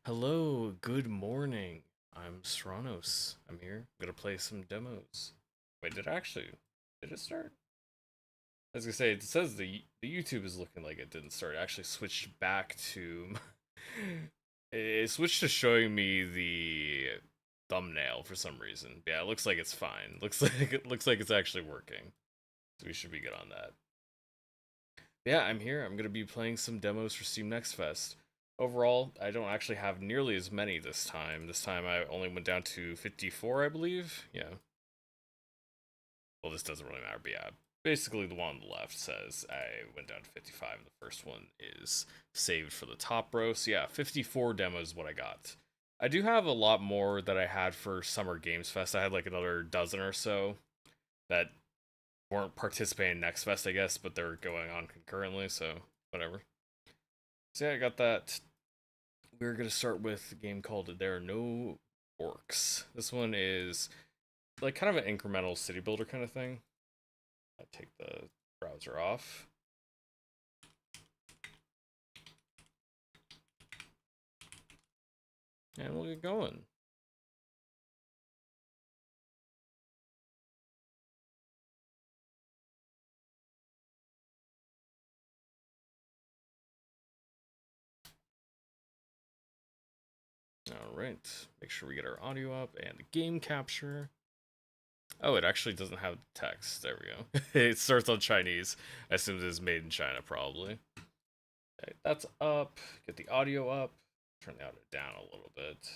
Hello, good morning. I'm Serranos. I'm here. I'm gonna play some demos. Wait, did it start? I was gonna say, it says the YouTube is looking like it didn't start. It actually switched back to it switched to showing me the thumbnail for some reason. Yeah, it looks like it's fine. Looks like it's actually working. So we should be good on that. Yeah, I'm here. I'm gonna be playing some demos for Steam Next Fest. Overall, I don't actually have nearly as many this time. This time I only went down to 54, I believe. Yeah. Well, this doesn't really matter, but yeah. Basically, the one on the left says I went down to 55. The first one is saved for the top row. So yeah, 54 demos is what I got. I do have a lot more that I had for Summer Games Fest. I had like another dozen or so that weren't participating in Next Fest, I guess, but they're going on concurrently, so whatever. So yeah, I got that. We're gonna start with a game called There Are No Orcs. This one is like kind of an incremental city builder kind of thing. I take the browser off. And we'll get going. Alright, make sure we get our audio up and the game capture. Oh, it actually doesn't have text. There we go. It starts on Chinese. I assume this is made in China, probably. Okay, that's up. Get the audio up. Turn the audio down a little bit.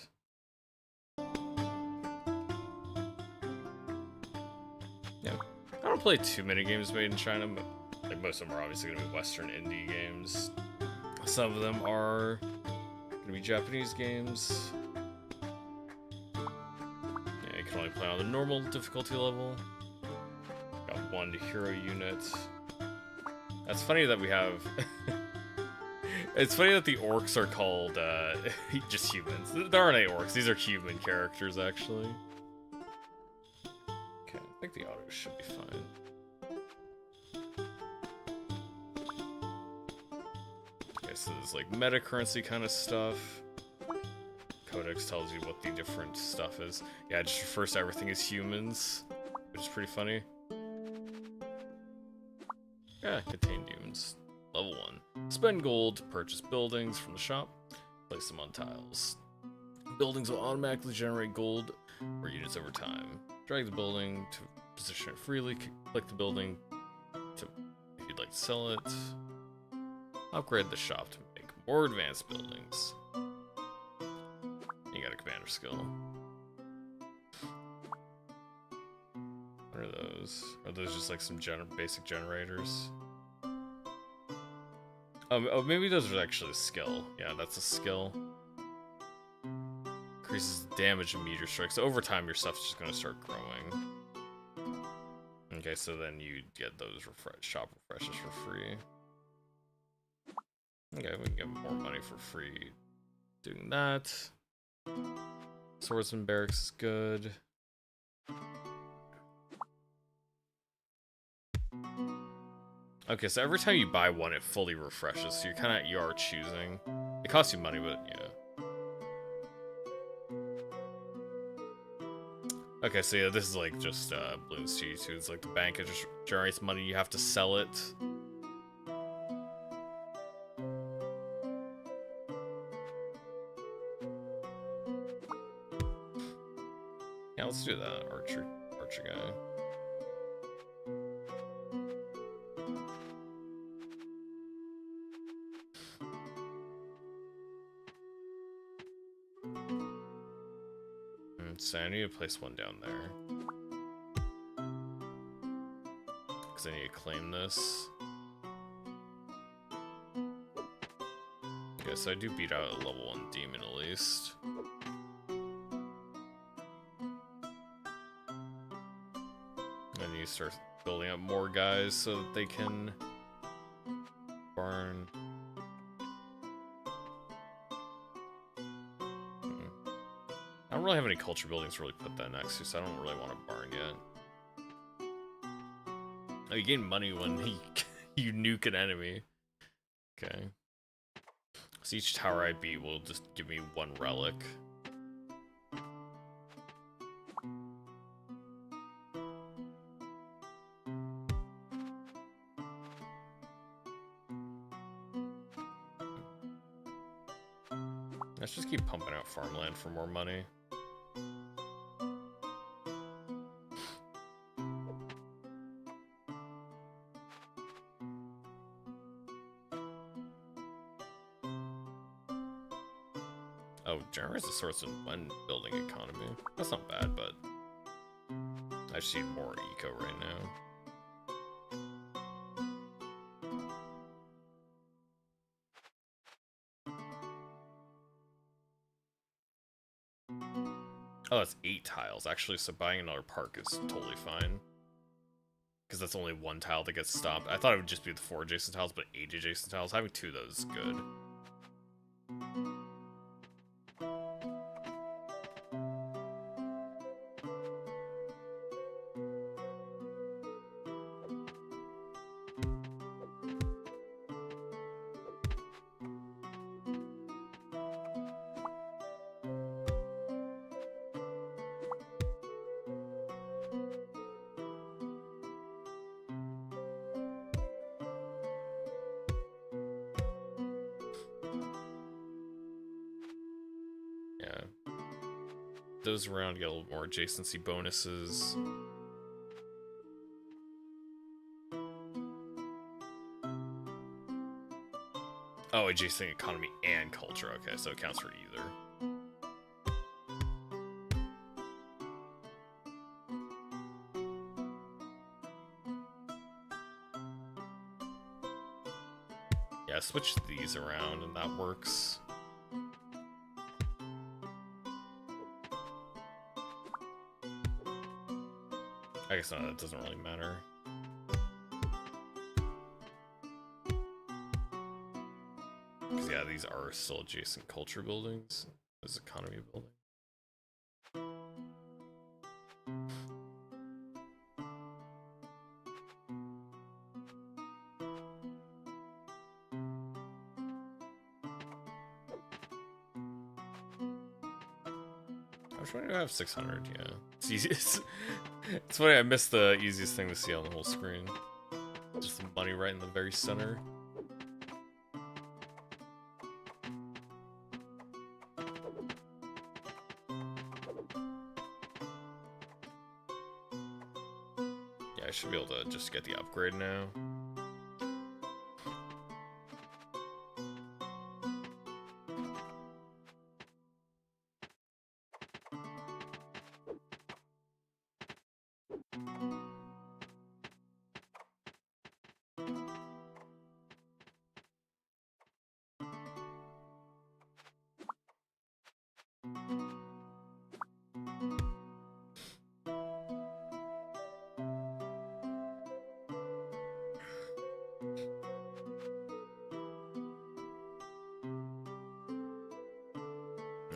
Yeah, I don't play too many games made in China, but like most of them are obviously gonna be Western indie games. Some of them are gonna be Japanese games. Yeah, you can only play on the normal difficulty level. Got one hero unit. That's funny that we have. It's funny that the orcs are called just humans. There aren't any orcs. These are human characters, actually. Okay, I think the audio should be fine. Okay, so there's like meta currency kind of stuff. Codex tells you what the different stuff is. Yeah, it just refers to everything as humans, which is pretty funny. Yeah, contained humans. Level 1. Spend gold to purchase buildings from the shop. Place them on tiles. Buildings will automatically generate gold or units over time. Drag the building to position it freely. Click the building to if you'd like to sell it. Upgrade the shop to make more advanced buildings. You got a commander skill. What are those? Are those just like some basic generators? Oh, maybe those are actually a skill. Yeah, that's a skill. Increases damage and meteor strikes. So over time, your stuff's just gonna start growing. Okay, so then you get those shop refreshes for free. Okay, we can get more money for free doing that. Swordsman barracks is good. Okay, so every time you buy one, it fully refreshes. So you are choosing. It costs you money, but yeah. Okay, so yeah, this is like just Bloons TD2. It's like the bank, it just generates money. You have to sell it. Yeah, let's do that. Archer guy. So I need to place one down there. Because I need to claim this. Okay, so I do beat out a level 1 demon at least. I need to start building up more guys so that they can barn. I don't really have any culture buildings to really put that next to, so I don't really want a barn yet. Oh, you gain money when you nuke an enemy. Okay. So each tower I beat will just give me one relic. Let's just keep pumping out farmland for more money. Oh, generates a source in one building economy. That's not bad, but I just need more eco right now. Oh, that's 8 tiles, actually, so buying another park is totally fine. Because that's only 1 tile that gets stopped. I thought it would just be the 4 adjacent tiles, but 8 adjacent tiles. Having 2 of those is good. Those around get a little more adjacency bonuses. Oh, adjacent economy and culture. Okay, so it counts for either. Yeah, switch these around and that works. I guess no, that doesn't really matter. Because yeah, these are still adjacent culture buildings. This economy building. How much money do I have? 600, yeah. It's easy. It's funny, I missed the easiest thing to see on the whole screen. Just the money right in the very center. Yeah, I should be able to just get the upgrade now.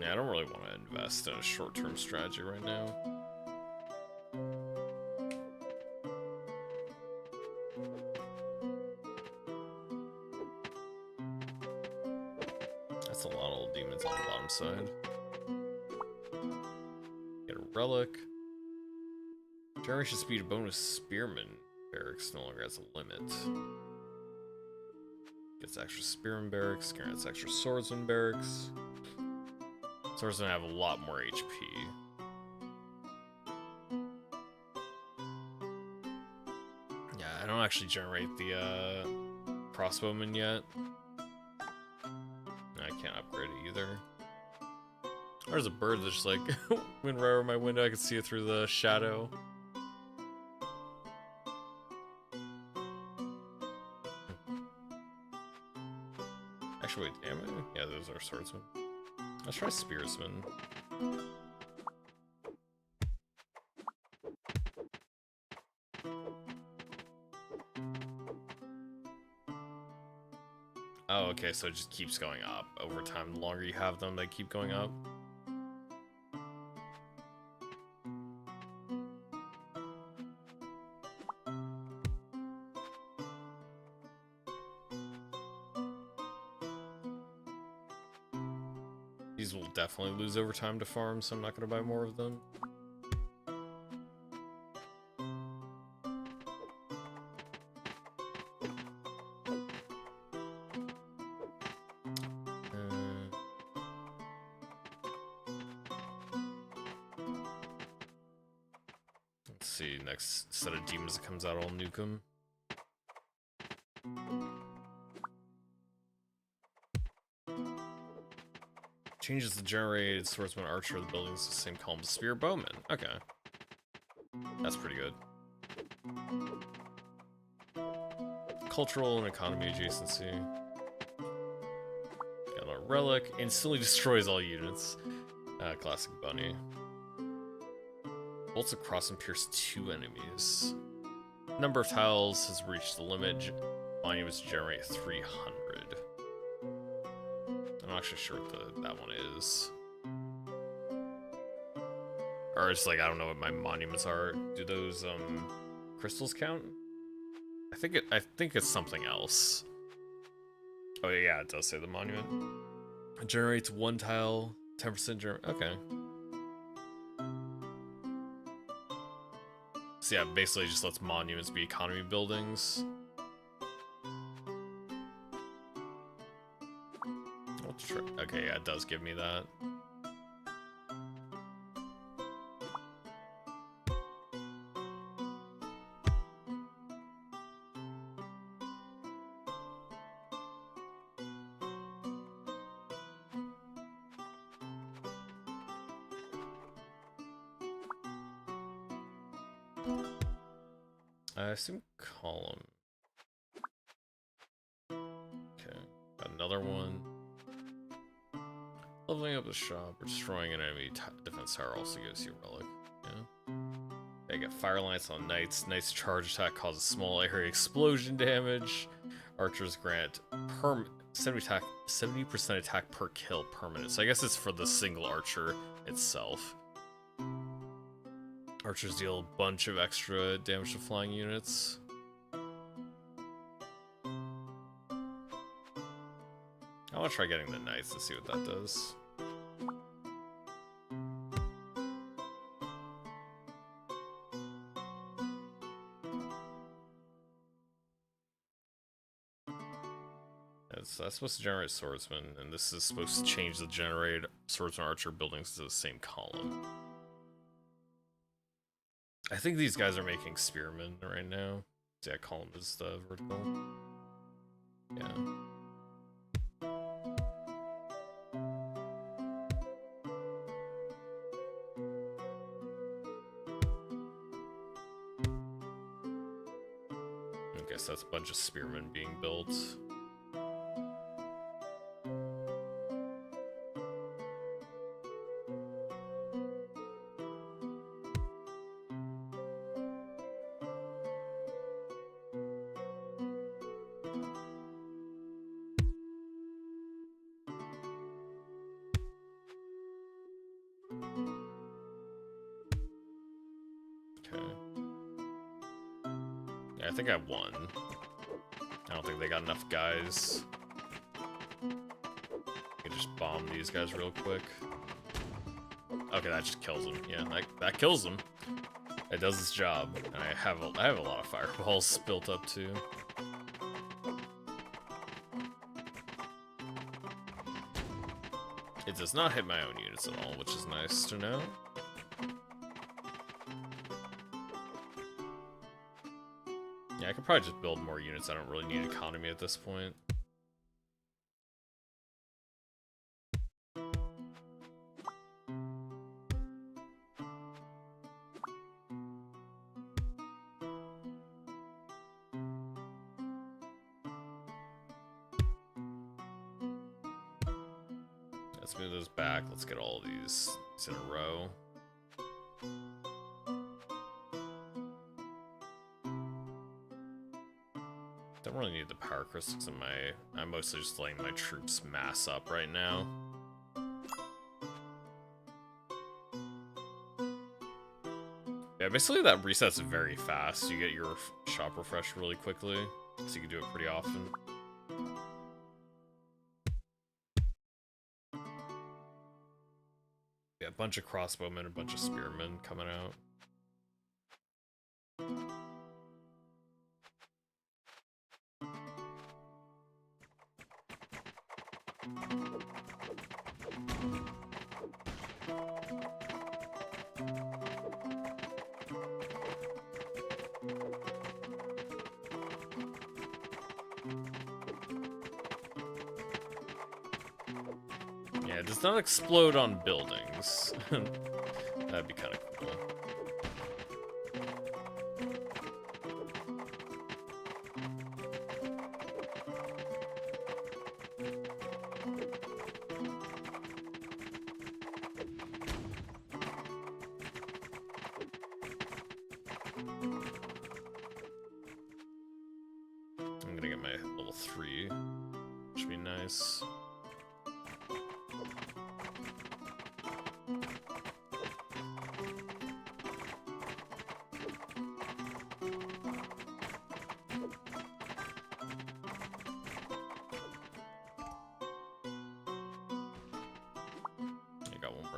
Yeah, I don't really want to invest in a short-term strategy right now. That's a lot of old demons on the bottom side. Get a relic. Generation speed bonus spearman barracks no longer has a limit. Gets extra spearman barracks, gets extra swordsman barracks. Swordsmen have a lot more HP. Yeah, I don't actually generate the crossbowman yet. I can't upgrade it either. There's a bird that's just like went right over my window. I could see it through the shadow. Actually, wait, am I? Yeah, those are swordsmen. Let's try spearsman. Oh, okay, so it just keeps going up over time. The longer you have them, they keep going up. These will definitely lose over time to farm, so I'm not going to buy more of them. Let's see, next set of demons that comes out, I'll nuke them. Changes the generated swordsman archer of the buildings to the same column as spear bowman. Okay. That's pretty good. Cultural and economy adjacency. Got a relic. Instantly destroys all units. Classic bunny. Bolts across and pierce 2 enemies. Number of tiles has reached the limit. Monuments generate 300. I'm not actually sure what that one is. Or it's like, I don't know what my monuments are. Do those crystals count? I think it's something else. Oh yeah, it does say the monument. It generates 1 tile, 10% okay. So yeah, basically just lets monuments be economy buildings. Okay, yeah, it does give me that. I assume column. Okay, another one. Leveling up the shop or destroying an enemy defense tower also gives you a relic. Yeah. I get fire lance on knights. Knights charge attack causes small area explosion damage. Archers grant 70% attack per kill permanent. So I guess it's for the single archer itself. Archers deal a bunch of extra damage to flying units. I want to try getting the knights to see what that does. That's supposed to generate swordsman, and this is supposed to change the generated swordsman archer buildings to the same column. I think these guys are making spearmen right now. So yeah, column is the vertical. Yeah. I guess that's a bunch of spearmen being built. I think I won. I don't think they got enough guys. I can just bomb these guys real quick. Okay, that just kills them. Yeah, that kills them. It does its job. And I have a lot of fireballs built up too. It does not hit my own units at all, which is nice to know. Yeah, I could probably just build more units. I don't really need economy at this point. Let's move those back. Let's get all of these in a row. Don't really need the power crystals in my... I'm mostly just letting my troops mass up right now. Yeah, basically that resets very fast. You get your shop refreshed really quickly, so you can do it pretty often. Yeah, a bunch of crossbowmen, a bunch of spearmen coming out. Yeah, it does not explode on buildings. That'd be kind of cool. I'm gonna get my level 3, which would be nice.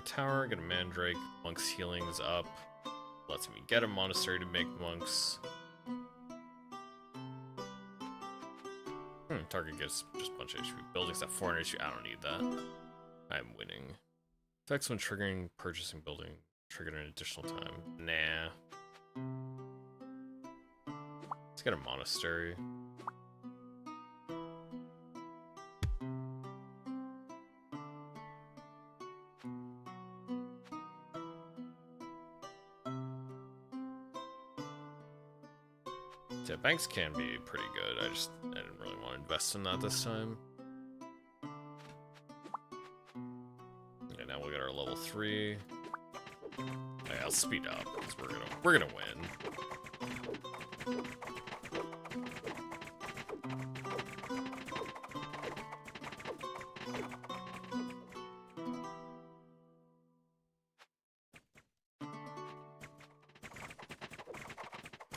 Tower, get a mandrake, monk's healing is up, lets me get a monastery to make monks. Target gets just a bunch of HP. Buildings at 400 HP, I don't need that. I'm winning. Effects when triggering purchasing building, triggered an additional time. Nah. Let's get a monastery. Yeah, banks can be pretty good. I didn't really want to invest in that this time. Okay, now we'll get our level 3. Okay, I'll speed up because we're gonna win.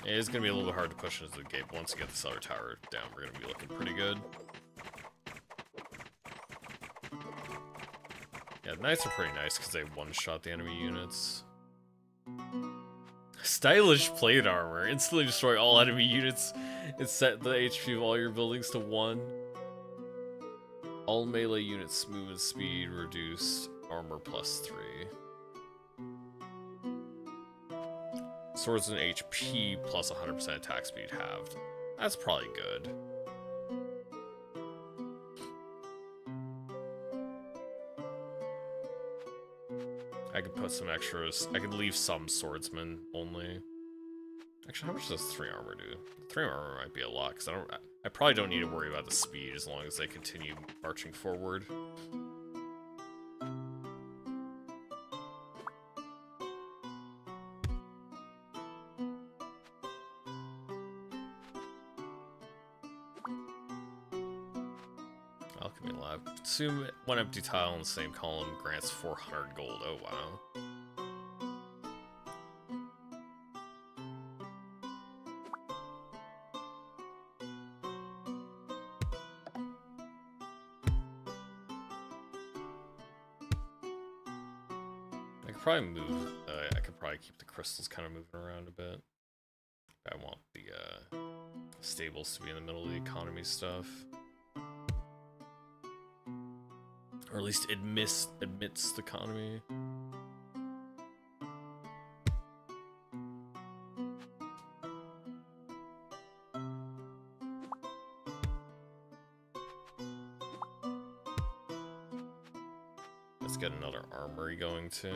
It is going to be a little bit hard to push into the gate, but once you get the cellar tower down, we're going to be looking pretty good. Yeah, the knights are pretty nice because they one-shot the enemy units. Stylish plate armor. Instantly destroy all enemy units and set the HP of all your buildings to 1. All melee units movement speed reduced. Armor +3. Swords and HP plus 100% attack speed halved. That's probably good. I could put some extras. I could leave some swordsmen only. Actually, how much does 3 armor do? 3 armor might be a lot, because I probably don't need to worry about the speed as long as they continue marching forward. Alchemy Lab. Consume 1 empty tile in the same column grants 400 gold. Oh, wow. I could probably move, I could probably keep the crystals kind of moving around a bit. I want the stables to be in the middle of the economy stuff. Or at least admits the economy. Let's get another armory going too.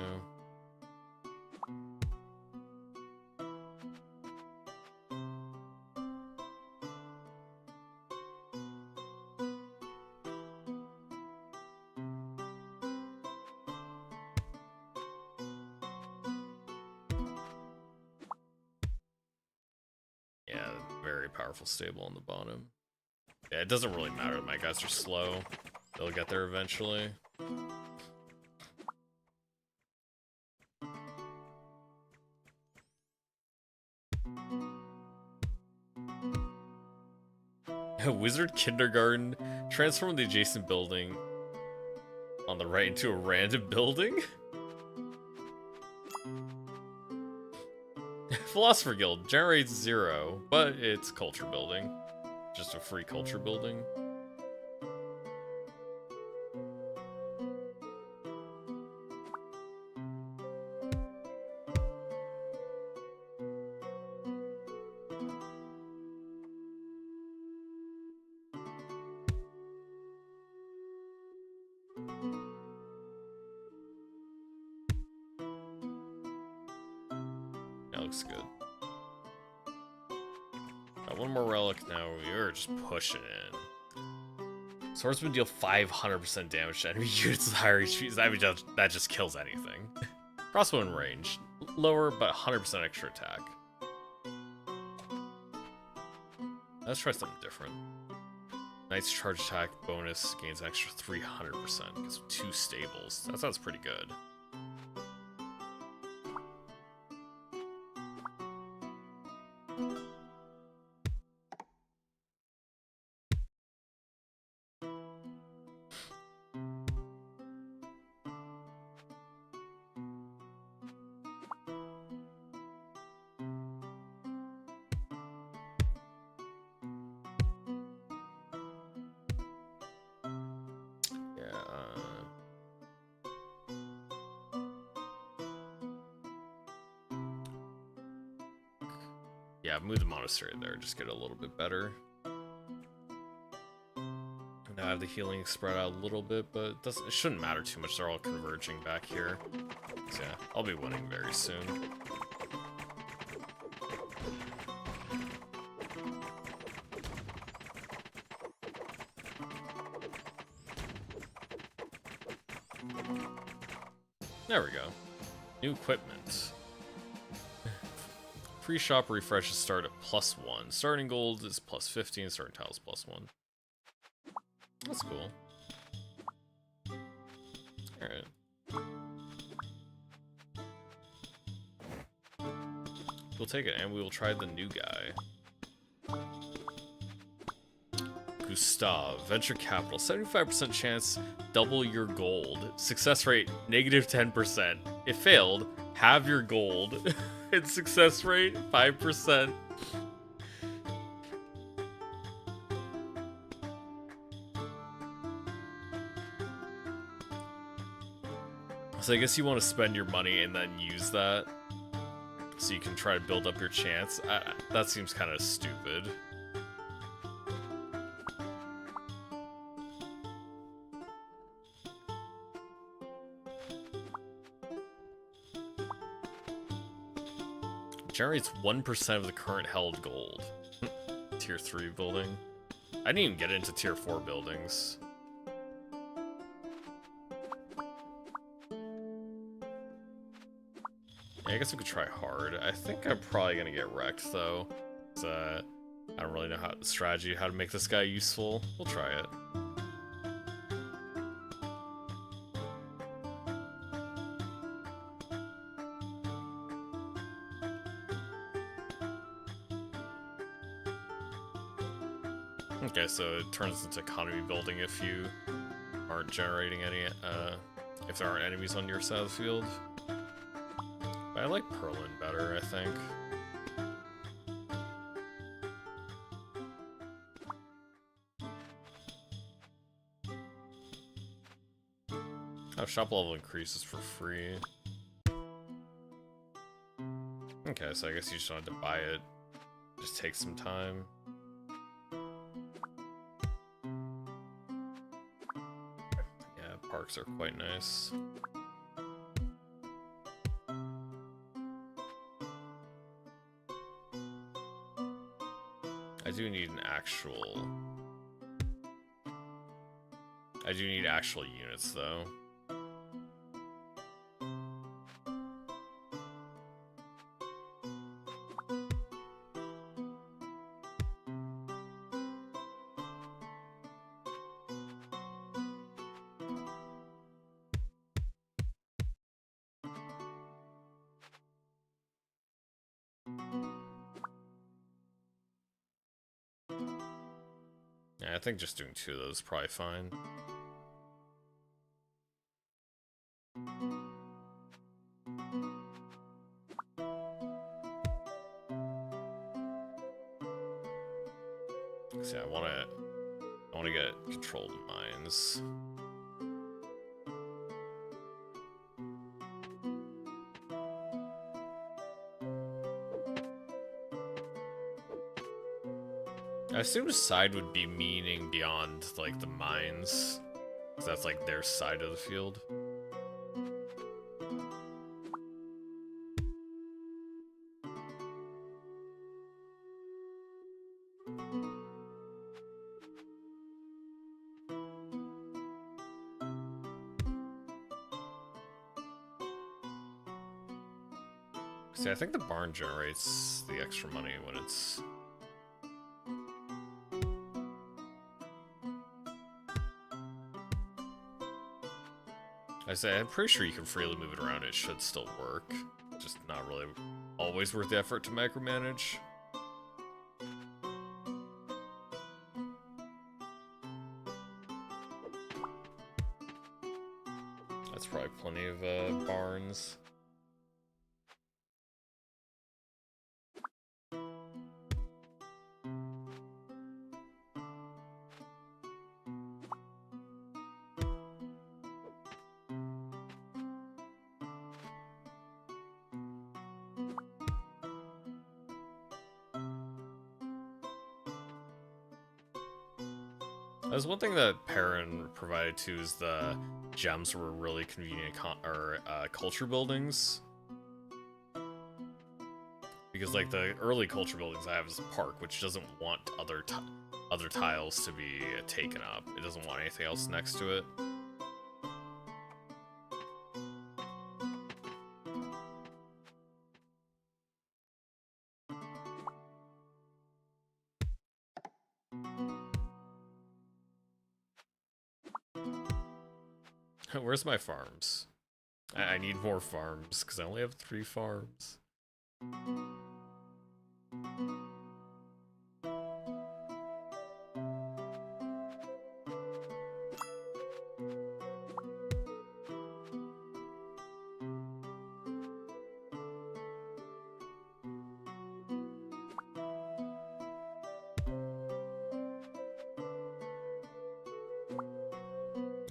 Yeah, very powerful stable on the bottom. Yeah, it doesn't really matter. My guys are slow. They'll get there eventually. Wizard Kindergarten. Transform the adjacent building on the right into a random building? Philosopher Guild generates 0, but it's culture building. Just a free culture building. That looks good. Got one more relic now. We're just pushing in. Swordsman deal 500% damage to enemy units with higher HP. I mean, that just kills anything. Crossbow in range. Lower, but 100% extra attack. Let's try something different. Knight's charge attack bonus gains an extra 300%. Gives 2 stables. That sounds pretty good. Yeah, move the monastery there, just get a little bit better. Now I have the healing spread out a little bit, but it shouldn't matter too much. They're all converging back here. So yeah, I'll be winning very soon. There we go. New equipment. Free shop refreshes start at +1. Starting gold is +15, starting tiles +1. That's cool. Alright. We'll take it, and we will try the new guy. Gustav, venture capital, 75% chance, double your gold. Success rate, -10%. If failed, have your gold. And success rate, 5%. So I guess you want to spend your money and then use that, so you can try to build up your chance. That seems kind of stupid. Generates 1% of the current held gold. Tier 3 building. I didn't even get into Tier 4 buildings. Yeah, I guess we could try hard. I think I'm probably gonna get wrecked though. I don't really know the strategy, how to make this guy useful. We'll try it. Okay, so it turns into economy building if you aren't generating any, if there aren't enemies on your side of the field. But I like Perlin better, I think. Oh, shop level increases for free. Okay, so I guess you just don't have to buy it. Just take some time. Parks are quite nice. I do need actual units though. Yeah, I think just doing 2 of those is probably fine. So yeah, I wanna get control of the mines. I assume side would be meaning beyond, like, the mines. Because that's, like, their side of the field. See, I think the barn generates the extra money when it's... I'm pretty sure you can freely move it around. It should still work. Just not really always worth the effort to micromanage. That's probably plenty of barns. There's one thing that Perrin provided too is the gems were really convenient culture buildings. Because like the early culture buildings I have is a park, which doesn't want other tiles to be taken up. It doesn't want anything else next to it. Where's my farms? I need more farms, because I only have 3 farms.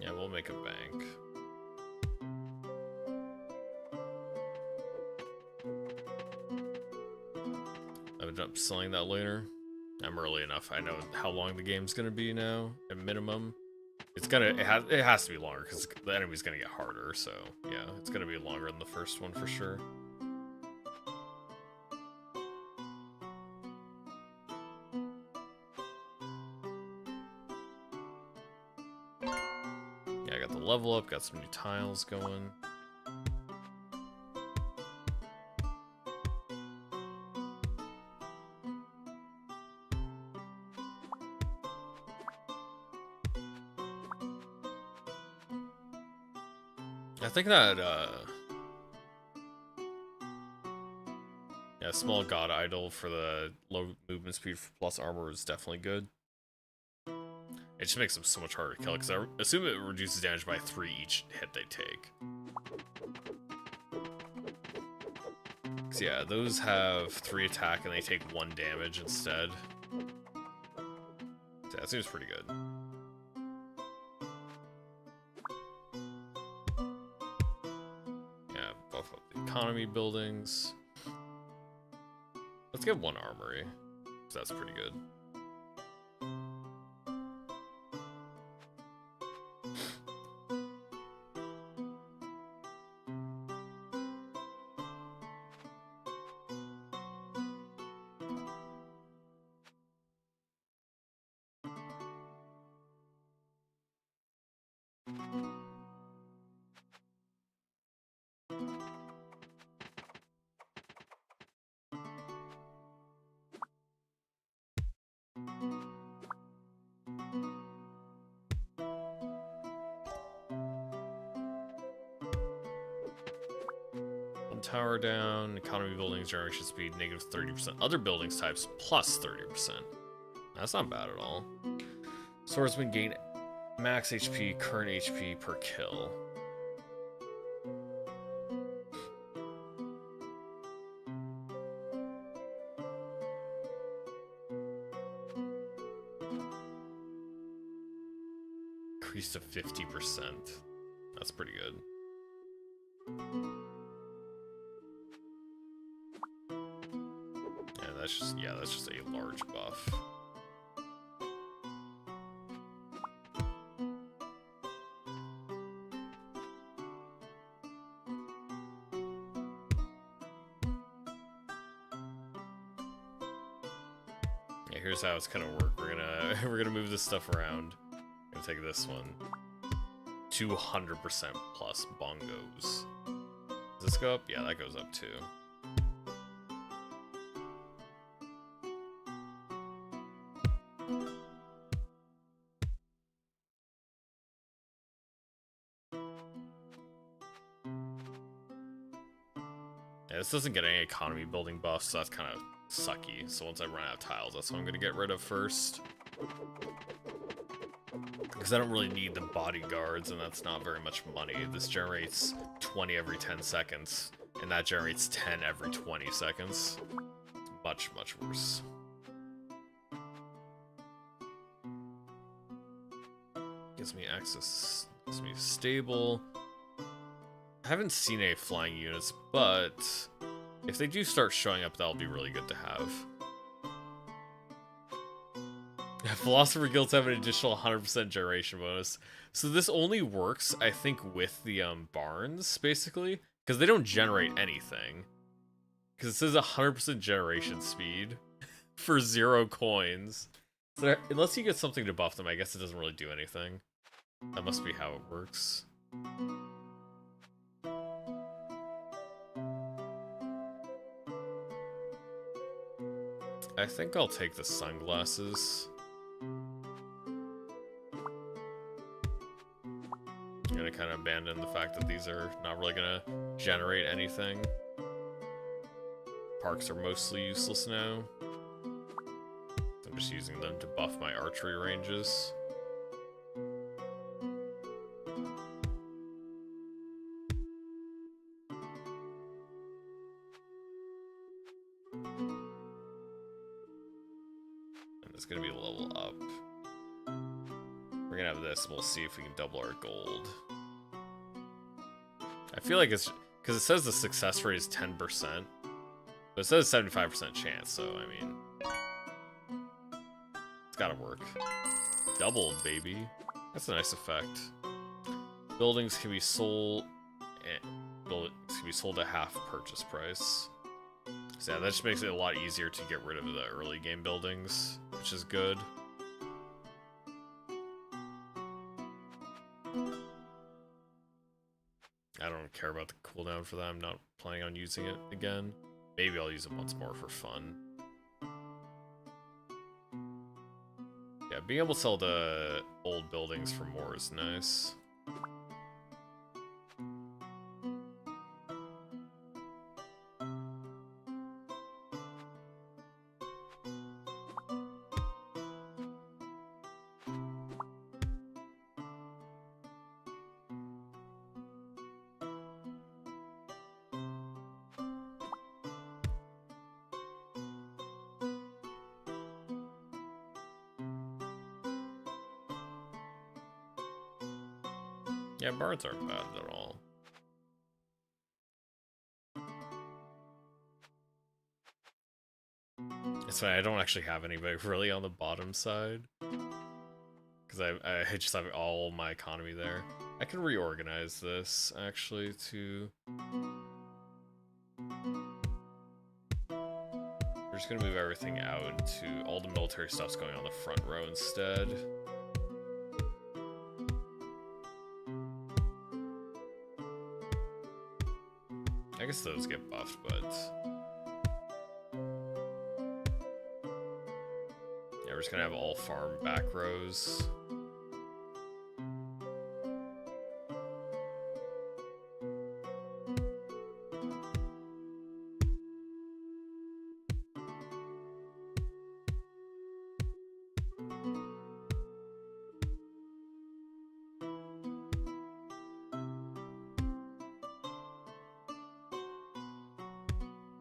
Yeah, we'll make a bank. I'll end up selling that later. I'm early enough. I know how long the game's gonna be now, at minimum. It has to be longer because the enemy's gonna get harder. So yeah, it's gonna be longer than the first one for sure. Yeah, I got the level up, got some new tiles going. I think that, yeah, small god idol for the low movement speed plus armor is definitely good. It just makes them so much harder to kill, because I assume it reduces damage by 3 each hit they take. So yeah, those have 3 attack and they take 1 damage instead. So that seems pretty good. Yeah, buff up the economy buildings. Let's get 1 armory, so that's pretty good. Tower down, economy buildings, generation speed, negative 30%. Other buildings types, plus 30%. That's not bad at all. Swordsman gain max HP, current HP per kill. increased to 50%. That's pretty good. And that's just, yeah, that's just a large buff. Yeah, here's how it's gonna work. We're gonna move this stuff around. I'm gonna take this one. 200% plus bongos. Does this go up? Yeah, that goes up too. Yeah, this doesn't get any economy building buffs, so that's kind of sucky. So once I run out of tiles, that's what I'm gonna get rid of first. Because I don't really need the bodyguards, and that's not very much money. This generates 20 every 10 seconds, and that generates 10 every 20 seconds. It's much, much worse. Gives me access, gives me stable. I haven't seen any flying units, but if they do start showing up, that'll be really good to have. Philosopher Guilds have an additional 100% generation bonus. So this only works, I think, with the barns, basically. Because they don't generate anything. Because it says 100% generation speed for 0 coins. So unless you get something to buff them, I guess it doesn't really do anything. That must be how it works. I think I'll take the sunglasses. I'm gonna kind of abandon the fact that these are not really gonna generate anything. Parks are mostly useless now. I'm just using them to buff my archery ranges. And it's gonna be a level up. We're gonna have this, and we'll see if we can double our gold. I feel like it's... because it says the success rate is 10%. But it says 75% chance, so, I mean... it's gotta work. Doubled, baby. That's a nice effect. Buildings can be sold... buildings can be sold at half purchase price. So yeah, that just makes it a lot easier to get rid of the early game buildings, which is good. I don't care about the cooldown for that. I'm not planning on using it again. Maybe I'll use it once more for fun. Yeah, being able to sell the old buildings for more is nice. Yeah, bards aren't bad at all. It's fine, I don't actually have anybody really on the bottom side. Because I just have all my economy there. I can reorganize this, actually, to... we're just gonna move everything out to... all the military stuff's going on the front row instead. I guess those get buffed, but... yeah, we're just gonna have all farm back rows.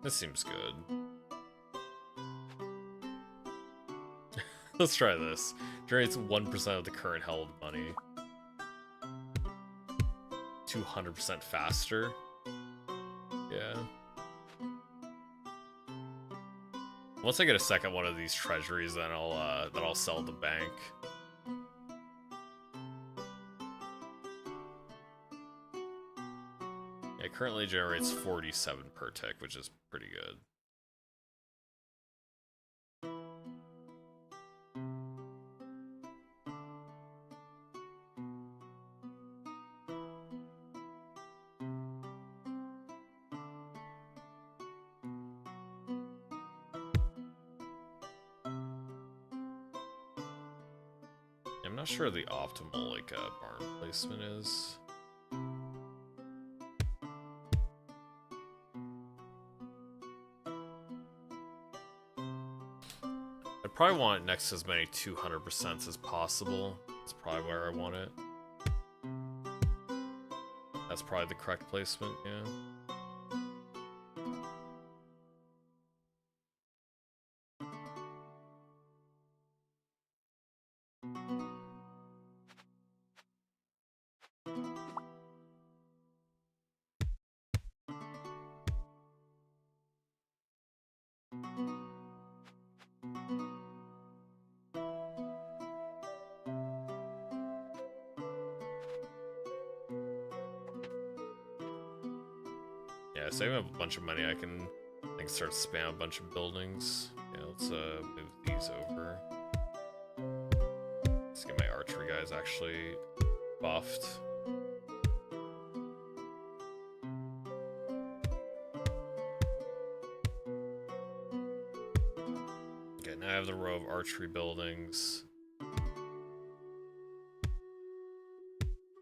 This seems good. Let's try this. Generates 1% of the current held money. 200% faster. Yeah. Once I get a second one of these treasuries, then I'll sell the bank. Yeah, it currently generates 47 per tick, which is pretty good. I'm not sure the optimal barn placement is. I probably want it next to as many 200% as possible. That's probably where I want it. That's probably the correct placement, yeah. Yeah, saving up a bunch of money, I can start spam a bunch of buildings. Yeah, let's move these over. Let's get my archery guys actually buffed. Okay, now I have the row of archery buildings.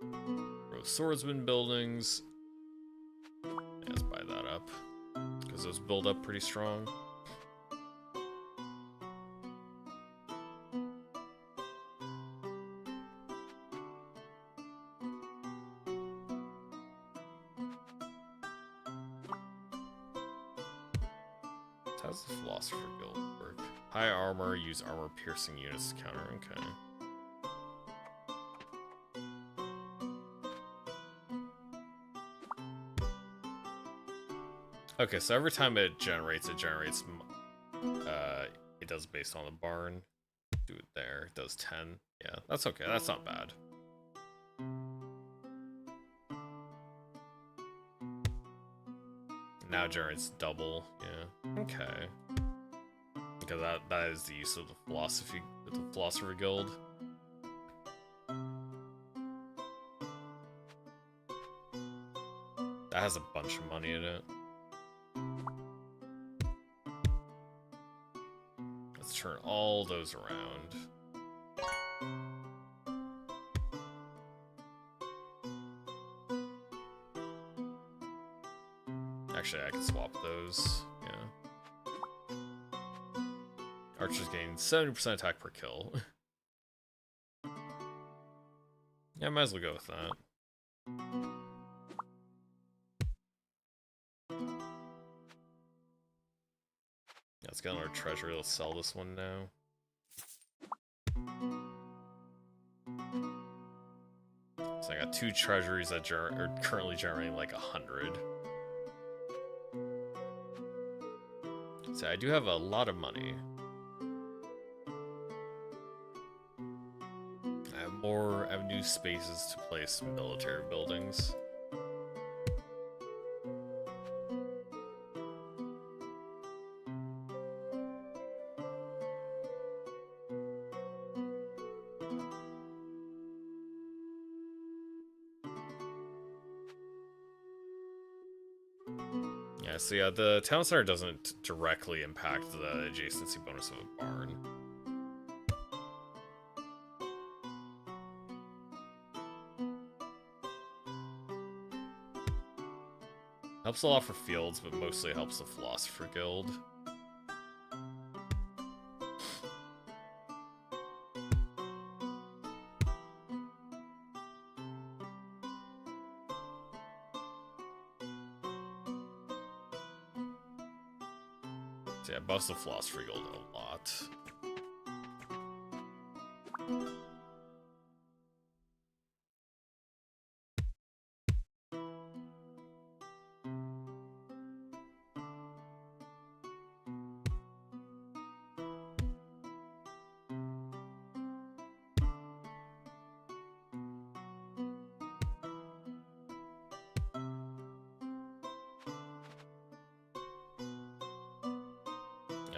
Row of swordsman buildings. Let's buy that up, because those build up pretty strong. How's the Philosopher Guild work? High armor, use armor piercing units to counter, okay. Okay, so every time it generates, it does based on the barn. Do it there, it does 10. Yeah, that's okay, that's not bad. Now it generates double, yeah, okay. Because that is the use of the Philosopher Guild. That has a bunch of money in it. Let's turn all those around. Actually, I can swap those, yeah. Archers gain 70% attack per kill. Yeah, might as well go with that. Let's get on our treasury. Let's sell this one now. So I got 2 treasuries that are currently generating like 100. So I do have a lot of money. I have new spaces to place military buildings. Yeah, so yeah, the town center doesn't directly impact the adjacency bonus of a barn. Helps a lot for fields, but mostly helps the Philosopher Guild. So yeah, buffs the Philosopher Guild a lot.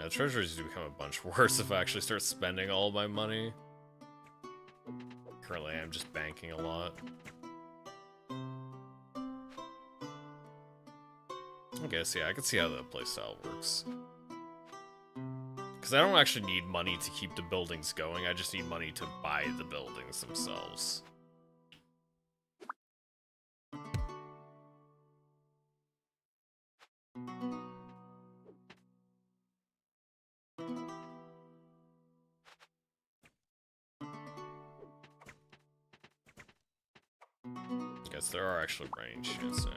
Yeah, treasuries do become a bunch worse if I actually start spending all my money. Currently, I'm just banking a lot. Okay, so yeah, I can see how the playstyle works. Because I don't actually need money to keep the buildings going, I just need money to buy the buildings themselves. I guess there are actually range shits now.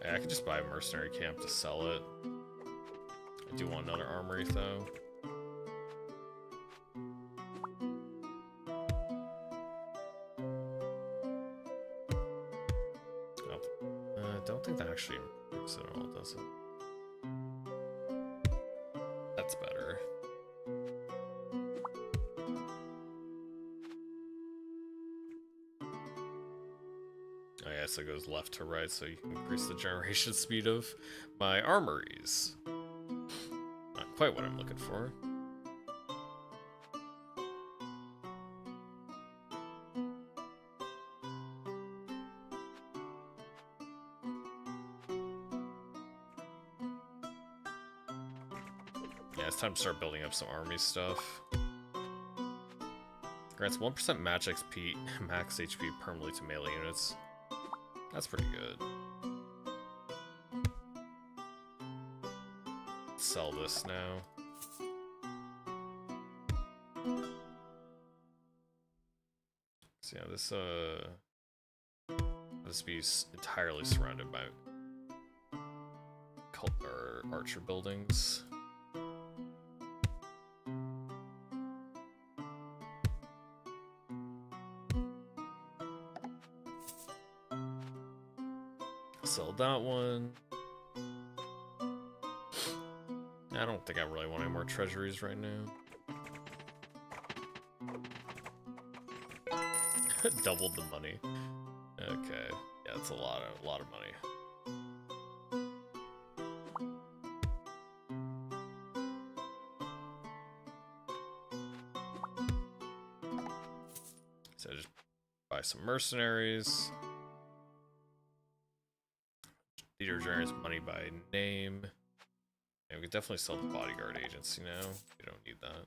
Yeah, I could just buy a mercenary camp to sell it. I do want another armory though. I don't think that actually improves it at all, does it? That's better. Oh yeah, so it goes left to right, so you can increase the generation speed of my armories. Not quite what I'm looking for. Yeah, it's time to start building up some army stuff. Grants 1% max HP permanently to melee units. That's pretty good. Sell this now. So yeah, this be entirely surrounded by cult or archer buildings. Sell that one. I don't think I really want any more treasuries right now. Doubled the money. Okay, yeah, it's a lot of money. So just buy some mercenaries. Leader generates money by name. Yeah, we could definitely sell the bodyguard agency now. We don't need that.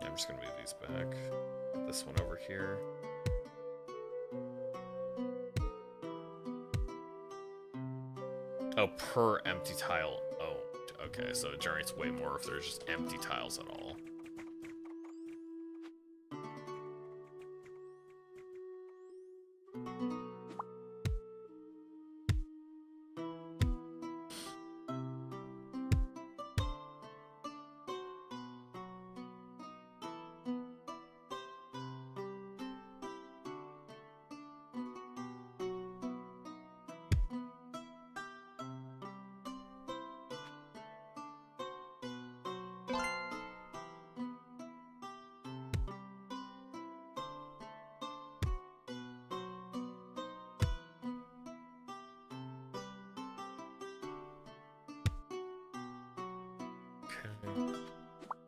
Yeah, I'm just gonna move these back. Put this one over here. Oh, per empty tile owned. Okay, so it generates way more if there's just empty tiles at all.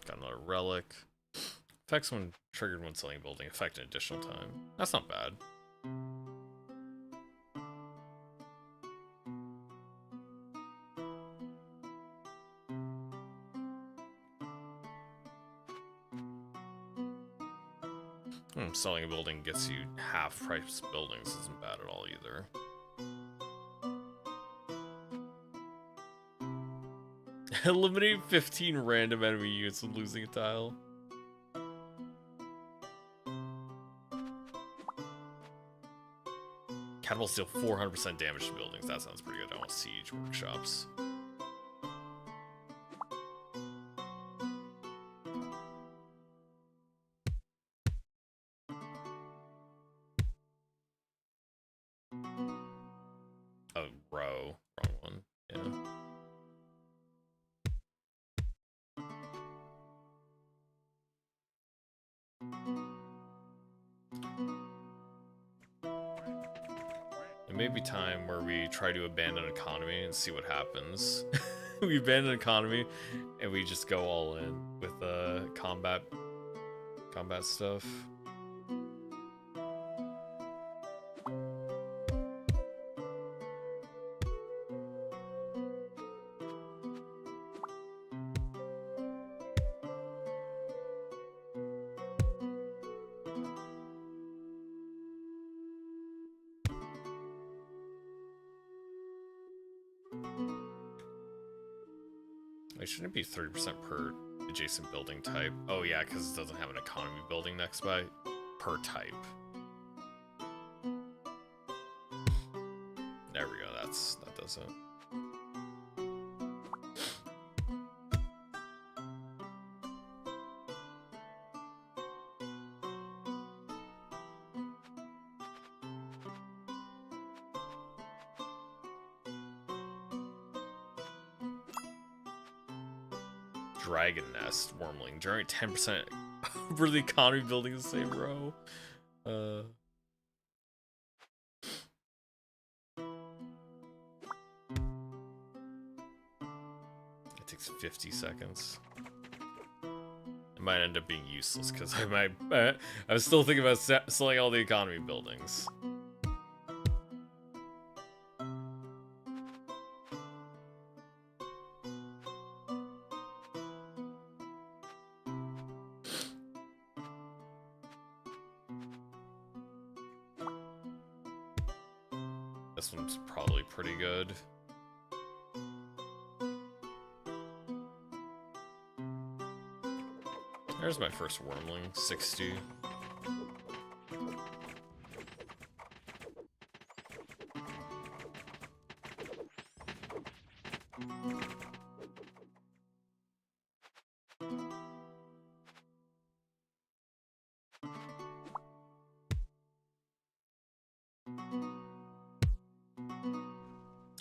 Got another relic. Effects when triggered when selling a building. Effect an additional time. That's not bad. Selling a building gets you half price buildings isn't bad at all either. Eliminate 15 random enemy units when losing a tile. Catapults deal 400% damage to buildings. That sounds pretty good. I want siege workshops. may be time where we try to abandon economy and see what happens. We abandon economy and we just go all in with combat stuff. Wait, shouldn't it be 30% per adjacent building type? Oh yeah, because it doesn't have an economy building next by per type. There we go, that does it. Dragon Nest, Wormling. Generate 10% for the economy building in the same row. It takes 50 seconds. It might end up being useless because I was still thinking about selling all the economy buildings. This one's probably pretty good. There's my first Wormling, 60.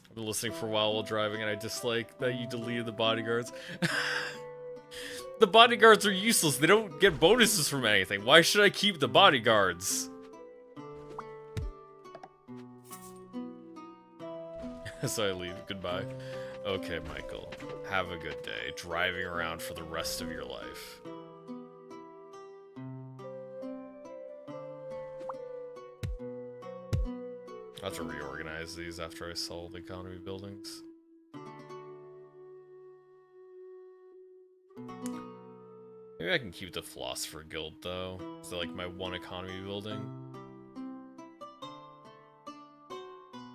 I've been listening for a while driving, and I dislike that you deleted the bodyguards. The bodyguards are useless. They don't get bonuses from anything. Why should I keep the bodyguards? So I leave. Goodbye. Okay, Michael. Have a good day. Driving around for the rest of your life. I'll have to reorganize these after I sell the economy buildings. Maybe I can keep the Philosopher Guild, though. Is that like my one economy building?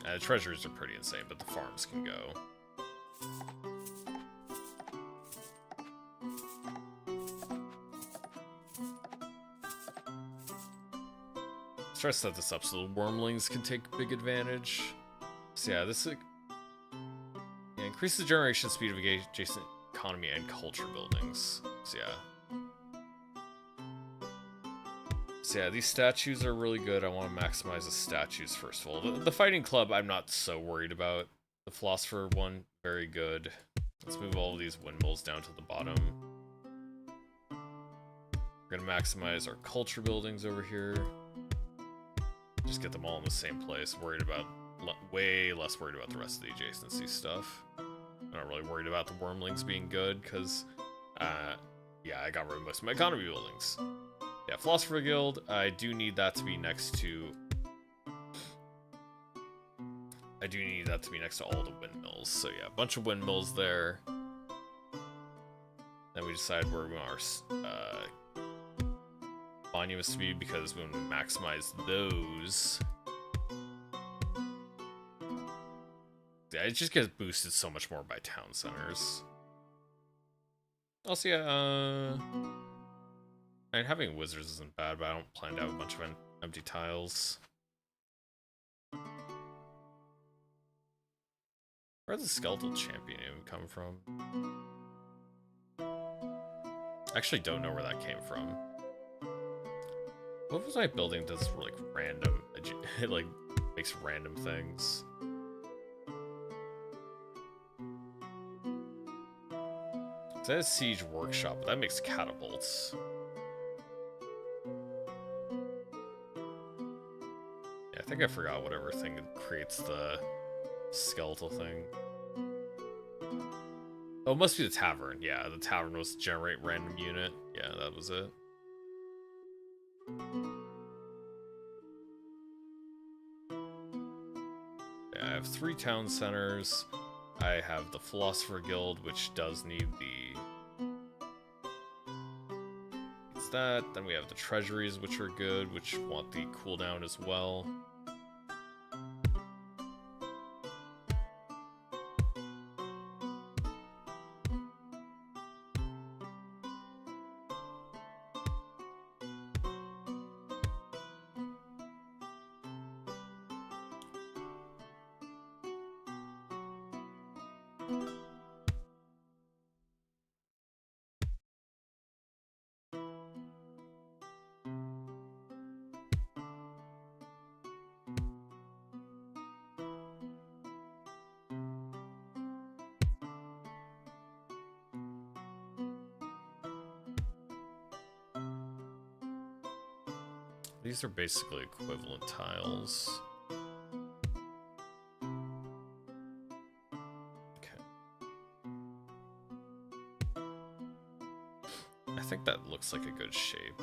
The treasures are pretty insane, but the farms can go. Let's try to set this up so the Wormlings can take big advantage. So yeah, this increases the generation speed of adjacent economy and culture buildings. So yeah, these statues are really good. I want to maximize the statues first of all. The fighting club, I'm not so worried about. The philosopher one, very good. Let's move all of these windmills down to the bottom. We're gonna maximize our culture buildings over here. Just get them all in the same place. Worried about, way less worried about the rest of the adjacency stuff. I'm not really worried about the Wormlings being good, because, yeah, I got rid of most of my economy buildings. Yeah, Philosopher Guild, I do need that to be next to... I do need that to be next to all the windmills. So yeah, a bunch of windmills there. Then we decide where we want our monuments to be, because when we maximize those... Yeah, it just gets boosted so much more by town centers. Also, yeah, and having wizards isn't bad, but I don't plan to have a bunch of empty tiles. Where did the skeletal champion even come from? I actually don't know where that came from. What was I building that's like random? It like makes random things. That is Siege Workshop, but that makes catapults. Yeah, I think I forgot whatever thing creates the skeletal thing. Oh, it must be the tavern. Yeah, the tavern was generate random unit. Yeah, that was it. Yeah, I have 3 town centers. I have the Philosopher Guild, which does need the... It's that. Then we have the treasuries, which are good, which want the cooldown as well. These are basically equivalent tiles. Okay. I think that looks like a good shape.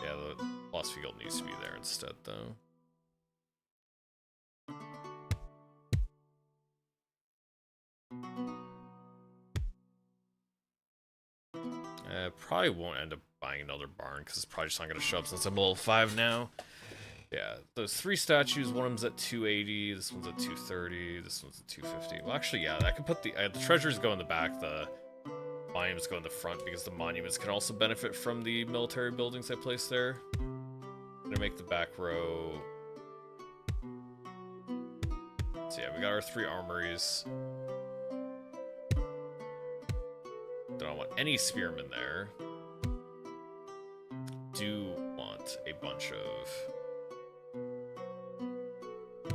Yeah, the philosophy guild needs to be there instead, though. Probably won't end up buying another barn because it's probably just not going to show up since I'm level 5 now. Yeah, those 3 statues, one of them's at 280, this one's at 230, this one's at 250. Well, actually, yeah, I can put the treasures go in the back, the monuments go in the front because the monuments can also benefit from the military buildings I placed there. I'm gonna make the back row. So yeah, we got our 3 armories. Don't want any spearmen there. Do want a bunch of... I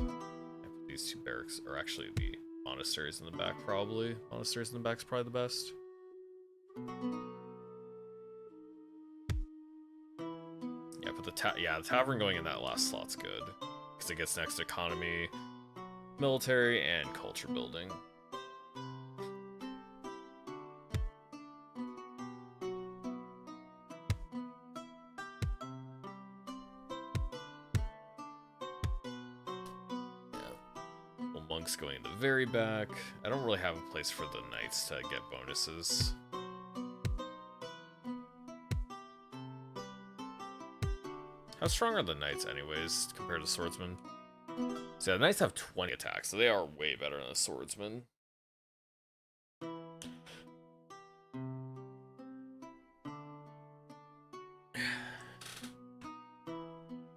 put these 2 barracks, or actually the monasteries in the back probably. Monasteries in the back's probably the best. Yeah, but the tavern going in that last slot's good. Because it gets next to economy, military, and culture building. Monks going in the very back. I don't really have a place for the knights to get bonuses. How strong are the knights anyways compared to swordsmen? So yeah, the knights have 20 attacks, so they are way better than a swordsman.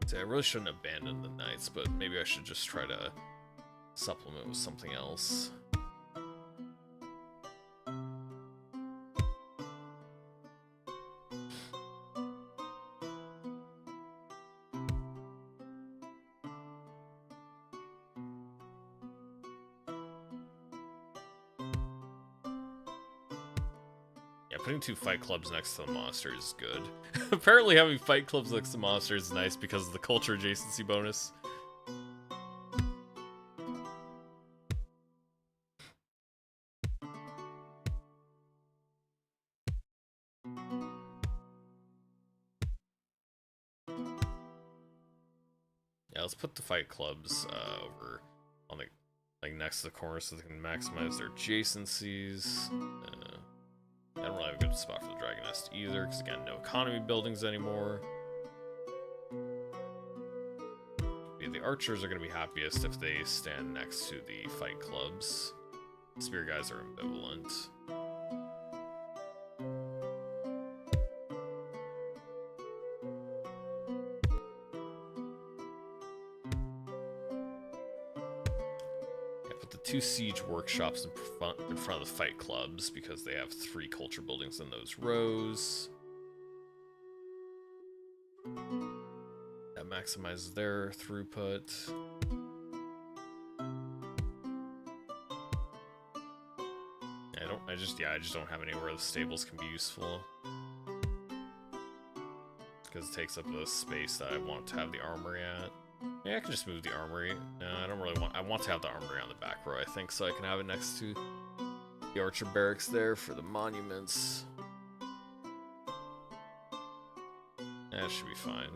See, I really shouldn't abandon the knights, but maybe I should just try to supplement with something else. Yeah, putting 2 fight clubs next to the monsters is good. Apparently having fight clubs next to monsters is nice because of the culture adjacency bonus. Yeah, let's put the fight clubs over on the next to the corner so they can maximize their adjacencies. I don't really have a good spot for the Dragon Nest either, because again, no economy buildings anymore. Yeah, the archers are going to be happiest if they stand next to the fight clubs. Spear guys are ambivalent. Put the 2 siege workshops in front of the fight clubs because they have 3 culture buildings in those rows. That maximizes their throughput. I yeah, I just don't have anywhere the stables can be useful. Because it takes up the space that I want to have the armory at. Yeah, I can just move the armory. No, I don't really want... I want to have the armory on the back row, I think, so I can have it next to the archer barracks there for the monuments. That should be fine.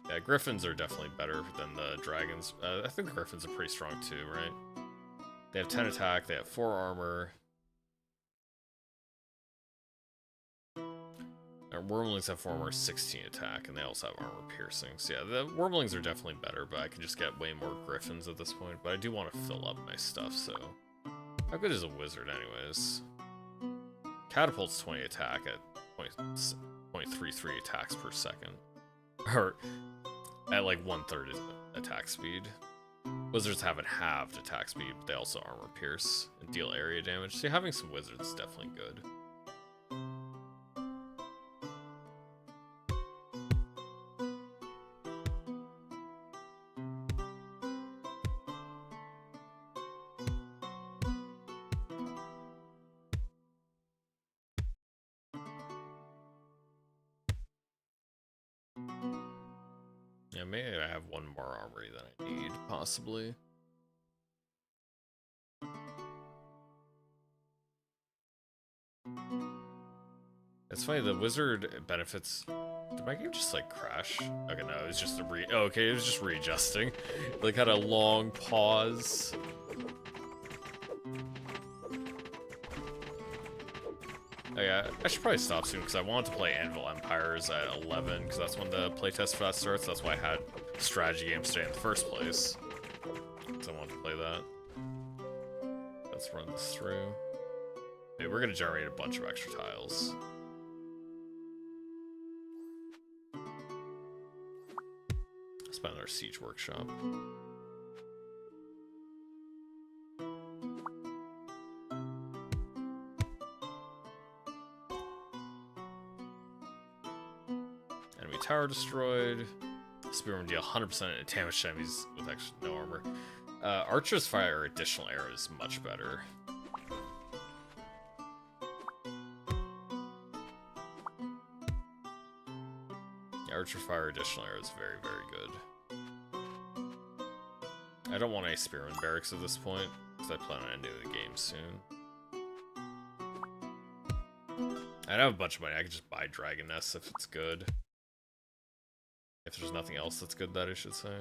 Yeah, griffins are definitely better than the dragons. I think the griffins are pretty strong too, right? They have 10 attack, they have 4 armor. Our wormlings have 4 armor, 16 attack, and they also have armor piercing. So yeah, the wormlings are definitely better, but I can just get way more griffins at this point. But I do want to fill up my stuff, so... How good is a wizard anyways? Catapult's 20 attack at 0.33 attacks per second. Or at like 1/3 attack speed. Wizards have it halved attack speed, but they also armor pierce and deal area damage. So having some wizards is definitely good. Yeah, maybe I have one more armory than I need, possibly. It's funny, the wizard benefits... Did my game just, like, crash? Okay, no, it was just a oh, okay, it was just readjusting. Like, had a long pause. Oh yeah, I should probably stop soon because I wanted to play Anvil Empires at 11 because that's when the playtest for that starts. That's why I had strategy games today in the first place. Because I wanted to play that. Let's run this through. Okay, we're gonna generate a bunch of extra tiles. Spend our siege workshop. Enemy tower destroyed. Spearmen deal 100% damage to enemies with actually no armor. Archers fire additional arrows much better. Archer fire additional arrows very, very good. I don't want any spearman barracks at this point, because I plan on ending the game soon. I have a bunch of money, I can just buy dragon nests if it's good. If there's nothing else that's good that I should say.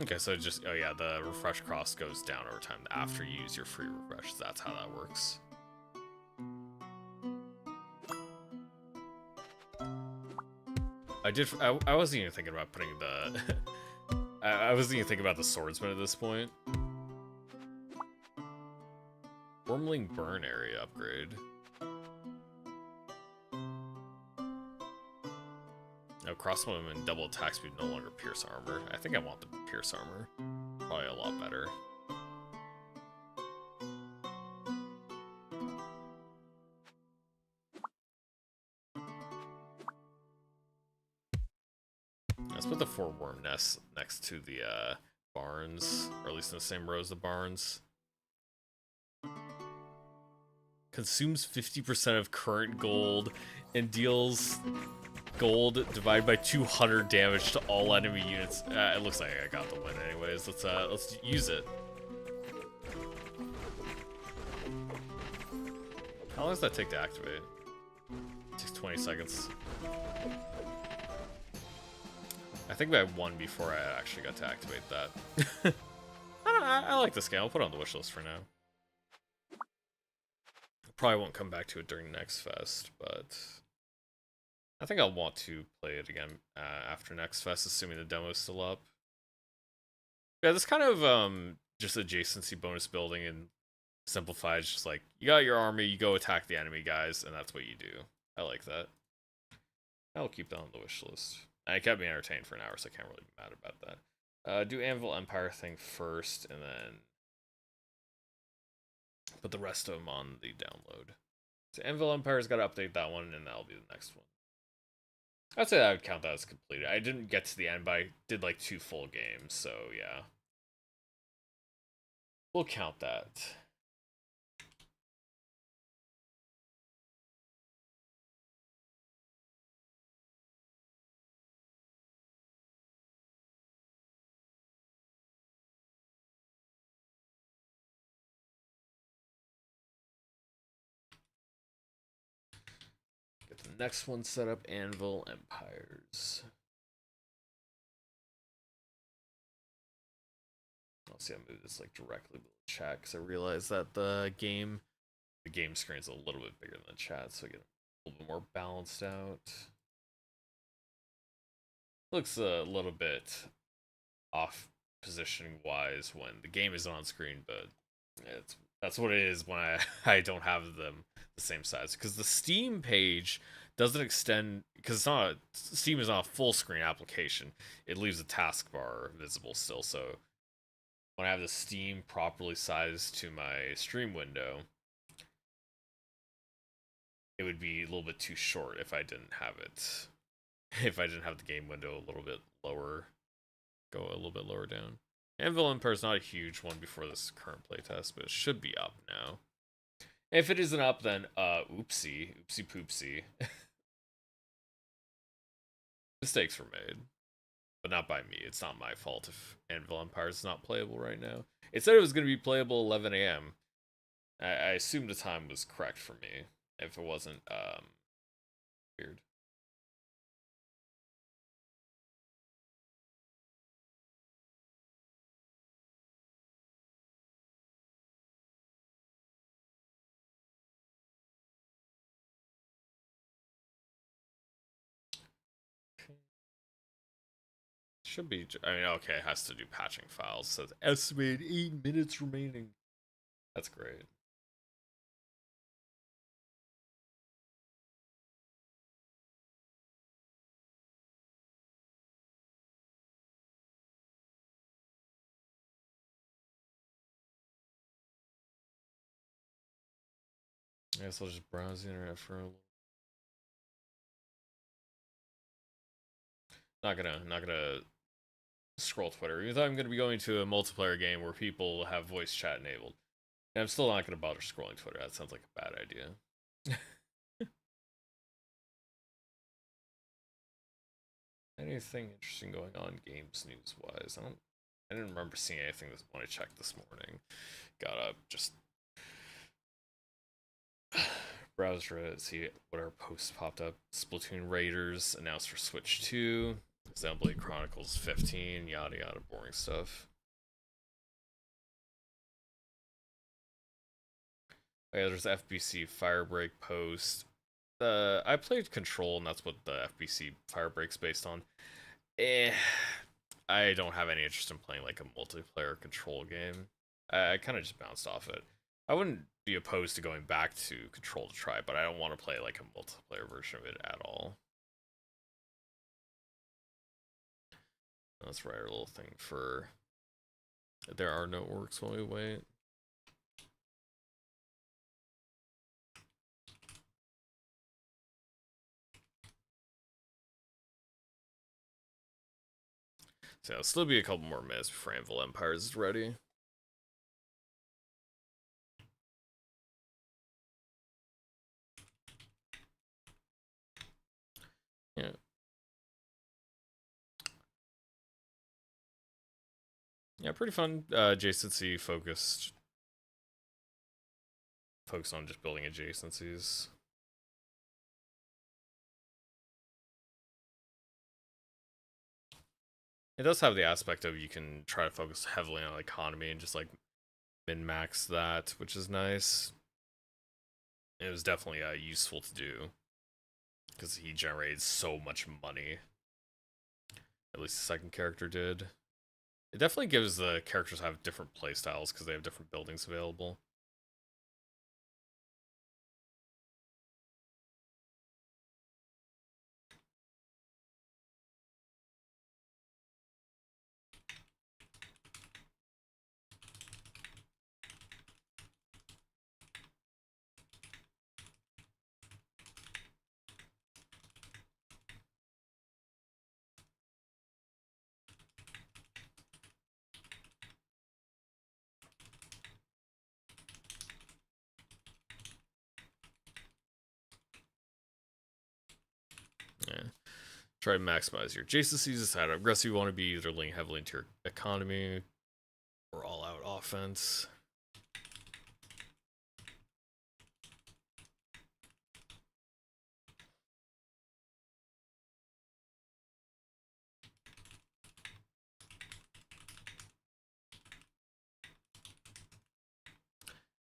Okay, so just, oh yeah, the refresh cost goes down over time after you use your free refresh. That's how that works. I wasn't even thinking about putting the... I wasn't even thinking about the swordsman at this point. Wormling burn area upgrade. No, crossbowmen and double attack speed no longer pierce armor. I think I want the pierce armor. Probably a lot better. Let's put the 4 worm nests next to the barns, or at least in the same row as the barns. Consumes 50% of current gold and deals gold divided by 200 damage to all enemy units. It looks like I got the win anyways. Let's use it. How long does that take to activate? It takes 20 seconds. I think I won before I actually got to activate that. I like this game. I'll put it on the wish list for now. Probably won't come back to it during next fest, but I think I'll want to play it again after next fest, assuming the demo's still up. Yeah, this kind of just adjacency bonus building and simplified. Just like you got your army, you go attack the enemy guys, and that's what you do. I like that. I'll keep that on the wish list. And it kept me entertained for an hour, so I can't really be mad about that. Do Anvil Empire thing first, and then put the rest of them on the download. So Anvil Empire's got to update that one, and that'll be the next one. I'd say I would count that as completed. I didn't get to the end, but I did like 2 full games, so yeah. We'll count that. Get the next one set up, Anvil Empires. I'll see, I'll move this like directly below the chat because I realize that the game screen's a little bit bigger than the chat, so I get a little bit more balanced out. Looks a little bit off positioning wise when the game isn't on screen, but that's what it is when I don't have them the same size, because the Steam page doesn't extend, because it's not Steam is not a full screen application. It leaves the taskbar visible still, so when I have the Steam properly sized to my stream window, it would be a little bit too short if I didn't have it. If I didn't have the game window a little bit lower, go a little bit lower down. Anvil Empire is not a huge one before this current playtest, but it should be up now. If it isn't up, then oopsie poopsie. Mistakes were made, but not by me. It's not my fault if Anvil Empires is not playable right now. It said it was going to be playable 11 a.m. I assumed the time was correct for me. If it wasn't, weird. Should be, I mean, okay, it has to do patching files. So it's estimated 8 minutes remaining. That's great. I guess I'll just browse the internet for a little. Not gonna scroll Twitter, even though I'm gonna be going to a multiplayer game where people have voice chat enabled. And I'm still not gonna bother scrolling Twitter. That sounds like a bad idea. Anything interesting going on games news wise? I didn't remember seeing anything when I checked this morning. Got up, just browsed Reddit, see what our posts popped up. Splatoon Raiders announced for Switch 2. Xenoblade Chronicles 15, yada yada, boring stuff. Oh, yeah, there's FBC Firebreak post. I played Control, and that's what the FBC Firebreak's based on. I don't have any interest in playing like a multiplayer Control game. I kind of just bounced off it. I wouldn't be opposed to going back to Control to try, but I don't want to play like a multiplayer version of it at all. Let's write our little thing for There Are No Orcs while we wait. So it'll still be a couple more minutes before Anvil Empires is ready. Yeah. Yeah, pretty fun. Adjacency focused. Focus on just building adjacencies. It does have the aspect of you can try to focus heavily on economy and just like min-max that, which is nice. It was definitely useful to do because he generated so much money. At least the second character did. It definitely gives the characters have different playstyles because they have different buildings available. Yeah. Try to maximize your adjacencies. Decide how aggressive you want to be. Either lean heavily into your economy or all-out offense.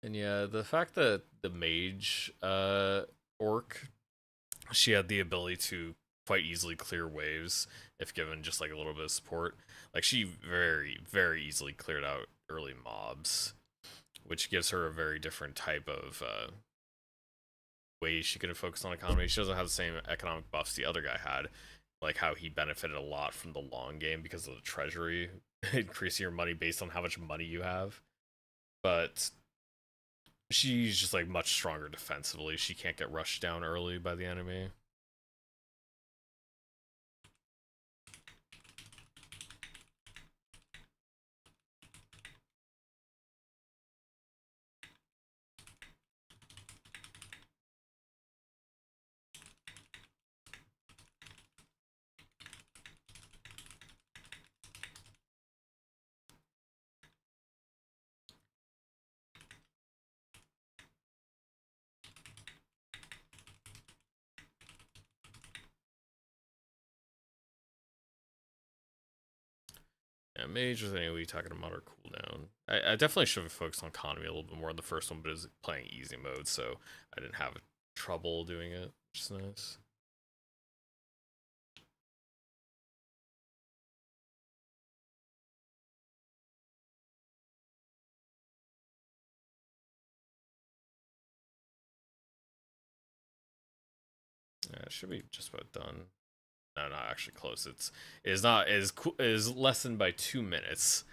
And yeah, the fact that the mage orc, she had the ability to quite easily clear waves if given just like a little bit of support. Like she very, very easily cleared out early mobs, which gives her a very different type of way she could have focused on economy. She doesn't have the same economic buffs the other guy had, like how he benefited a lot from the long game because of the treasury, increasing your money based on how much money you have. But she's just like much stronger defensively. She can't get rushed down early by the enemy. Yeah, mage was anyway talking about moderate cooldown. I definitely should have focused on economy a little bit more in the first one, but it was playing easy mode, so I didn't have trouble doing it, which is nice. Yeah, it should be just about done. No, not actually close. It is not is lessened by 2 minutes.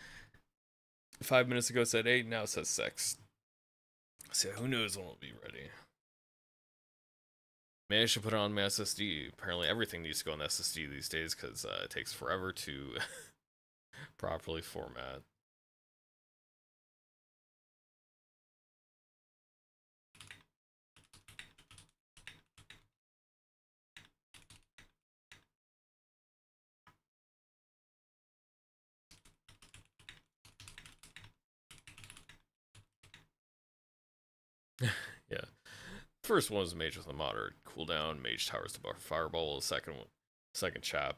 5 minutes ago it said 8, now it says 6. So who knows when it'll be ready. Maybe I should put it on my SSD. Apparently everything needs to go on the SSD these days because it takes forever to properly format. Yeah. First one was mage with a moderate cooldown. Mage towers to buffer fireball. The second chap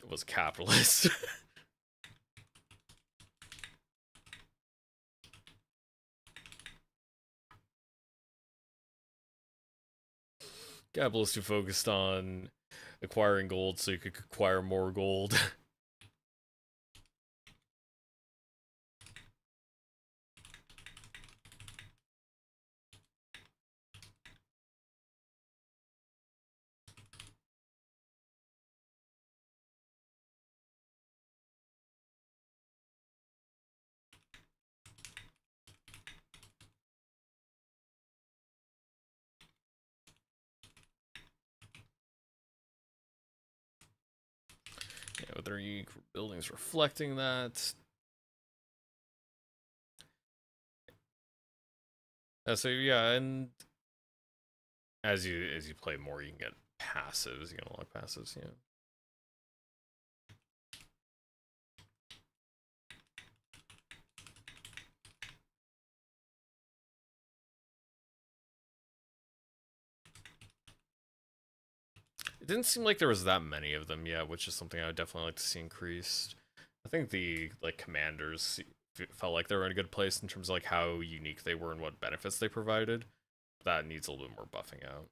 was capitalist. Capitalist who focused on acquiring gold so you could acquire more gold. Yeah, with their unique buildings reflecting that. So yeah, and as you play more, you can get passives. You can unlock passives. Yeah. It didn't seem like there was that many of them yet, which is something I would definitely like to see increased. I think the like commanders felt like they were in a good place in terms of like how unique they were and what benefits they provided. That needs a little bit more buffing out.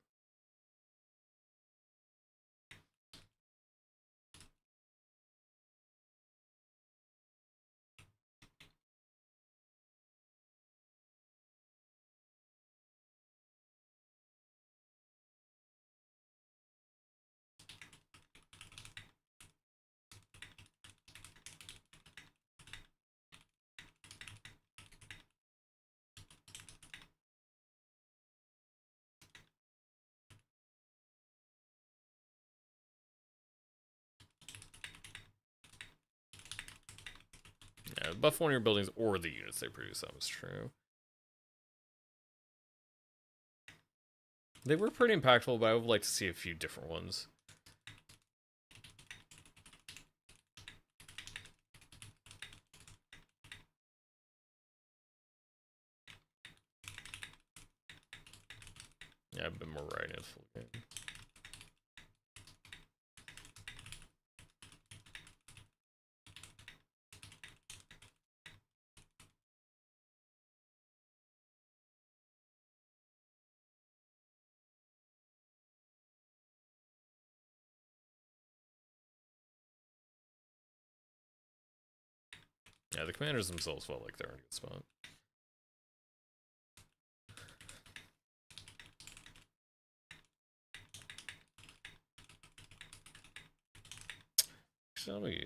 Yeah, buff one of your buildings or the units they produce. That was true. They were pretty impactful, but I would like to see a few different ones. Yeah, I've been more writing it full game. Yeah, the commanders themselves felt like they're in a good spot. Actually,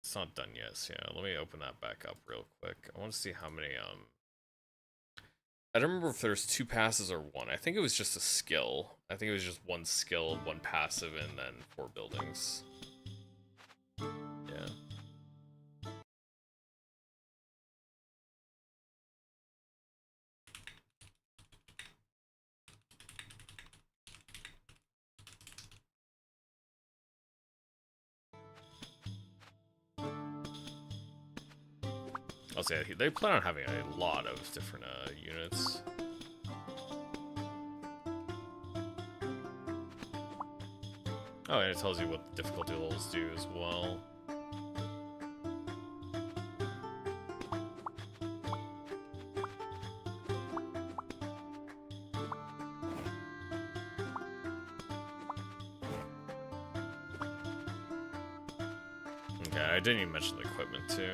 it's not done yet, so yeah, let me open that back up real quick. I want to see how many, I don't remember if there's 2 passes or 1. I think it was just a skill. I think it was just 1 skill, 1 passive, and then 4 buildings. Yeah. I'll say they plan on having a lot of different units. Oh, and it tells you what the difficulty levels do as well. Okay, I didn't even mention the equipment too.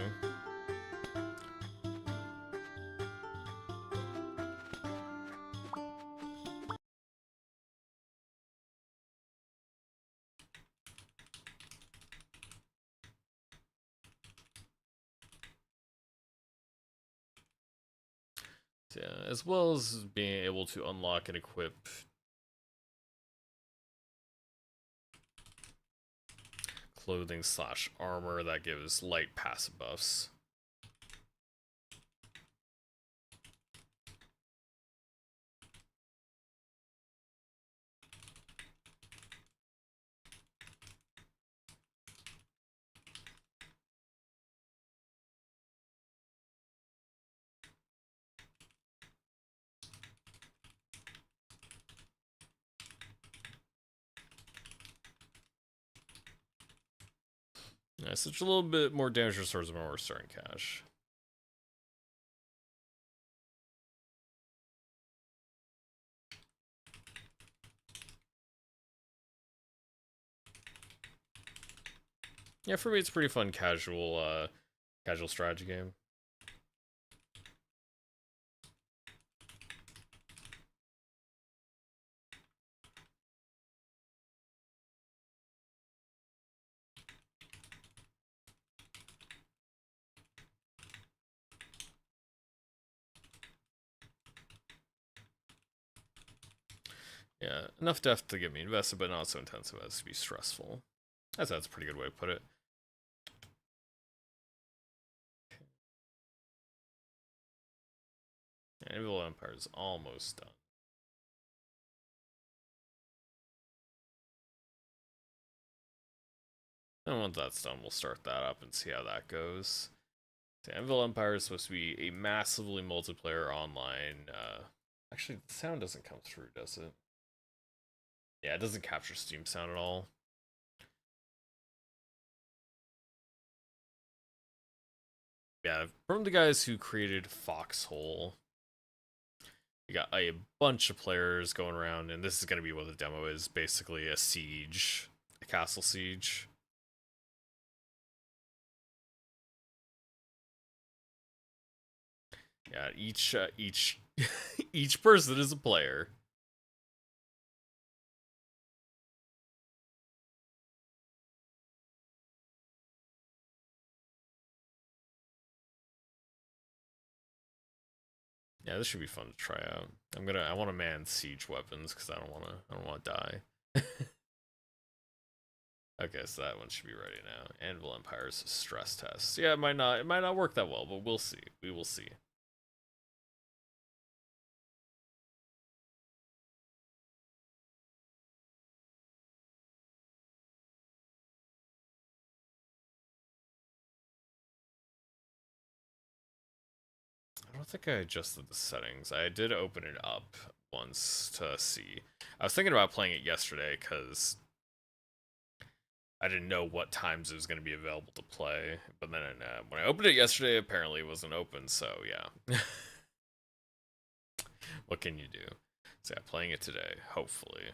Yeah, as well as being able to unlock and equip clothing / armor that gives light passive buffs. Yeah, such a little bit more damage restores when we're starting cash. Yeah, for me it's a pretty fun casual strategy game. Yeah, enough depth to get me invested, but not so intensive as to be stressful. That's a pretty good way to put it. Anvil Empires is almost done. And once that's done, we'll start that up and see how that goes. The Anvil Empire is supposed to be a massively multiplayer online. Actually, the sound doesn't come through, does it? Yeah, it doesn't capture Steam sound at all. Yeah, from the guys who created Foxhole, you got a bunch of players going around, and this is going to be what the demo is, basically a siege, a castle siege. Yeah, each each person is a player. Yeah, this should be fun to try out. I want to man siege weapons because I don't want to die. Okay, so that one should be ready now. Anvil Empires stress test. Yeah, it might not work that well, but we'll see. We will see. I don't think I adjusted the settings. I did open it up once to see. I was thinking about playing it yesterday because I didn't know what times it was going to be available to play. But then when I opened it yesterday, apparently it wasn't open. So yeah, what can you do? So yeah, playing it today, hopefully.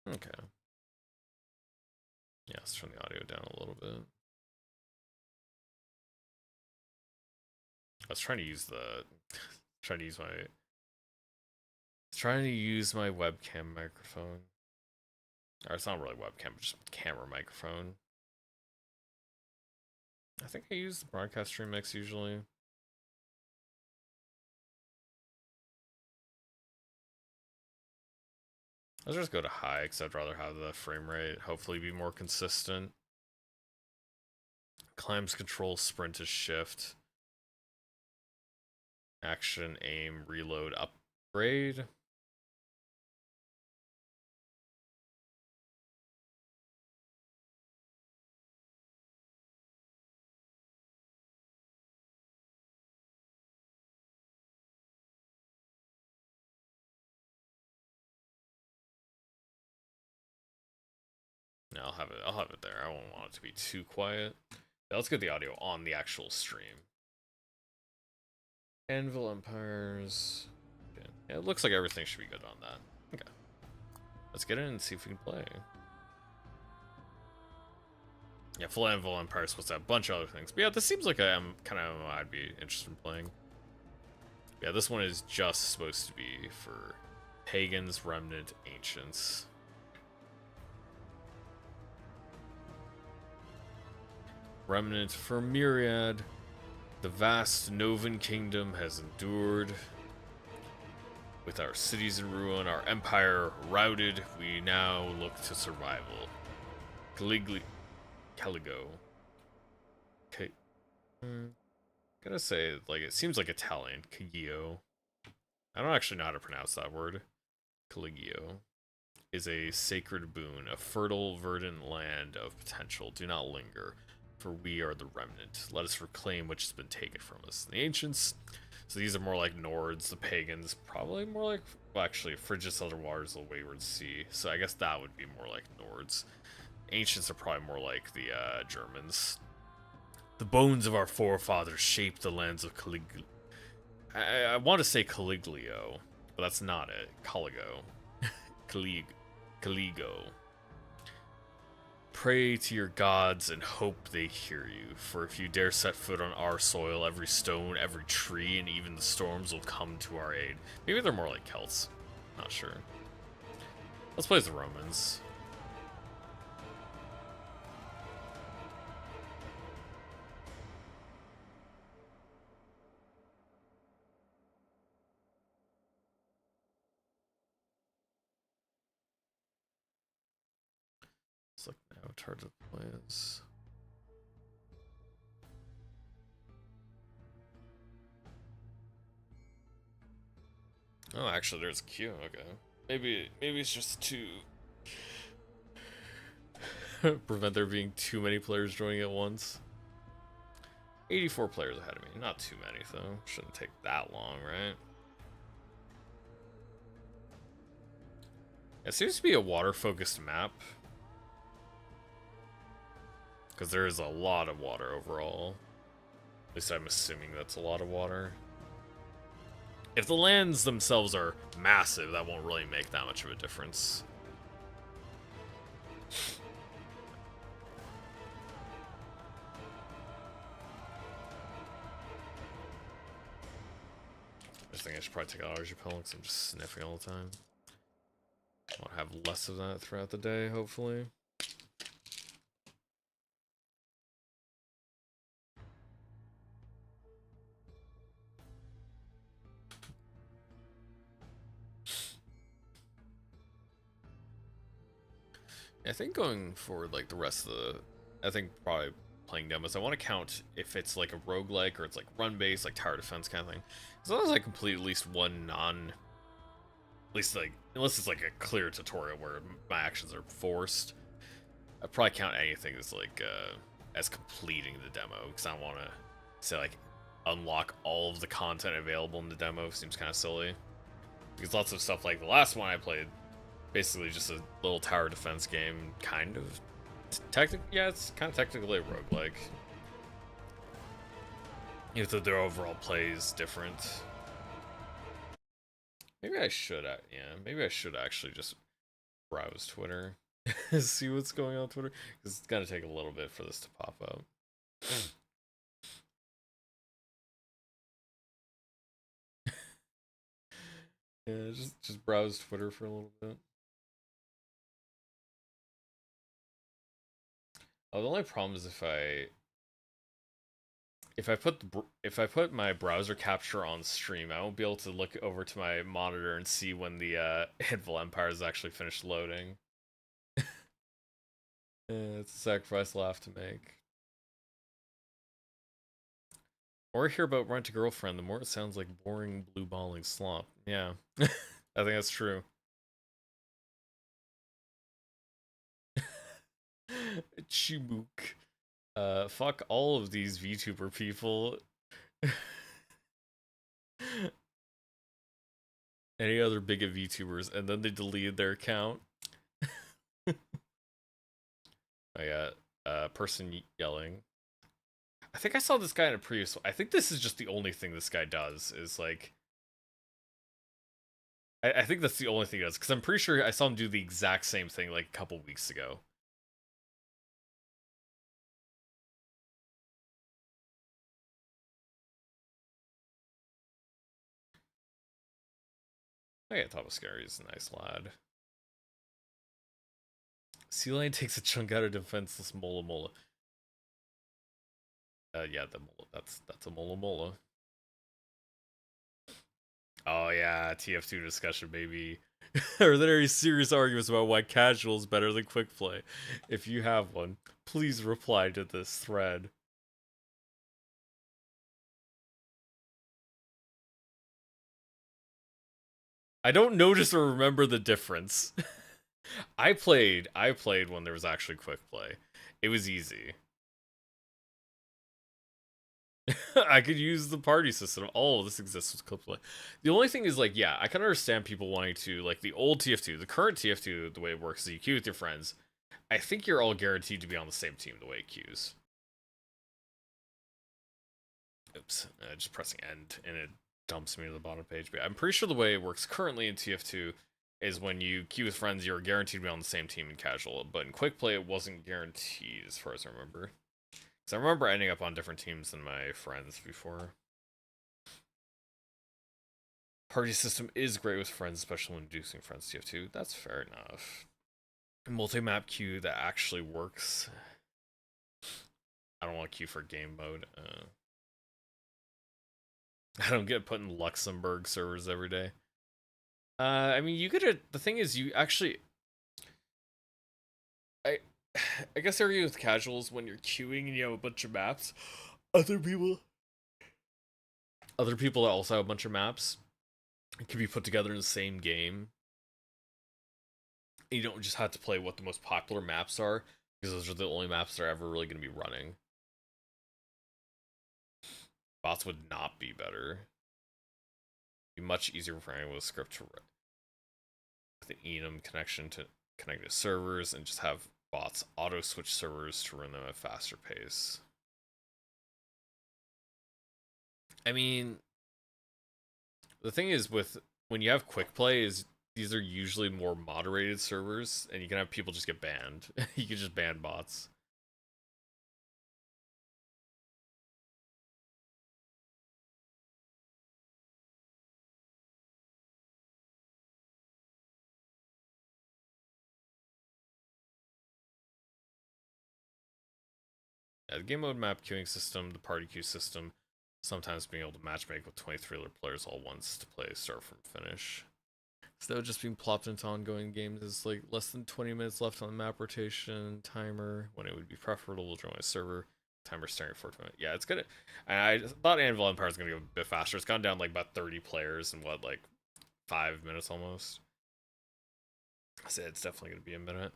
Okay. Yeah, let's turn the audio down a little bit. I was trying to use the trying to use my webcam microphone. Or it's not really webcam, but just camera microphone. I think I use the broadcast stream mix usually. Let's just go to high, because I'd rather have the frame rate hopefully be more consistent. Climbs control, sprint is shift. Action, aim, reload, upgrade. No, I'll have it there. I won't want it to be too quiet. Yeah, let's get the audio on the actual stream. Anvil Empires. Okay. Yeah, it looks like everything should be good on that. Okay. Let's get in and see if we can play. Yeah, full Anvil Empires supposed to have a bunch of other things. But yeah, this seems like a kind of MMO I'd be interested in playing. Yeah, this one is just supposed to be for Pagans, Remnant, Ancients. Remnant for Myriad. The vast Novan kingdom has endured. With our cities in ruin, our empire routed, we now look to survival. Caligo. Okay. Gotta say, like, it seems like Italian. Caligio. I don't actually know how to pronounce that word. Caligio is a sacred boon, a fertile, verdant land of potential. Do not linger, for we are the remnant. Let us reclaim which has been taken from us. The ancients, so these are more like Nords. The pagans, probably more like, well, actually, Frigis, Other Waters, the Wayward Sea. So I guess that would be more like Nords. Ancients are probably more like the Germans. The bones of our forefathers shaped the lands of Caligula. I want to say Caliglio, but that's not it. Caligo. Caligo. Pray to your gods and hope they hear you, for if you dare set foot on our soil, every stone, every tree, and even the storms will come to our aid. Maybe they're more like Celts. Not sure. Let's play as the Romans. Select an avatar to play as. Oh, actually, there's a queue. Okay, maybe it's just to prevent there being too many players joining at once. 84 players ahead of me. Not too many though. Shouldn't take that long, right? It seems to be a water-focused map. Because there is a lot of water overall. At least I'm assuming that's a lot of water. If the lands themselves are massive, that won't really make that much of a difference. I think I should probably take an allergy pill because I'm just sniffing all the time. I want to have less of that throughout the day, hopefully. I think going forward, like the rest of the, I think probably playing demos, I want to count if it's like a roguelike or it's like run-based, like tower defense kind of thing. As long as I complete at least one at least like, unless it's like a clear tutorial where my actions are forced, I probably count anything as like as completing the demo, because I don't want to say like unlock all of the content available in the demo. Seems kind of silly, because lots of stuff like the last one I played, basically just a little tower defense game, kind of yeah, it's kind of technically a roguelike, even though their overall play is different. Maybe I should, yeah, maybe I should actually just browse Twitter, see what's going on Twitter, because it's gonna take a little bit for this to pop up. Yeah, just browse Twitter for a little bit. Oh, the only problem is if I put my browser capture on stream, I won't be able to look over to my monitor and see when the Anvil Empires actually finished loading. Yeah, it's a sacrifice I'll have to make. The more I hear about Rent a Girlfriend, the more it sounds like boring blue balling slop. Yeah, I think that's true. Chibuk. Fuck all of these VTuber people. Any other bigot VTubers, and then they deleted their account. I got a person yelling. I think I saw this guy in a previous. I think this is just the only thing this guy does is like. I think that's the only thing he does, because I'm pretty sure I saw him do the exact same thing like a couple weeks ago. Oh yeah, Thomas Scary is a nice lad. Sea Lion takes a chunk out of defenseless Mola Mola. Yeah, the Mola. That's a Mola Mola. Oh yeah, TF2 discussion, baby. Are there any serious arguments about why casual is better than quick play? If you have one, please reply to this thread. I don't notice or remember the difference. I played when there was actually quick play. It was easy. I could use the party system. Oh, this exists with quick play. The only thing is, like, yeah, I can understand people wanting to, like, the old TF2, the current TF2, the way it works is you queue with your friends. I think you're all guaranteed to be on the same team the way it queues. Oops, just pressing end, and it dumps me to the bottom page. But I'm pretty sure the way it works currently in TF2 is when you queue with friends, you're guaranteed to be on the same team in casual. But in quick play, it wasn't guaranteed, as far as I remember. Because I remember ending up on different teams than my friends before. Party system is great with friends, especially when inducing friends TF2. That's fair enough. Multi-map queue that actually works. I don't want to queue for game mode. I don't get put in Luxembourg servers every day. I mean, you could. The thing is, you actually. I guess argue with casuals when you're queuing and you have a bunch of maps. Other people that also have a bunch of maps can be put together in the same game. You don't just have to play what the most popular maps are, because those are the only maps that are ever really going to be running. Bots would not be better. It'd be much easier for anyone with script to run the enum connection to connect to servers and just have bots auto switch servers to run them at a faster pace. I mean, the thing is with when you have quick play is these are usually more moderated servers, and you can have people just get banned. You can just ban bots. Yeah, the game mode map queuing system, the party queue system, sometimes being able to matchmake with 23 other players all once to play start from finish. Instead of just being plopped into ongoing games, is like less than 20 minutes left on the map rotation timer, when it would be preferable to join a server Timer starting at 420. Yeah, it's gonna. And I thought Anvil Empires was gonna go a bit faster. It's gone down like about 30 players in what, like 5 minutes almost. I said it's definitely gonna be a minute.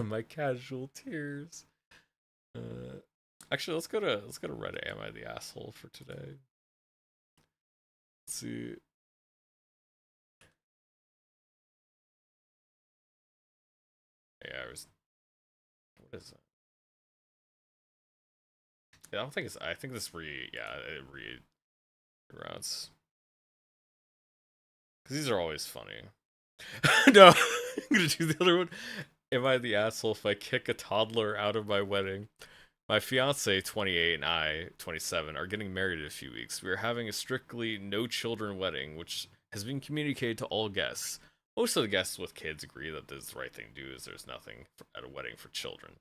My casual tears. Actually, let's go to Reddit. Am I the asshole for today? Let's see. Yeah, I was. What is it? Yeah, I don't think it's. I think this Yeah, it routes. Because these are always funny. No, I'm gonna do the other one. Am I the asshole if I kick a toddler out of my wedding? My fiance, 28, and I, 27, are getting married in a few weeks. We are having a strictly no children wedding, which has been communicated to all guests. Most of the guests with kids agree that this is the right thing to do, as there's nothing at a wedding for children.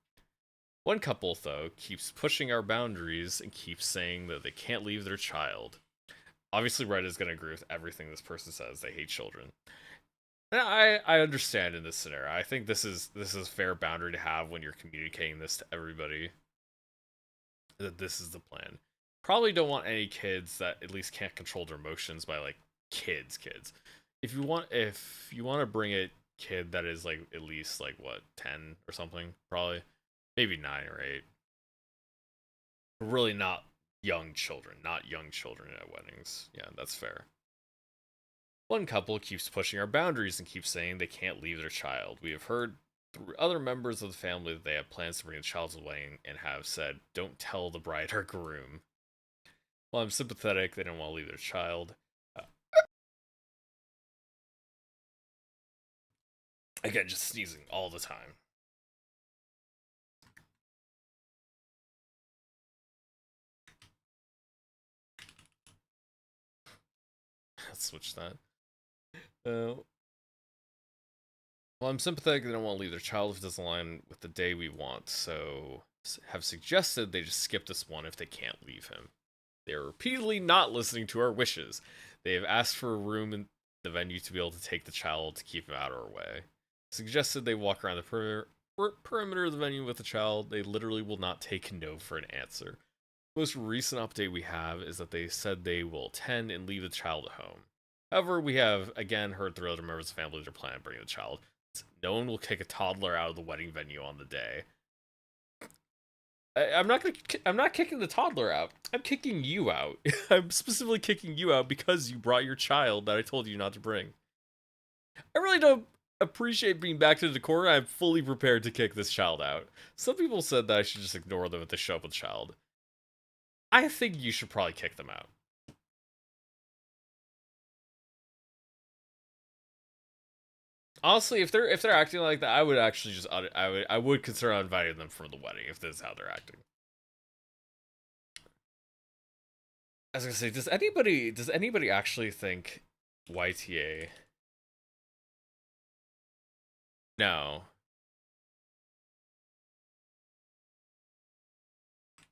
One couple, though, keeps pushing our boundaries and keeps saying that they can't leave their child. Obviously, Reddit is going to agree with everything this person says. They hate children. And I understand in this scenario. I think this is a fair boundary to have when you're communicating this to everybody. That this is the plan. Probably don't want any kids that at least can't control their emotions by like kids. If you want to bring a kid that is like at least like what 10 or something, probably maybe 9 or 8. Really not young children at weddings. Yeah, that's fair. One couple keeps pushing our boundaries and keeps saying they can't leave their child. We have heard through other members of the family that they have plans to bring a child to the wedding and have said, don't tell the bride or groom. While I'm sympathetic, they don't want to leave their child. Again, just sneezing all the time. Let's switch that. Well, I'm sympathetic they don't want to leave their child if it doesn't align with the day we want, so have suggested they just skip this one if they can't leave him. They are repeatedly not listening to our wishes. They have asked for a room in the venue to be able to take the child to keep him out of our way. Suggested they walk around the perimeter of the venue with the child. They literally will not take no for an answer. The most recent update we have is that they said they will attend and leave the child at home. However, we have again heard through other members of the family they're planning on bringing the child. No one will kick a toddler out of the wedding venue on the day. I'm not kicking the toddler out. I'm kicking you out. I'm specifically kicking you out because you brought your child that I told you not to bring. I really don't appreciate being back to the corner. I'm fully prepared to kick this child out. Some people said that I should just ignore them if they show up with a child. I think you should probably kick them out. Honestly, if they're acting like that, I would actually just I would consider inviting them from the wedding if this is how they're acting. I was gonna say, does anybody actually think YTA? No.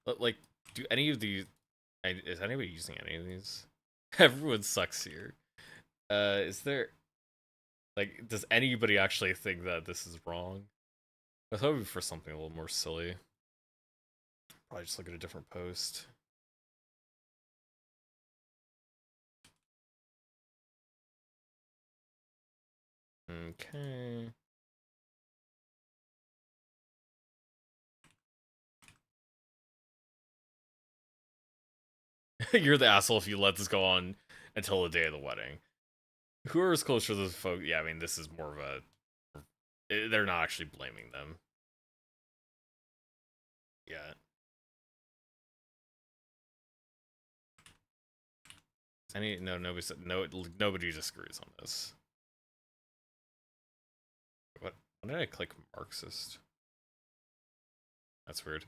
But like, do any of these? Is anybody using any of these? Everyone sucks here. Is there like, does anybody actually think that this is wrong? I was hoping for something a little more silly. Probably just look at a different post. Okay. You're the asshole if you let this go on until the day of the wedding. Whoever's closer to the folk, yeah, I mean, this is more of a. They're not actually blaming them. Yeah. Nobody said no. Nobody disagrees on this. What? When did I click Marxist? That's weird.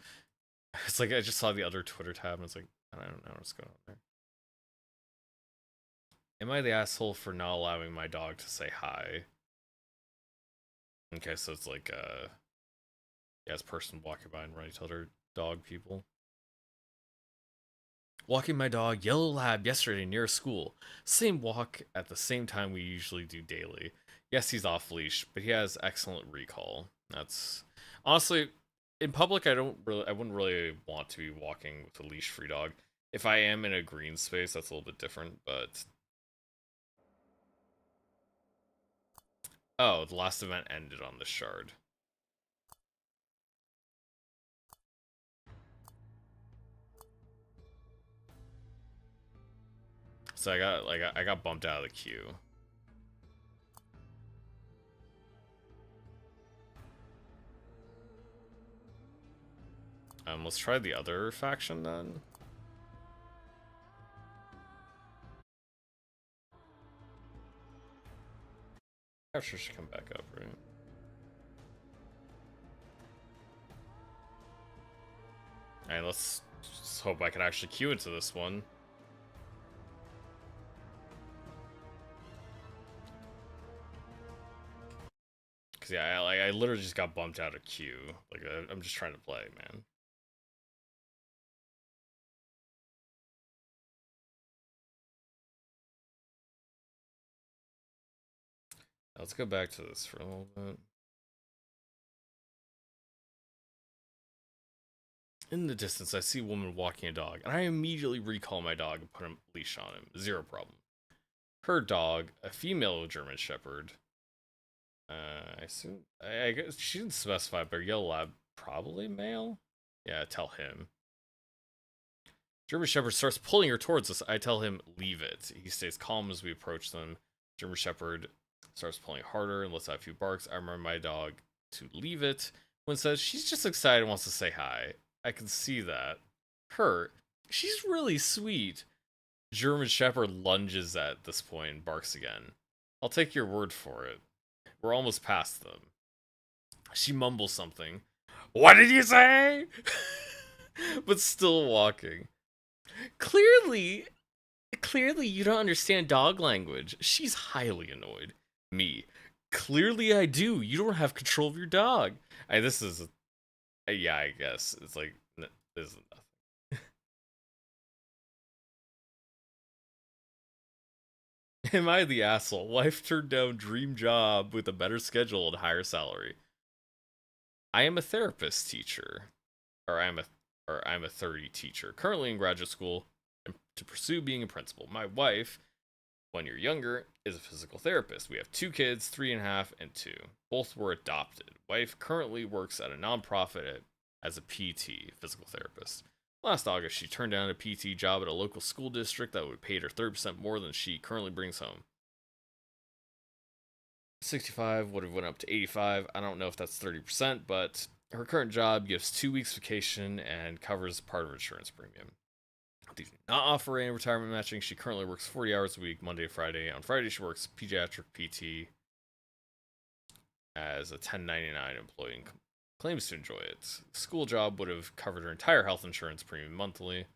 It's like I just saw the other Twitter tab and it's like I don't know what's going on there. Am I the asshole for not allowing my dog to say hi? Okay, so it's like yeah, it's person walking by and running to other dog people. Walking my dog, Yellow Lab, yesterday near school. Same walk at the same time we usually do daily. Yes, he's off leash, but he has excellent recall. That's honestly, in public, I wouldn't really want to be walking with a leash-free dog. If I am in a green space, that's a little bit different, but... Oh, the last event ended on the shard. So I got bumped out of the queue. Let's try the other faction then. Capture should come back up, right? Alright, let's just hope I can actually queue into this one. Cause yeah, I literally just got bumped out of queue. Like I'm just trying to play, man. Let's go back to this for a little bit. In the distance, I see a woman walking a dog, and I immediately recall my dog and put a leash on him. Zero problem. Her dog, a female German Shepherd. I assume I guess she didn't specify, but yellow lab probably male. Yeah, tell him. German Shepherd starts pulling her towards us. I tell him, leave it. He stays calm as we approach them. German Shepherd starts pulling harder and lets out a few barks. I remember my dog to leave it. When says she's just excited and wants to say hi. I can see that. Her, she's really sweet. German Shepherd lunges at this point and barks again. I'll take your word for it. We're almost past them. She mumbles something. What did you say? But still walking. Clearly you don't understand dog language. She's highly annoyed. Me. Clearly I do. You don't have control of your dog. This is... yeah, I guess. It's like... this is nothing. Am I the asshole? Wife turned down dream job with a better schedule and higher salary. I am a therapist teacher. Or I'm a 30 teacher. Currently in graduate school to pursue being a principal. My wife, 1 year younger, is a physical therapist. We have 2 kids, 3.5 and 2. Both were adopted. Wife currently works at a nonprofit as a PT, physical therapist. Last August, she turned down a PT job at a local school district that would pay her 30% more than she currently brings home. 65 would have went up to 85. I don't know if that's 30%, but her current job gives 2 weeks vacation and covers part of her insurance premium. They do not offer any retirement matching. She currently works 40 hours a week, Monday to Friday. On Friday, she works pediatric PT as a 1099 employee and claims to enjoy it. The school job would have covered her entire health insurance premium monthly.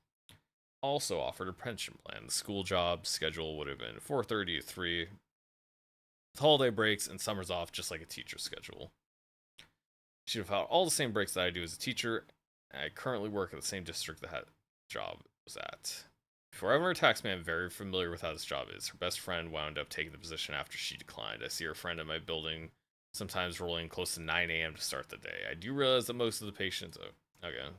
Also offered a pension plan. The school job schedule would have been 4:30 to 3, with holiday breaks and summers off, just like a teacher's schedule. She'd have had all the same breaks that I do as a teacher. I currently work at the same district that job was at. Before I met her taxman, I'm very familiar with how this job is. Her best friend wound up taking the position after she declined. I see her friend at my building sometimes rolling close to 9 a.m. to start the day. I do realize that most of the patients... Oh, okay.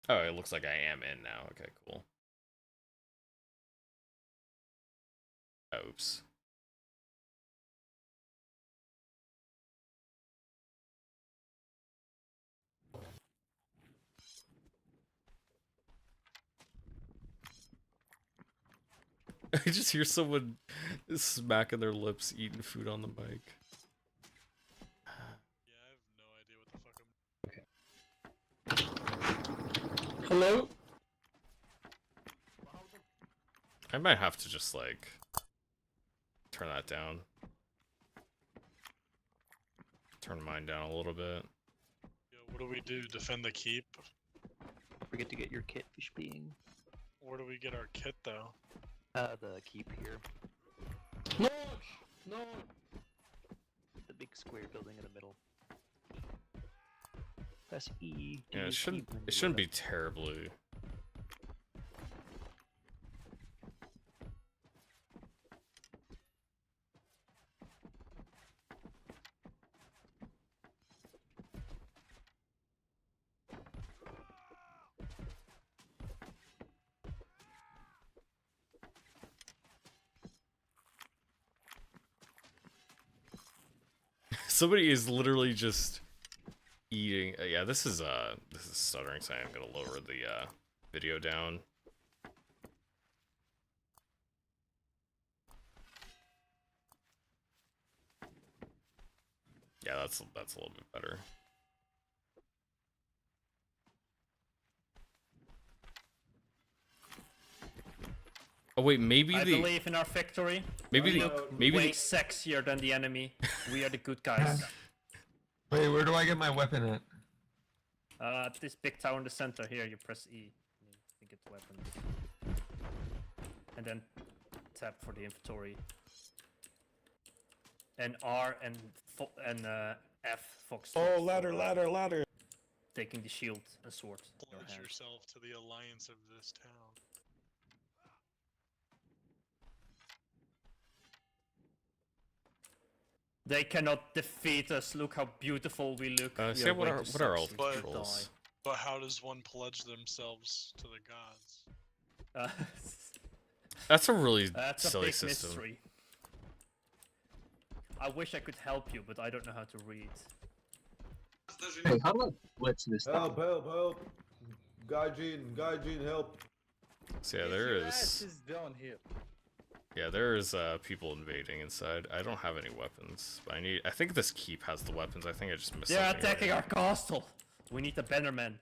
Oh, it looks like I am in now. Okay, cool. Oops. I just hear someone smacking their lips, eating food on the mic. Yeah, I have no idea what the fuck I'm... Okay. Hello? I might have to just, like, turn that down. Turn mine down a little bit. Yo, what do we do? Defend the keep? Forget to get your kit, fish being. Where do we get our kit, though? The keep here. No! No! The big square building in the middle. Press E. Yeah, it shouldn't be terribly... Somebody is literally just eating. Yeah, this is stuttering, so I'm gonna lower the video down. Yeah, that's a little bit better. Oh wait, maybe I believe in our victory. maybe We the look maybe way the sexier than the enemy. We are the good guys. Wait, where do I get my weapon at? This big tower in the center here, you press E to get the weapons. And then tap for the inventory. And R and F Fox. Oh, ladder. Taking the shield and sword. in your Pledge hand. yourself to the alliance of this town. They cannot defeat us. Look how beautiful we look. We say what way are too what are all sexy the to controls? But how does one pledge themselves to the gods? die. That's a really That's a silly big system. mystery. I wish I could help you, but I don't know how to read. Hey, how do I glitch this Help, stuff? help! Gaijin, help! So yeah, there is. down here. Yeah, there's people invading inside. I don't have any weapons, but I think this keep has the weapons. I think I just missed. They're something attacking earlier. our castle. We need a bannerman.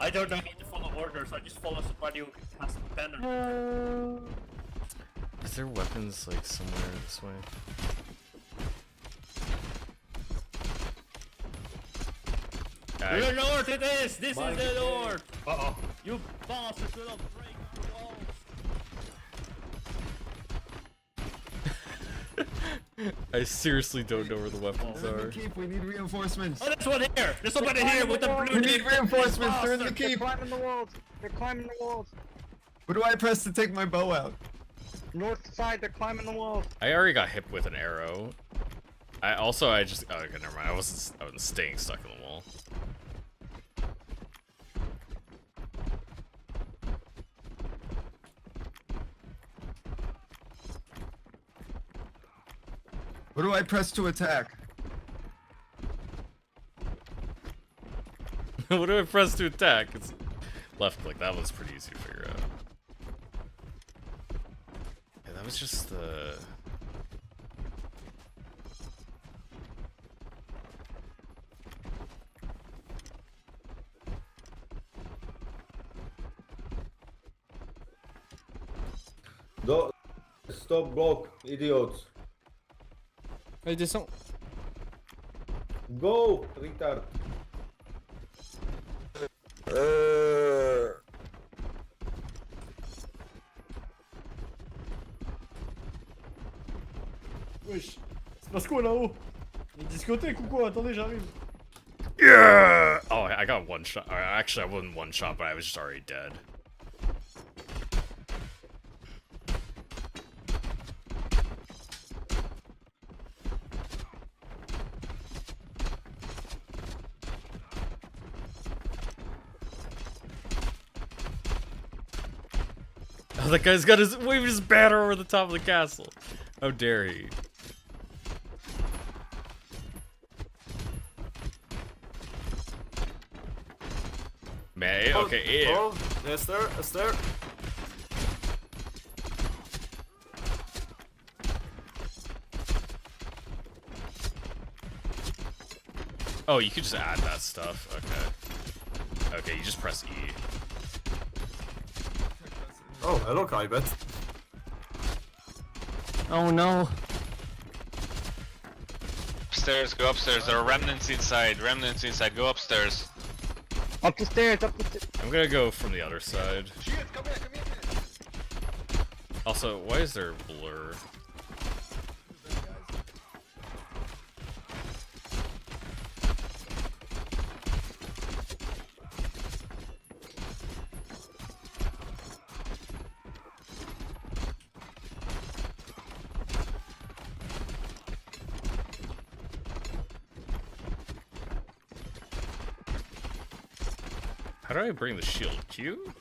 I don't need to follow orders. I just follow somebody who has a banner. Is there weapons like somewhere this way? The Lord, it is! This Mike, is the it Lord! Uh-oh. You bastards will not break our walls! I seriously don't know where the weapons They're in are. the keep. We need reinforcements. Oh, there's one here! There's somebody here with the blue We need name. reinforcements. They're in the Bastard. keep. Climbing the walls. They're climbing the walls. What do I press to take my bow out? North side, they're climbing the walls. I already got hit with an arrow. I just oh, okay, never mind. I wasn't staying stuck in the wall. What do I press to attack? What do I press to attack? It's left click. That was pretty easy to figure out. Yeah, that was just the. Don't stop block, idiots. Hey, descends. Go, retard. Wesh, c'est passe quoi là-haut? Une discothèque ou quoi? Attendez, j'arrive. Yeah! Oh, I got one shot. Actually, I wasn't one shot, but I was just already dead. Oh, that guy's got waving his banner over the top of the castle. How dare he? Man, okay, yeah. Oh, yes there, yes there. Oh, you could just add that stuff. Okay. Okay, you just press E. Oh, hello, Kaibet. Oh no. Upstairs, go upstairs. There are remnants inside. Go upstairs. Up the stairs, up the stairs. I'm gonna go from the other side. Come here. Also, why is there blur? How do I bring the shield? Q?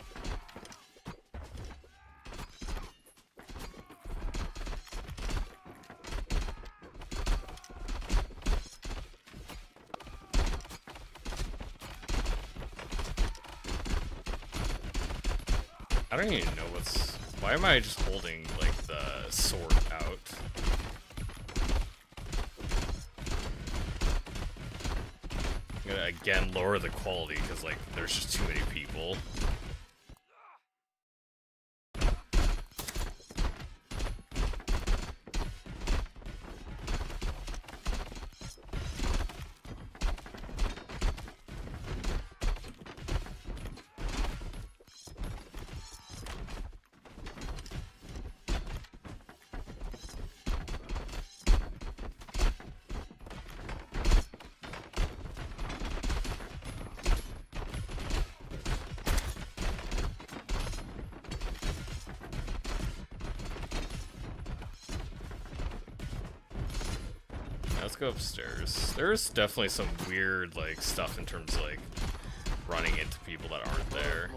I don't even know what's... Why am I just holding, like, the sword out? I'm gonna, again, lower the quality, because, like, there's just too many people. Let's go upstairs. There's definitely some weird, like, stuff in terms of, like, running into people that aren't there.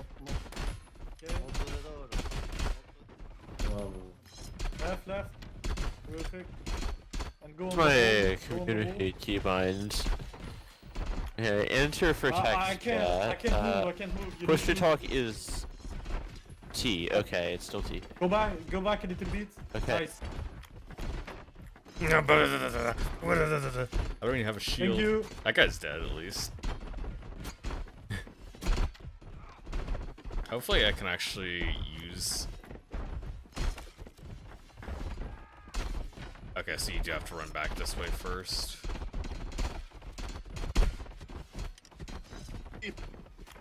Left. Perfect. And go on My the wall, community keybinds. Okay, enter for text I can't chat. move, I can't move. You Push to need talk is T. Okay, it's still T. Go back a little bit. Okay. Nice. I don't even have a shield. Thank you. That guy's dead, at least. Hopefully I can actually use... Okay, so you do have to run back this way first.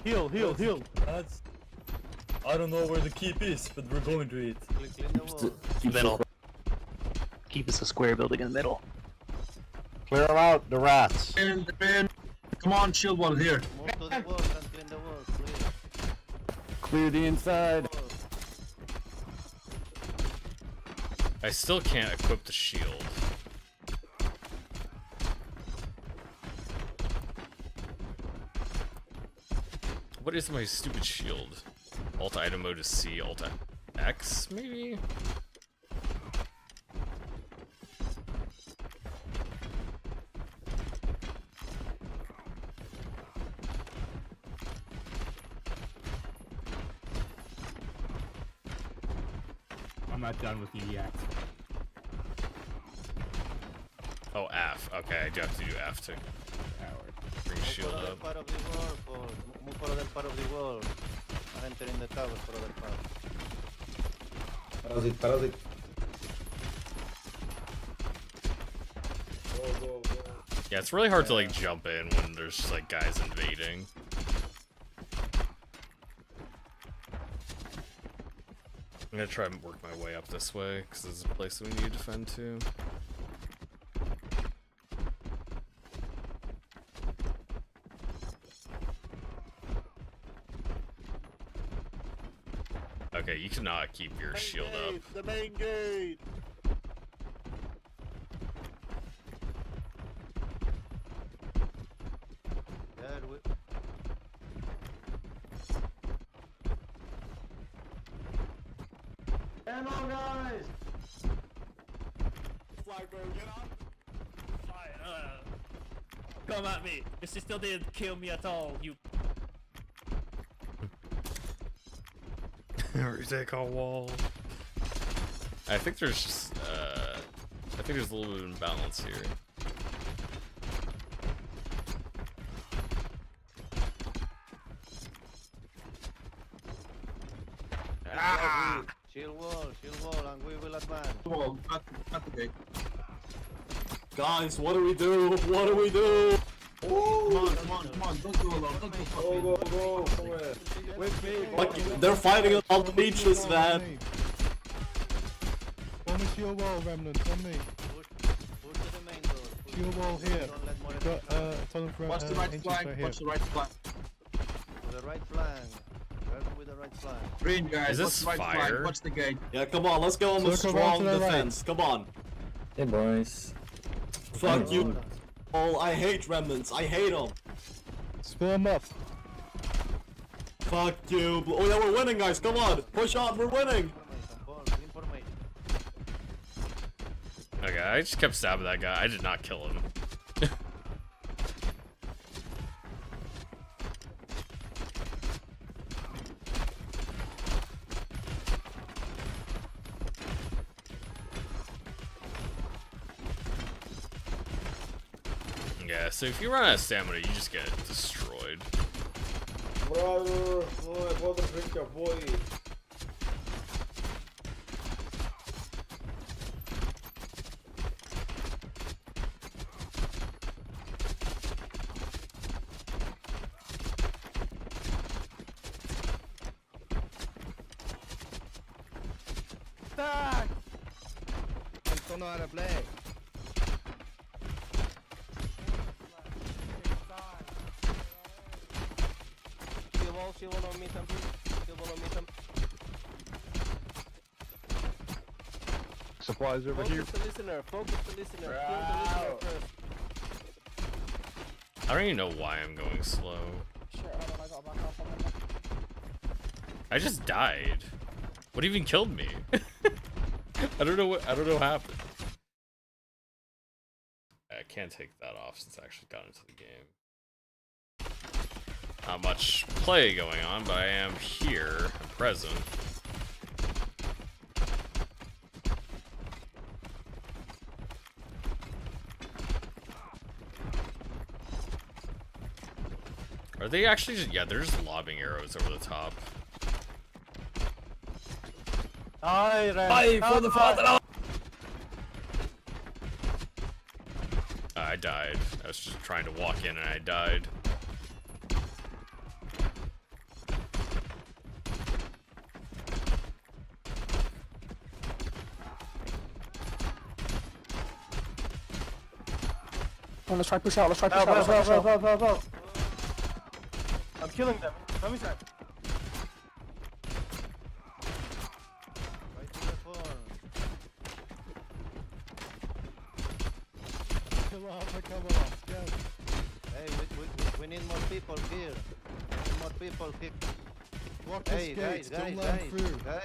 Heal. That's... I don't know where the keep is, but we're going to it. Middle. Keep us a square building in the middle. Clear out the rats. Come on, shield wall here. Move to the walls and clean the walls, please. Clear the inside. I still can't equip the shield. What is my stupid shield? Alt item mode is C, Alt X, maybe? I'm not done with you yet. Oh, F. Okay, I do have to do F to bring shield Move for the up. part of the wall, move for the part of the wall. I'm entering the towers for the part. Parazit. Go. Yeah, it's really hard to like jump in when there's just like guys invading. I'm gonna try and work my way up this way, because this is a place that we need to defend too. Okay, you cannot keep your shield up. The main gate. There we... Come on, guys! Come at me! You still didn't kill me at all, you... Take a wall. I think there's just, I think there's a little bit of imbalance here. Shield wall, and we will advance. Wall, not the gate. Guys, what do we do? What do we do? Come on, don't go alone, don't go Go. Somewhere. With me, Like, they're fighting on the beaches, man. On the shield wall, remnant, on me. push to the main door. Push Shield to the wall main door, here. don't let more Got, enemies tunnel from, Watch the right ancients flank, right here. watch the right flank. to the right flank. Careful with the right flank. Green guys, Is this watch the right fire? flank, watch the gate. Yeah, come on, let's go on the Circle around strong to the right. defense. Come on. Hey boys. Fuck you. Oh, I hate remnants. I hate them. Split them up. Fuck you. Oh yeah, we're winning, guys. Come on, push on. We're winning. Information. Okay, I just kept stabbing that guy. I did not kill him. Yeah, so if you run out of stamina, you just get destroyed. Brother, no me puedo drink your boy. Attack! Don't know how to play. She won't on me some. She won't on me some. Supplies over Focus here. the listener. Focus the listener. Kill the listener first. I don't even know why I'm going slow. I just died. What even killed me? I don't know what happened. I can't take that off since I actually got into the game. Not much play going on, but I am here, present. Are they actually just, yeah, they're just lobbing arrows over the top. Aye, for the father! I died. I was just trying to walk in and I died. Oh, let's try push out, let's try push out, let's try push out. I'm killing them. Come inside. Right to the phone. Come on, yes. Hey, we need more people here. We need more people here. Walk Hey, this guys, gate, don't guys, let him guys, through. guys.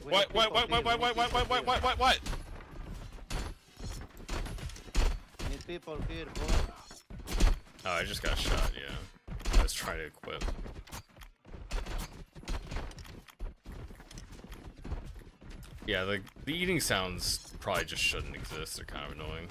We need What? people here, we need people here. We need people here, boy. Oh, I just got shot, yeah. I was trying to equip. Yeah, the eating sounds probably just shouldn't exist. They're kind of annoying.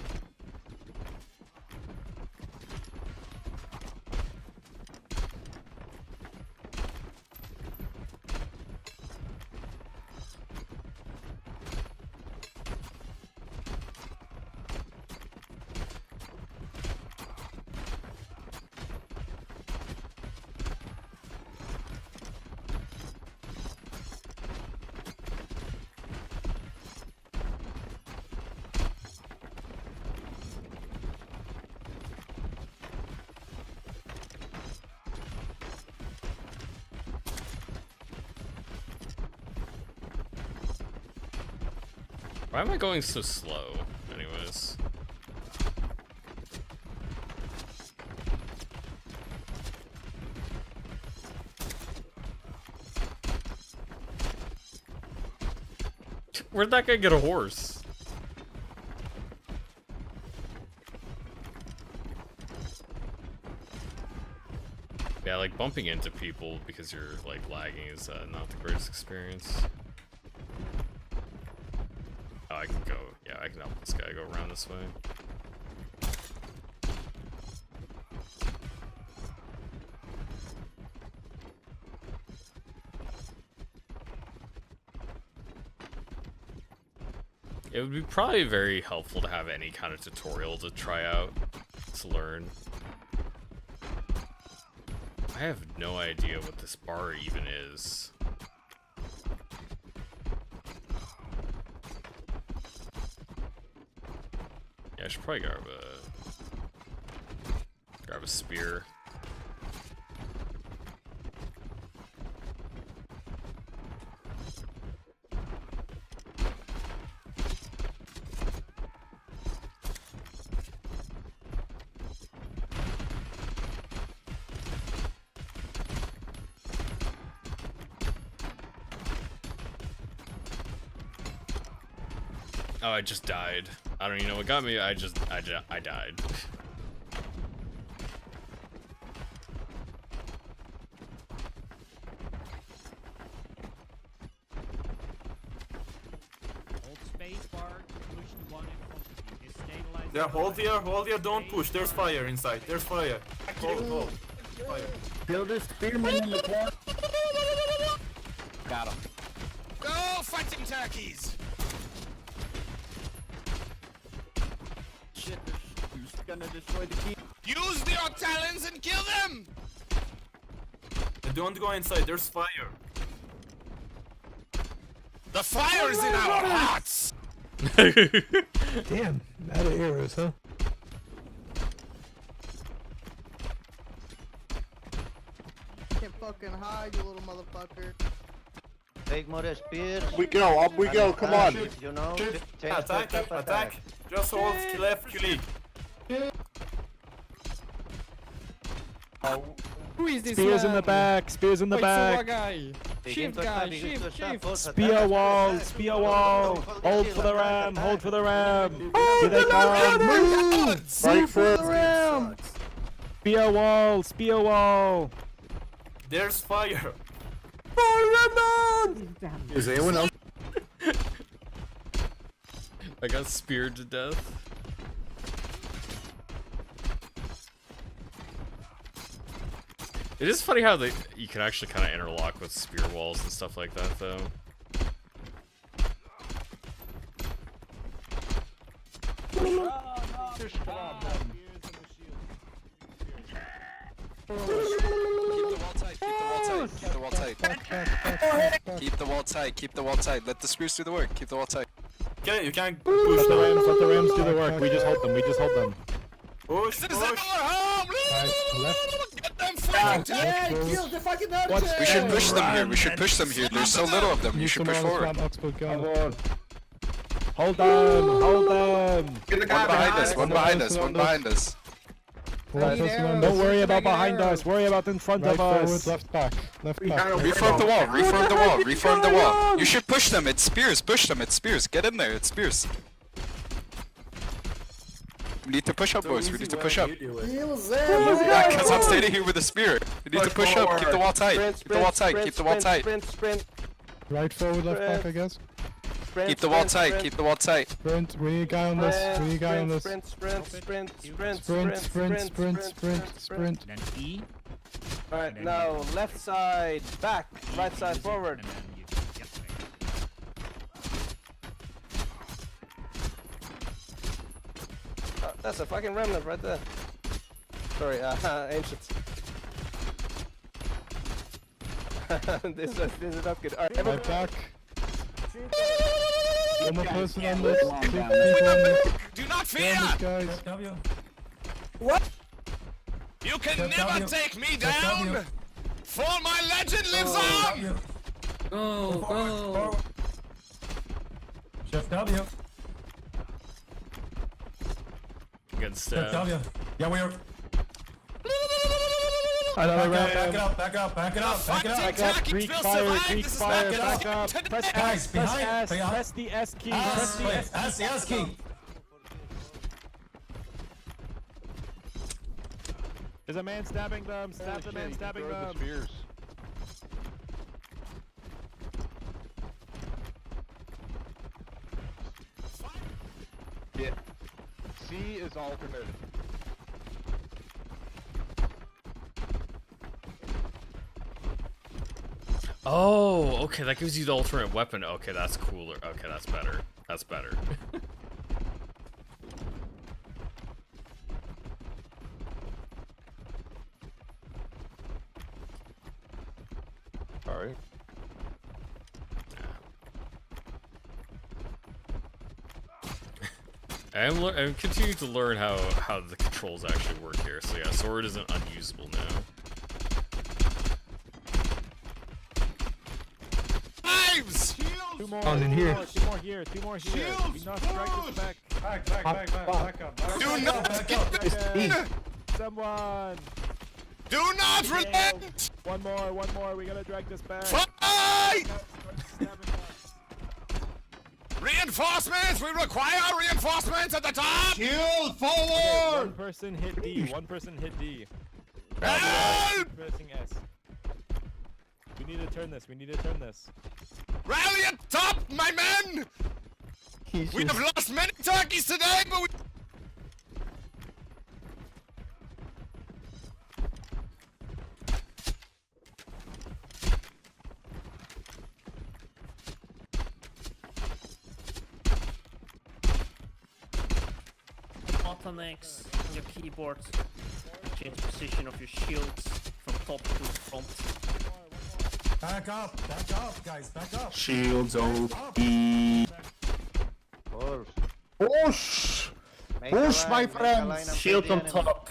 Why am I going so slow? Anyways. Where'd that guy get a horse? Yeah, like bumping into people because you're like lagging is not the greatest experience. Oh, I can go. Yeah, I can help this guy go around this way. It would be probably very helpful to have any kind of tutorial to try out, to learn. I have no idea what this bar even is. Yeah, I should probably grab a spear. Oh, I just died. I don't even know what got me. I died. Hold space bar to push the one in front of you. Destabilize Yeah, hold here, don't push. There's fire inside. There's fire. Hold. Fire. Kill this spearman in the corner. Got him. Go, fighting turkeys! Shit, he's gonna destroy the key. Use your talons and kill them! Don't go inside. There's fire. The fire's in our hearts! Damn, out of arrows, huh? Can't fucking hide, you little motherfucker. Take more spears. We go, up we go, come on. You know, Attack. Just hold left click. Who is this Spears in man? the back. Spears in the Wait, back. guy. Shift, guy. Shift. Spear wall. Hold for the ram. Hold for the ram. Here they come. Move. Right for the ram. Spear wall. There's fire. Is anyone else? I got speared to death. It is funny how you can actually kind of interlock with spear walls and stuff like that, though. Keep the wall tight. Keep the wall tight. Keep the wall tight. Let the spears do the work. Keep the wall tight. You can't push the rams. Let the rams do the work. We just hold them. Push. This is our home! Get them fighting turkeys! We should push them here. There's so little of them. You should push forward. Hold them. One behind us. Don't worry about behind us. Worry about in front of us. Left back. Reform the wall. You should push them. It's spears. Push them. It's spears. Get in there. It's spears. We need to push up, boys. We need to push up. Yeah, because I'm standing here with a spear. We need to push up. Keep the wall tight. Keep the wall tight. Right forward, left back, I guess. Keep the wall tight. Sprint. We need a guy on this. Sprint. Then E. Alright, now left side back, right side forward. That's a fucking remnant right there. Sorry, ancient. this is not good. Alright, Right back. One more person on this. 2 people on this. Do not fear! Guys. You can never take me down! For my legend lives on! Go. Chef W. Getting stabbed. Yeah, we are. Back up. I got Greek fire, Back up. Press the S key. Press the S key. There's a man stabbing them. Stab the man stabbing them. C is alternate. Oh, okay, that gives you the alternate weapon. Okay, that's cooler. Okay, that's better. That's better. Alright. I'm continuing to learn how the controls actually work here. So yeah, sword isn't unusable now. Knives! Two more. On in here. Two more here. We not strike with the back. Back up. Do not Dragon. Someone. Do not relent! One more. We gotta drag this back. Fight! Reinforcements! We require reinforcements at the top! Shield forward! Okay, one person hit D. Help! Pressing S. We need to turn this. Rally at top, my men! We have lost many turkeys today, but bottlenecks on your keyboard. Change position of your shields from top to front. Back up, guys, back up. Shields OP. Push. Push! Make a Push, line, my make a line friends! and Shield play on the enemy. top.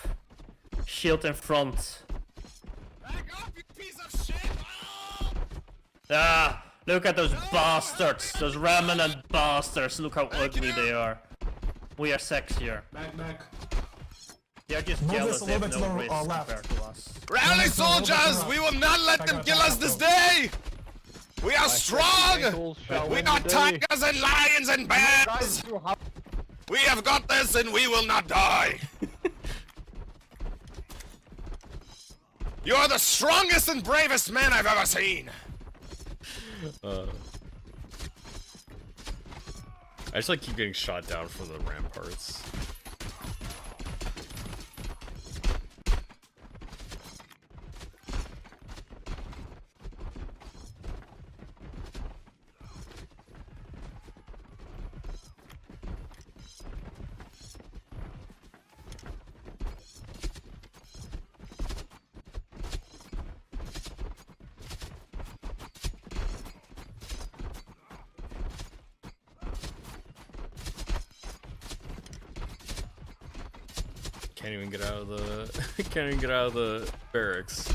Shield in front. Back up, you piece of shit! Ah! Look at those bastards! Those remnant bastards! Look how ugly they are. We are sexier. Back. They're just Move jealous this a they little have bit to no the risk left. compared to us. Rally, soldiers! We will not let them kill us this day! We are strong! We are tigers and lions and bears! We have got this and we will not die! You are the strongest and bravest man I've ever seen! I just like keep getting shot down from the ramparts. Can't even get out of the can't even get out of the barracks.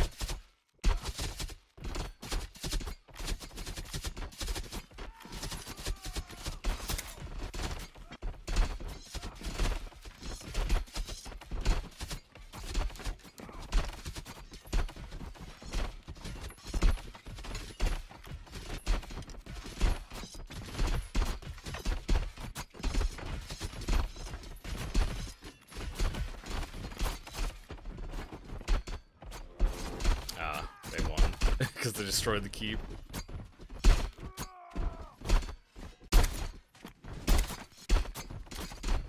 They won because they destroyed the keep.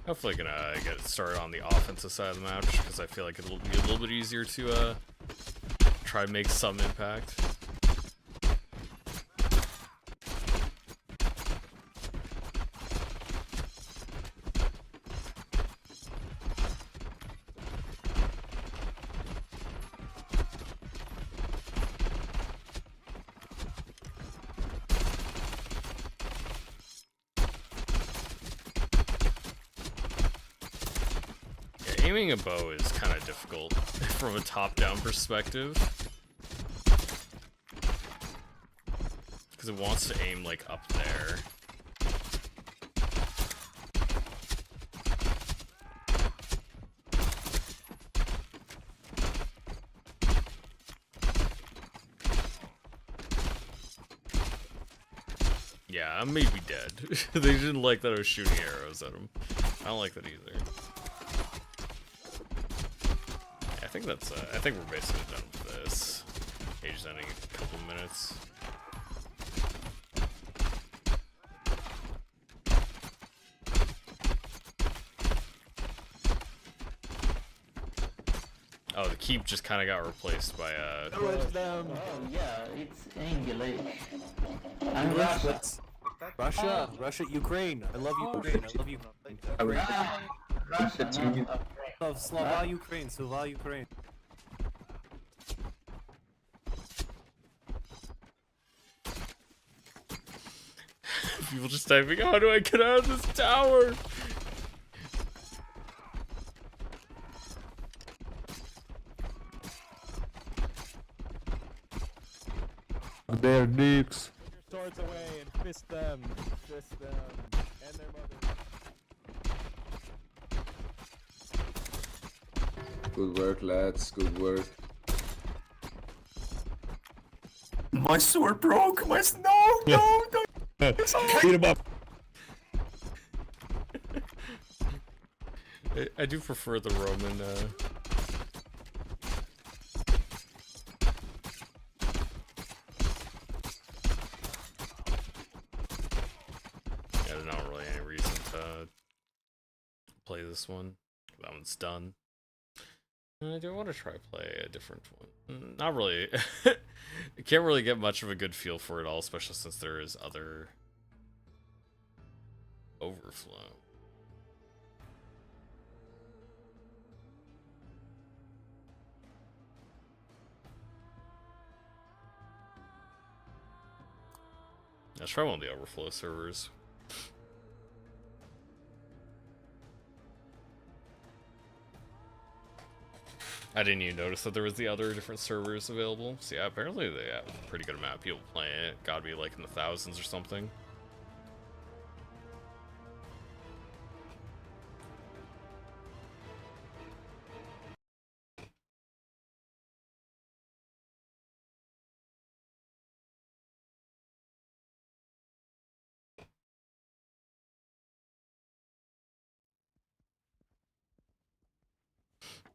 Hopefully gonna get started on the offensive side of the match because I feel like it'll be a little bit easier to try to make some impact. Aiming a bow is kind of difficult from a top-down perspective because it wants to aim like up there. Yeah, I may be dead. They didn't like that I was shooting arrows at them. I don't like that either. I think that's, I think we're basically done with this. Age ending in a couple minutes. Oh, the keep just kind of got replaced by, them! Oh yeah, it's English. Russia, Ukraine. I love Ukraine. I love Ukraine. Russia team. Slava Ukraine, Slava Ukraine. people just typing, how do I get out of this tower? They're nukes. Put your swords away and fist them. Fist them. And their mother. Good work, lads. Good work. My sword broke! No! Beat him up. I do prefer the Roman, yeah, there's not really any reason to play this one. That one's done. I do want to try play a different one. Not really. I can't really get much of a good feel for it all, especially since there is other overflow. Let's try one of the overflow servers. I didn't even notice that there was the other different servers available. So yeah, apparently they have a pretty good amount of people playing it. Gotta be like in the thousands or something.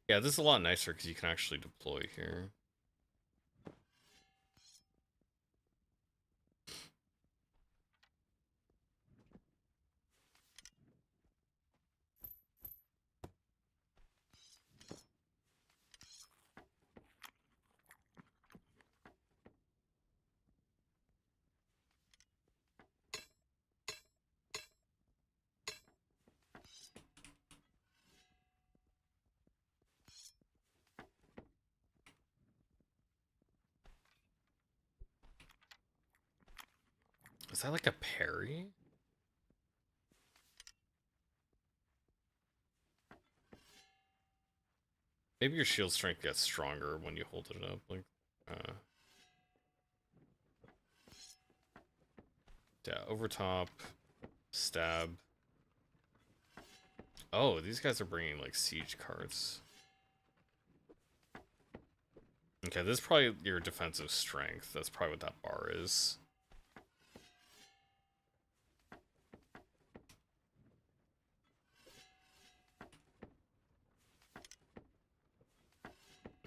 Yeah, this is a lot nicer because you can actually deploy here. Is that like a parry? Maybe your shield strength gets stronger when you hold it up, like, yeah, over top, stab. Oh, these guys are bringing, like, siege carts. Okay, this is probably your defensive strength. That's probably what that bar is.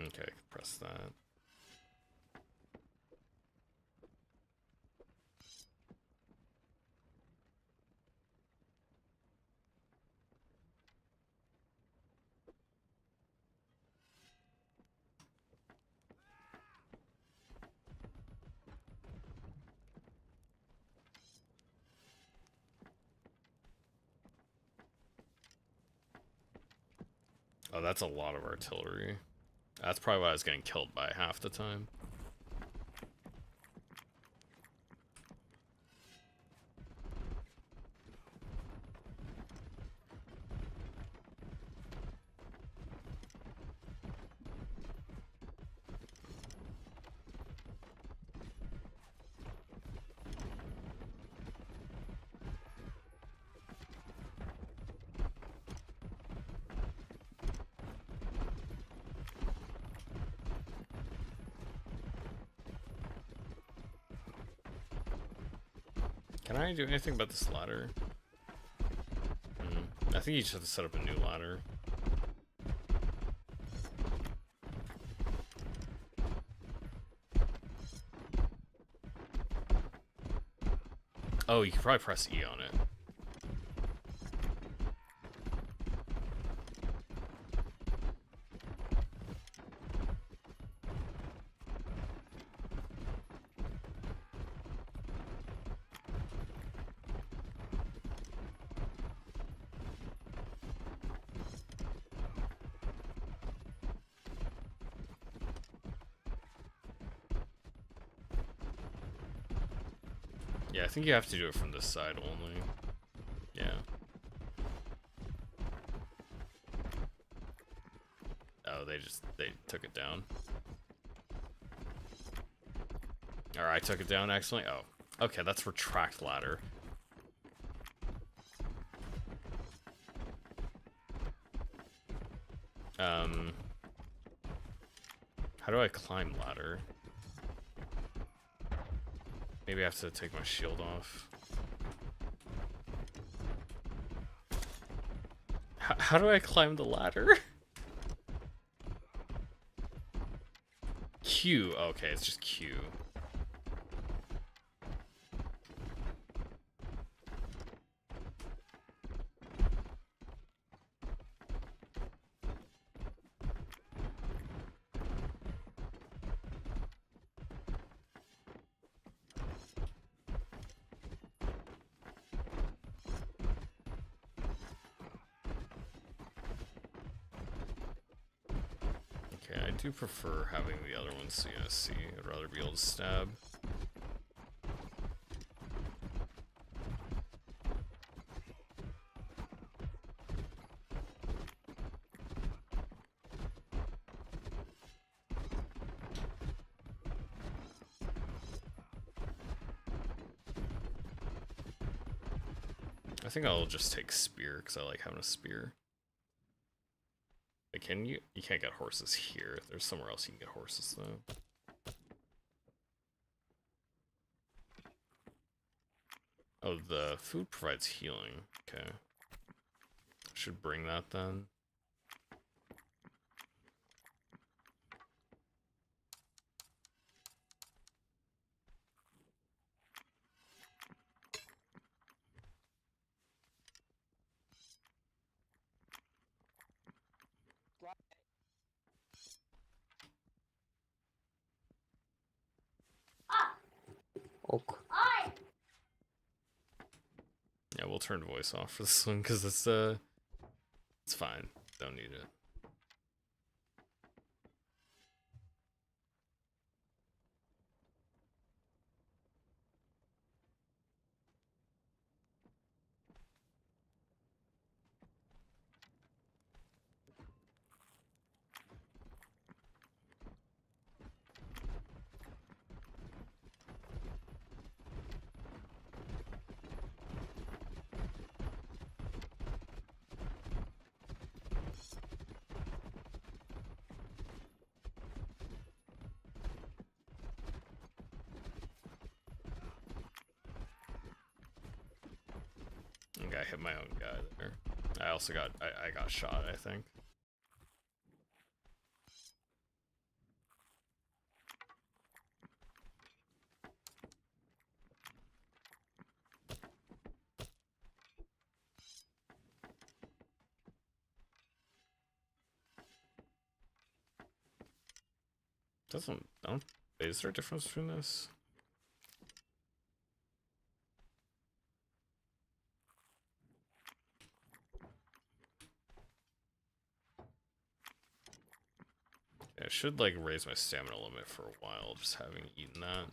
Okay, press that. Oh, that's a lot of artillery. That's probably why I was getting killed by half the time. Can I do anything about this ladder? I think you just have to set up a new ladder. Oh, you can probably press E on it. Yeah, I think you have to do it from this side only. Yeah. Oh, they took it down. Or I took it down accidentally? Oh. Okay, that's retract ladder. How do I climb ladder? Maybe I have to take my shield off. How do I climb the ladder? Q. Okay, it's just Q. I do prefer having the other one CSC. I'd rather be able to stab. I think I'll just take spear because I like having a spear. Like, can you? You can't get horses here. There's somewhere else you can get horses though. Oh, the food provides healing. Okay. Should bring that then. Ok. Yeah, we'll turn voice off for this one because it's fine. Don't need it. Okay, I hit my own guy there. I also got I got shot, I think. Doesn't don't is there a difference between this? Yeah, I should like raise my stamina limit for a while, just having eaten that.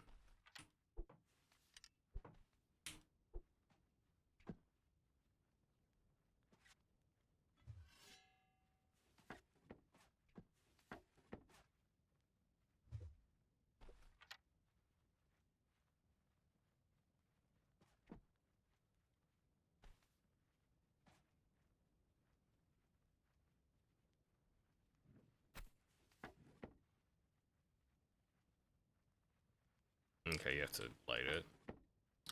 Okay, you have to light it.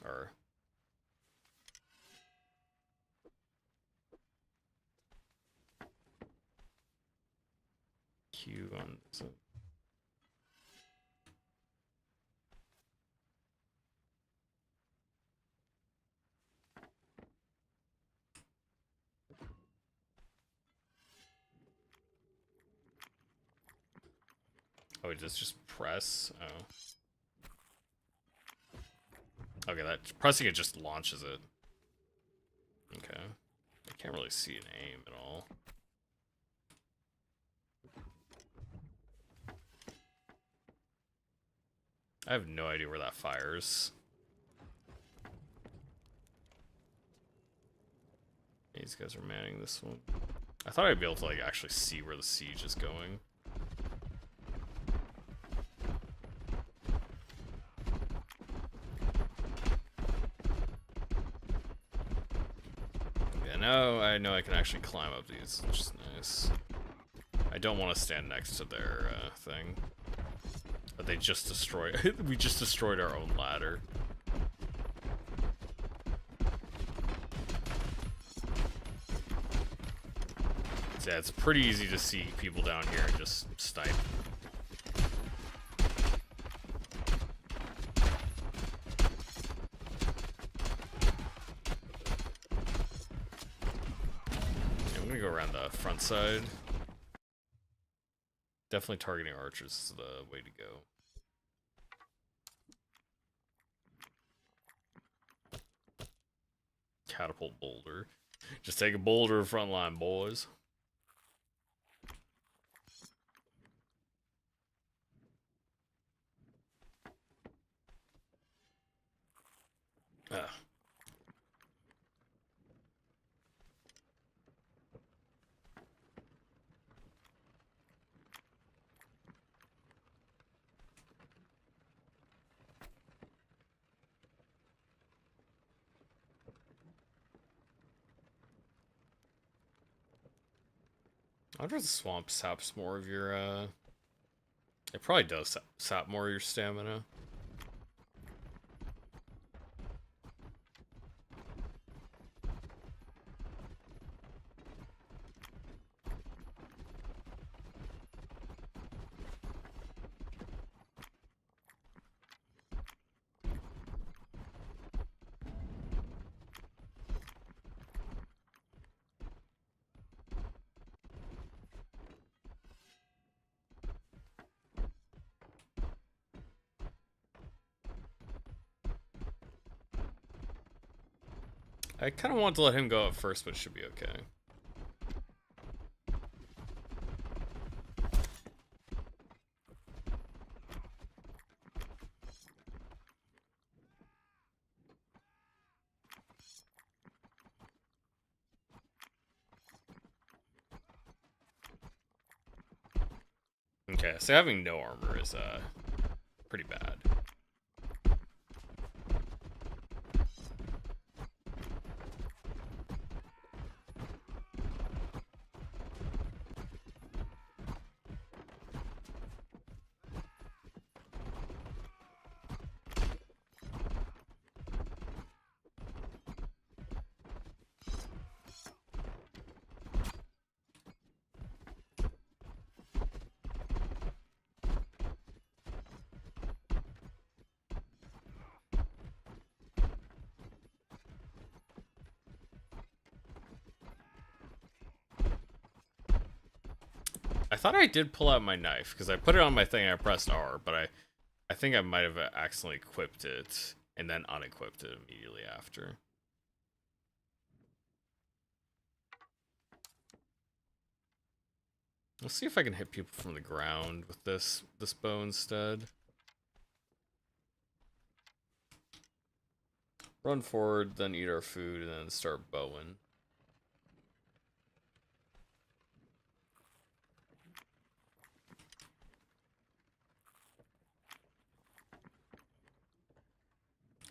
Or Q on this. Oh, it just press? Oh. Okay, that pressing it just launches it. Okay. I can't really see an aim at all. I have no idea where that fires. These guys are manning this one. I thought I'd be able to like actually see where the siege is going. Yeah, now I know I can actually climb up these, which is nice. I don't want to stand next to their thing. But they just destroyed. We just destroyed our own ladder. So yeah, it's pretty easy to see people down here and just snipe. I'm gonna go around the front side. Definitely targeting archers is the way to go. Catapult boulder. Just take a boulder front line, boys. Ah. I wonder if the swamp saps more of your, It probably does sap more of your stamina. I kind of want to let him go up first, but it should be okay. Okay, so having no armor is pretty bad. I thought I did pull out my knife, because I put it on my thing and I pressed R, but I think I might have accidentally equipped it, and then unequipped it immediately after. Let's see if I can hit people from the ground with this bow instead. Run forward, then eat our food, and then start bowing.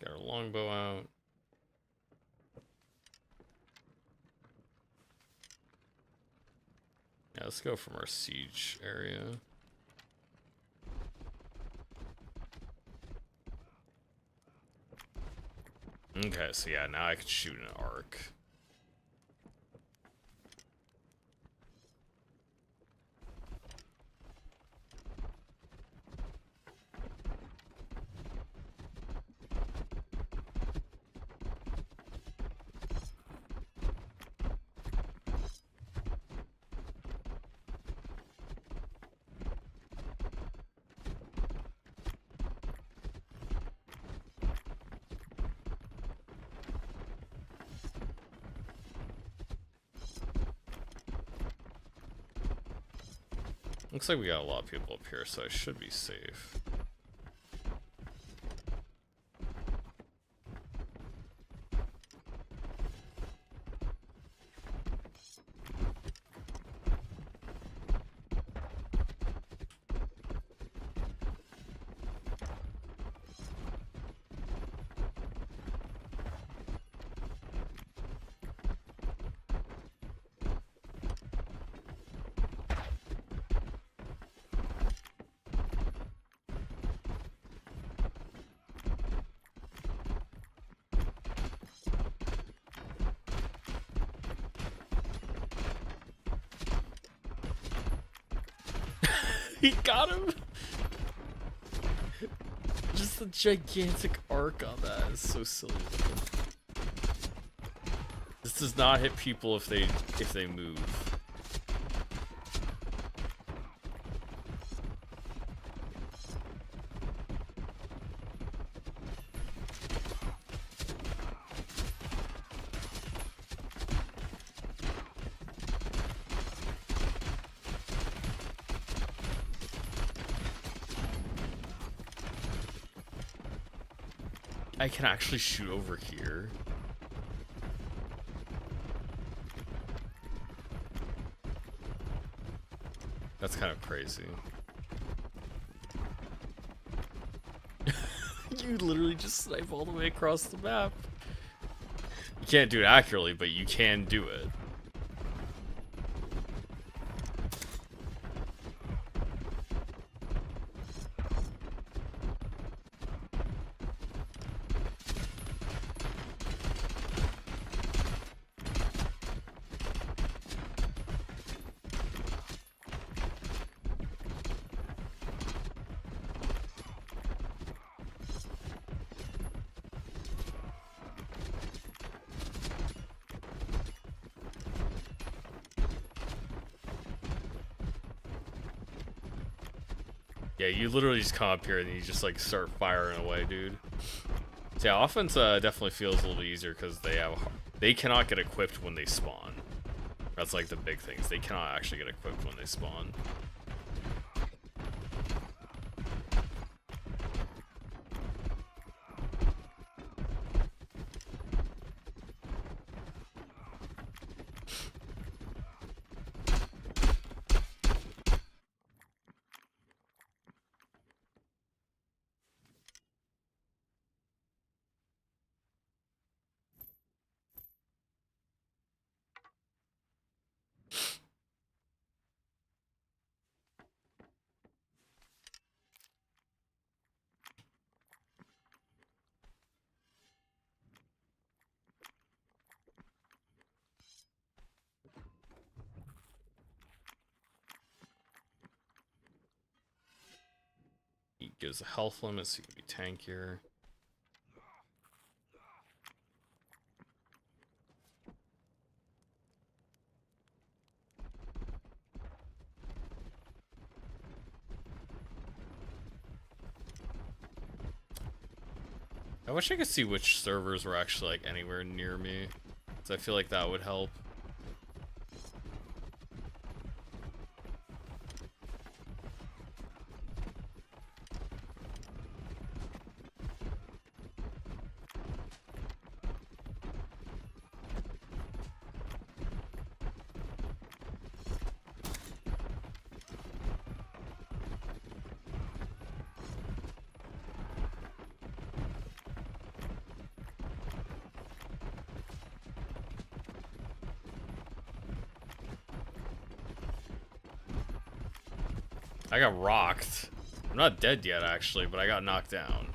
Got our longbow out. Yeah, let's go from our siege area. Okay, so yeah, now I can shoot an arc. Looks like we got a lot of people up here, so I should be safe. He got him! Just the gigantic arc on that is so silly. This does not hit people if they move. I can actually shoot over here. That's kind of crazy. You literally just snipe all the way across the map. You can't do it accurately, but you can do it. Yeah, you literally just come up here and you just like start firing away, dude. So yeah, offense definitely feels a little easier because they cannot get equipped when they spawn. That's like the big things. They cannot actually get equipped when they spawn. He gives a health limit so you can be tankier. I wish I could see which servers were actually like anywhere near me, because I feel like that would help. I got rocked. I'm not dead yet, actually, but I got knocked down.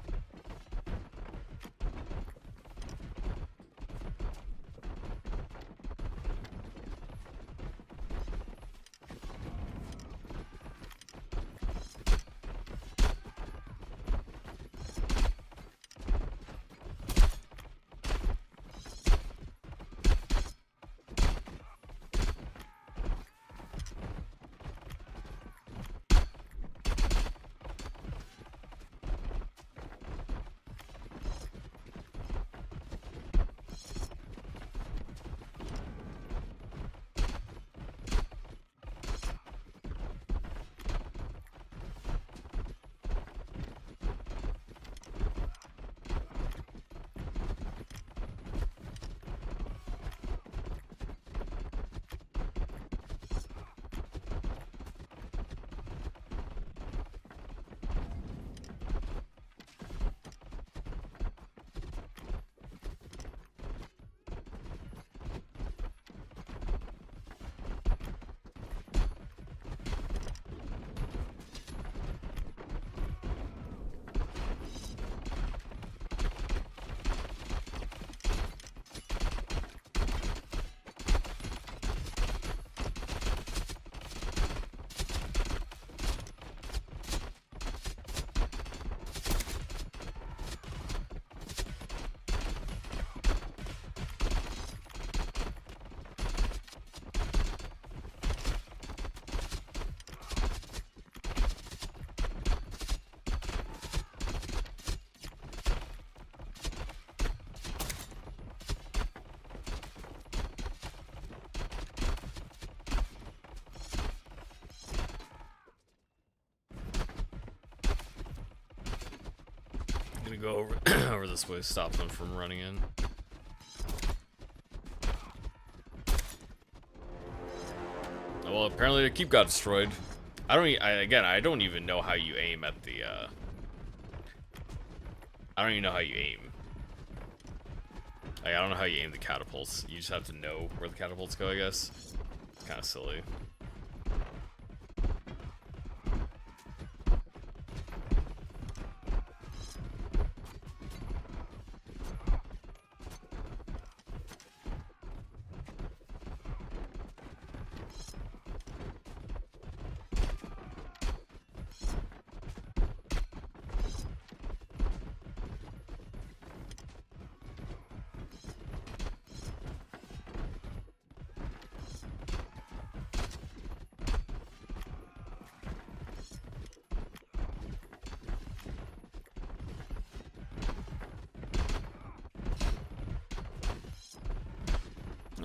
I'm gonna go over, over this way, stop them from running in. Oh, well, apparently the keep got destroyed. I don't even know how you aim at the, I don't even know how you aim. Like, I don't know how you aim the catapults. You just have to know where the catapults go, I guess. It's kind of silly.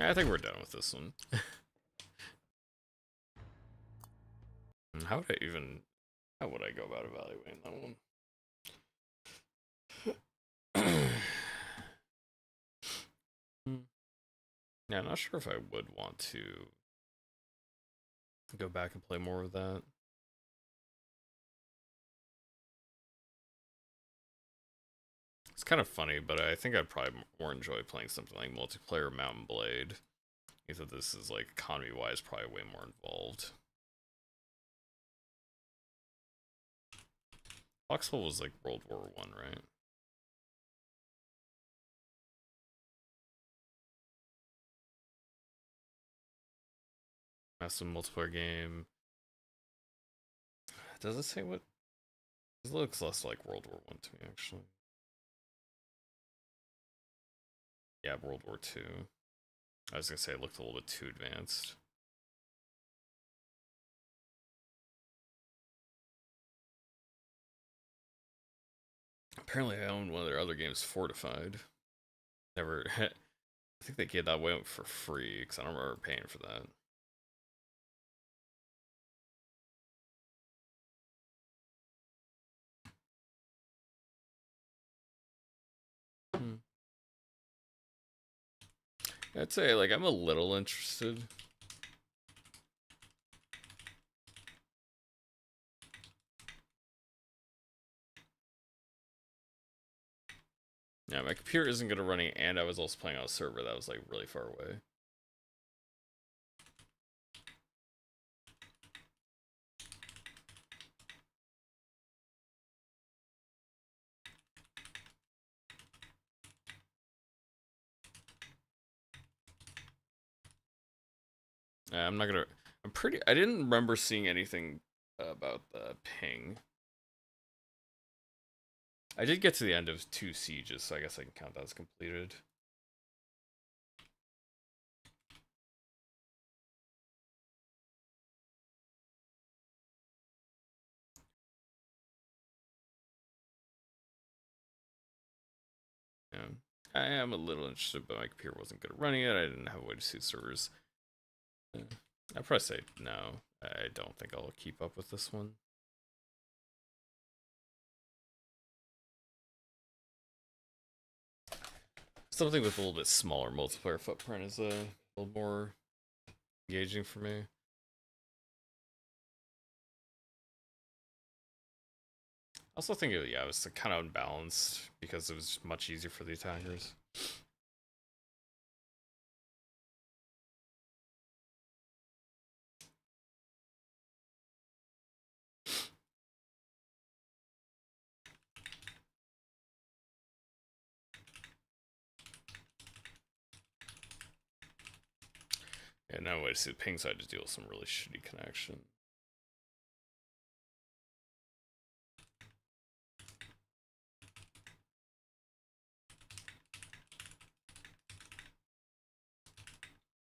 I think we're done with this one. How would I even... How would I go about evaluating that one? Yeah, I'm not sure if I would want to go back and play more of that. It's kind of funny, but I think I'd probably more enjoy playing something like multiplayer Mountain Blade. Either this is like economy-wise probably way more involved. Foxhole was like World War I, right? Massive multiplayer game. Does it say what? It looks less like World War I to me, actually. Yeah, World War II. I was gonna say it looked a little bit too advanced. Apparently I own one of their other games, Fortified. Never... I think they gave that away for free, because I don't remember paying for that. I'd say, like, I'm a little interested. Yeah, my computer isn't going to run it, and I was also playing on a server that was, like, really far away. I'm not gonna... I didn't remember seeing anything about the ping. I did get to the end of 2 sieges, so I guess I can count that as completed. Yeah. I am a little interested, but my computer wasn't good at running it. I didn't have a way to see servers. I'd probably say no. I don't think I'll keep up with this one. Something with a little bit smaller multiplayer footprint is a little more engaging for me. I also think it was kind of unbalanced because it was much easier for the attackers. Yeah, no way to see the ping side to deal with some really shitty connection.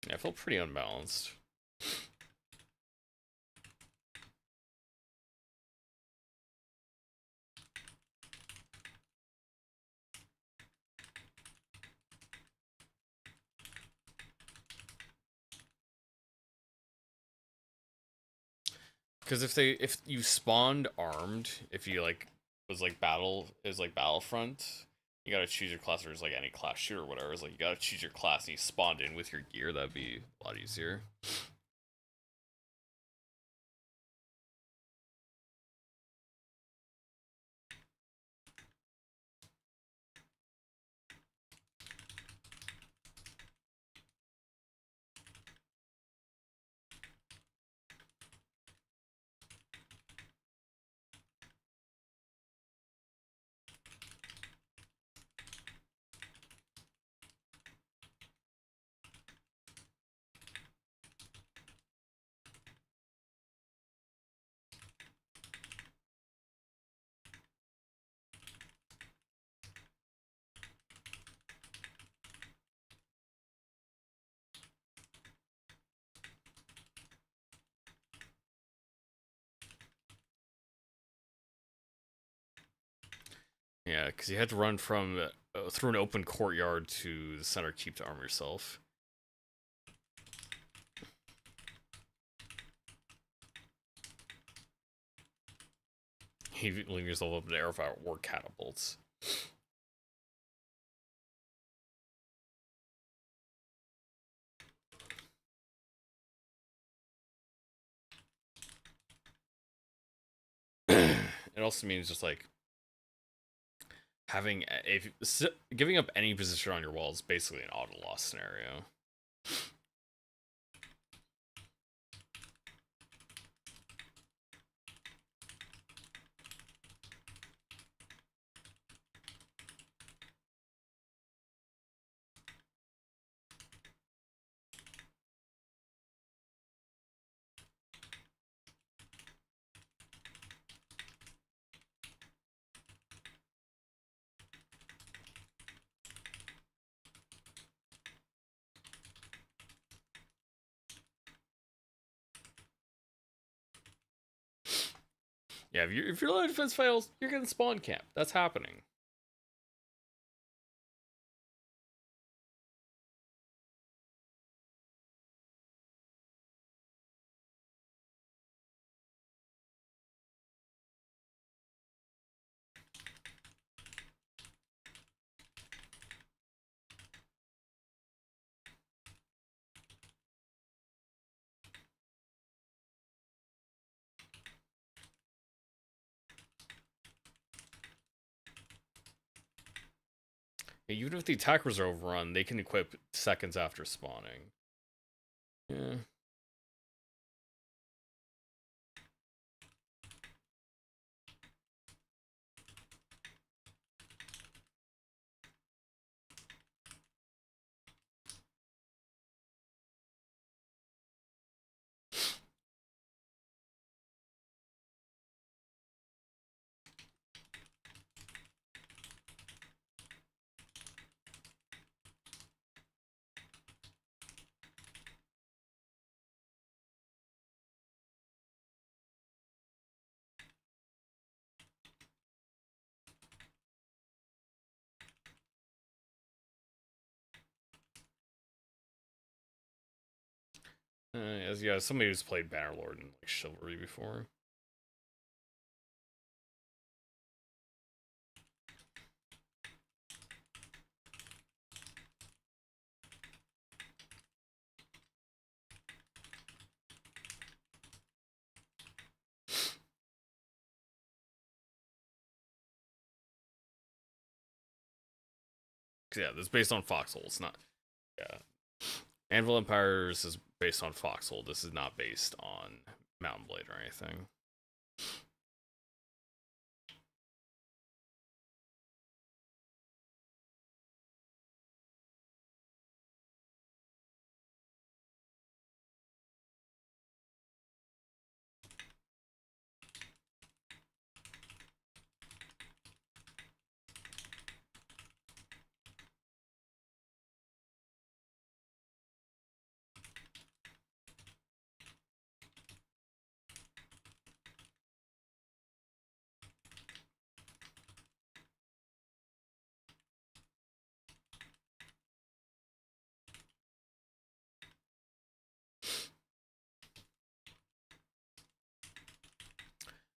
Yeah, I felt pretty unbalanced. Because if you spawned armed, if you like was like Battlefront, you gotta choose your class, or it's like any class shooter or whatever. It's like you gotta choose your class and you spawned in with your gear. That'd be a lot easier. Yeah, because you had to run from through an open courtyard to the center keep to arm yourself. Leave yourself up in the air fire or catapults. It also means just like having giving up any position on your wall is basically an auto loss scenario. Yeah, if your line of defense fails, you're getting spawn camp. That's happening. Even if the attackers are overrun, they can equip seconds after spawning. Yeah. As yeah, somebody who's played Bannerlord and like Chivalry before. Yeah, this is based on Foxhole. It's not. Yeah, Anvil Empires is based on Foxhole. This is not based on Mountain Blade or anything.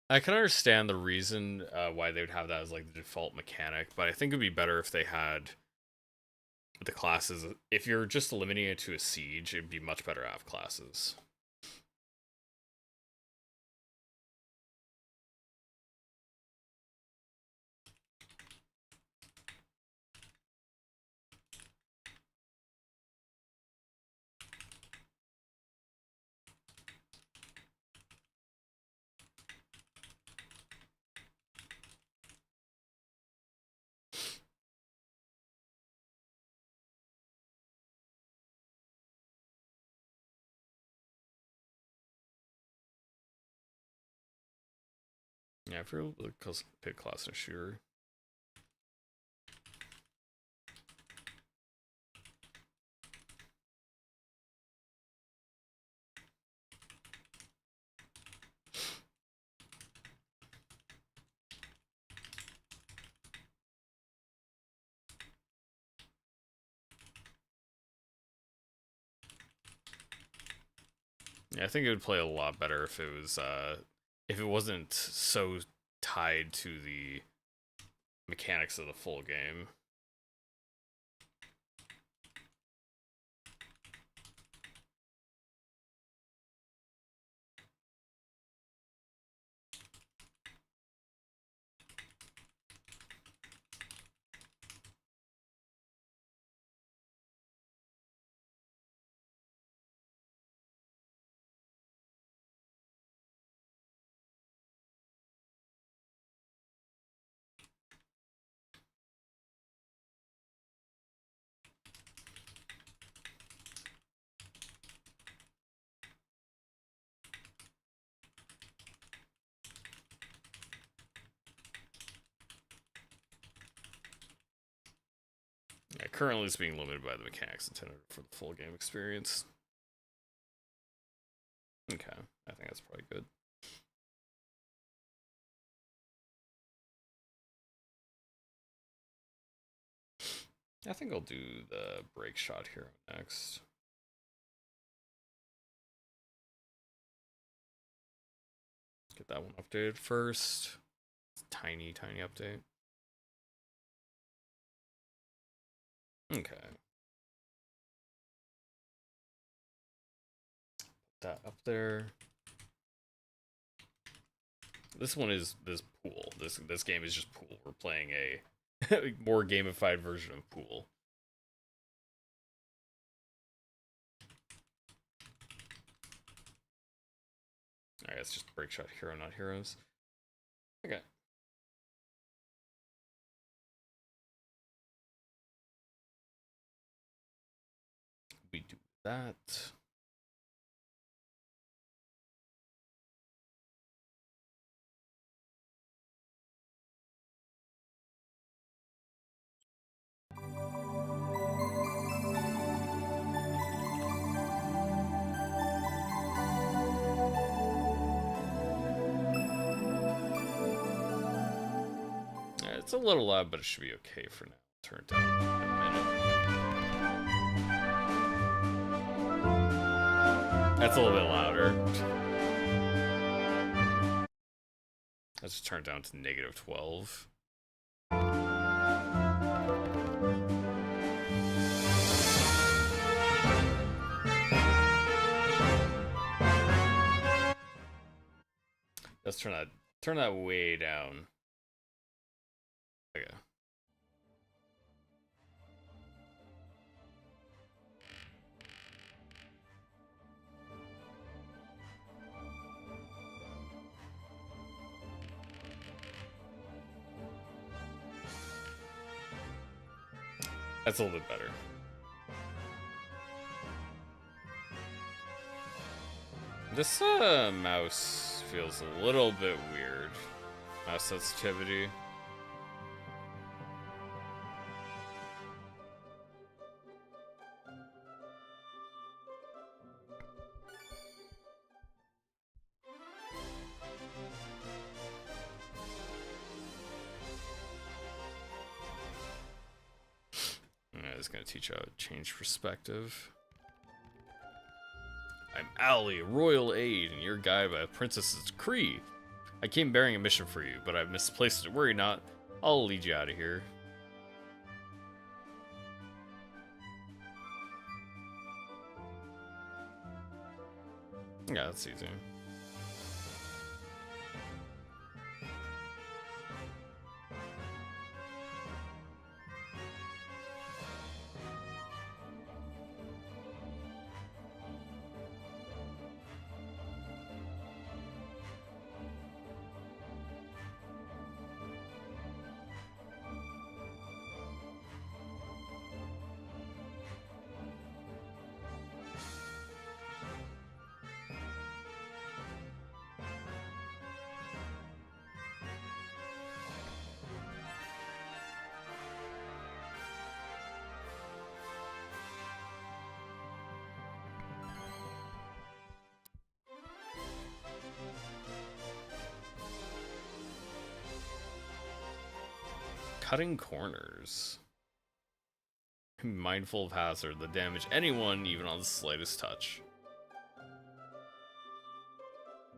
I can understand the reason why they would have that as like the default mechanic, but I think it'd be better if they had the classes. If you're just limiting it to a siege, it'd be much better to have classes. Yeah, if you're able to pick class and shooter. Yeah, I think it would play a lot better if it was if it wasn't so tied to the mechanics of the full game. Yeah, currently it's being limited by the mechanics intended for the full game experience. Okay, I think that's probably good. I think I'll do the break shot hero next. Get that one updated first. It's a tiny, tiny update. Okay. Put that up there. This one is this pool. This game is just pool. We're playing a more gamified version of pool. Alright, it's just break shot hero, not heroes. Okay. We do that. It's a little loud, but it should be okay for now. Turn it down in a minute. That's a little bit louder. Let's just turn it down to -12. Let's turn that way down. Okay. That's a little bit better. This mouse feels a little bit weird. Mouse sensitivity. It's gonna teach how to change perspective. I'm Ali, royal aide, and your guide by the Princess's Cree. I came bearing a mission for you, but I've misplaced it. Worry not, I'll lead you out of here. Yeah, that's easy. Cutting corners. Mindful of hazard that damage anyone even on the slightest touch.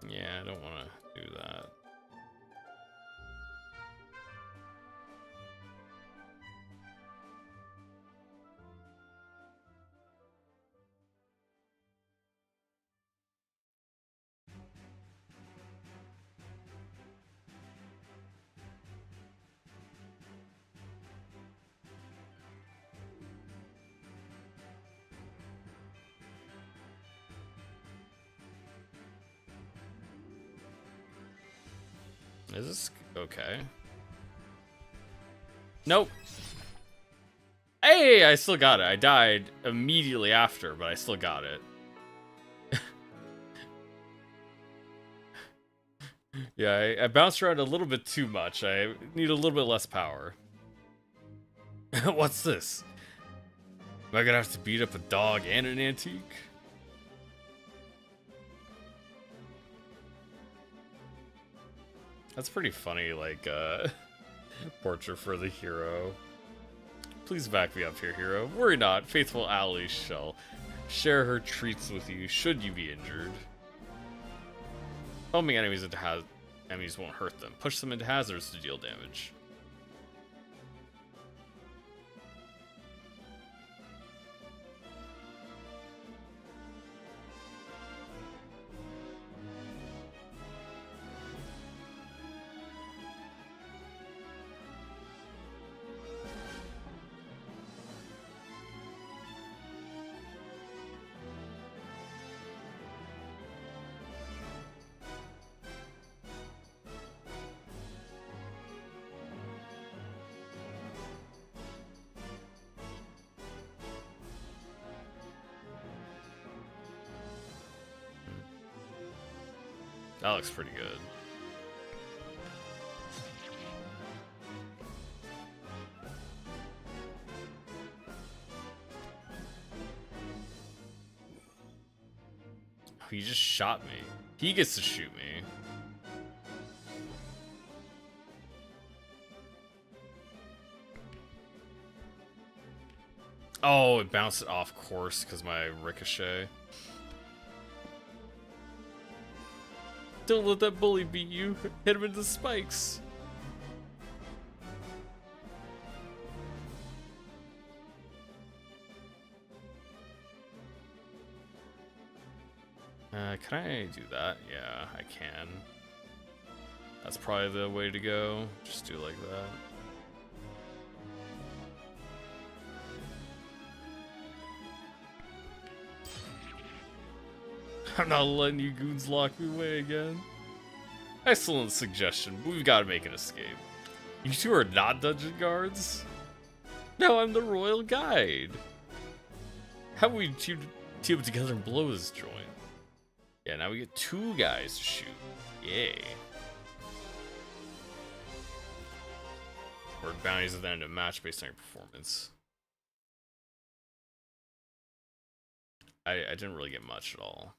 Yeah, I don't want to do that. Is this okay? Nope. Hey, I still got it. I died immediately after, but I still got it. Yeah, I bounced around a little bit too much. I need a little bit less power. What's this? Am I gonna have to beat up a dog and an antique? That's pretty funny, like, portrait for the hero. Please back me up here, hero. Worry not, faithful allies shall share her treats with you should you be injured. Foaming enemies into enemies won't hurt them. Push them into hazards to deal damage. That looks pretty good. Oh, he just shot me. He gets to shoot me. Oh, it bounced it off course because my ricochet. Don't let that bully beat you. Hit him into the spikes. Can I do that? Yeah, I can. That's probably the way to go. Just do like that. I'm not letting you goons lock me away again. Excellent suggestion, but we've got to make an escape. You two are not dungeon guards? No, I'm the royal guide. How about we team up together and blow this joint? Yeah, now we get two guys to shoot. Yay. Or bounties at the end of a match based on your performance. I didn't really get much at all.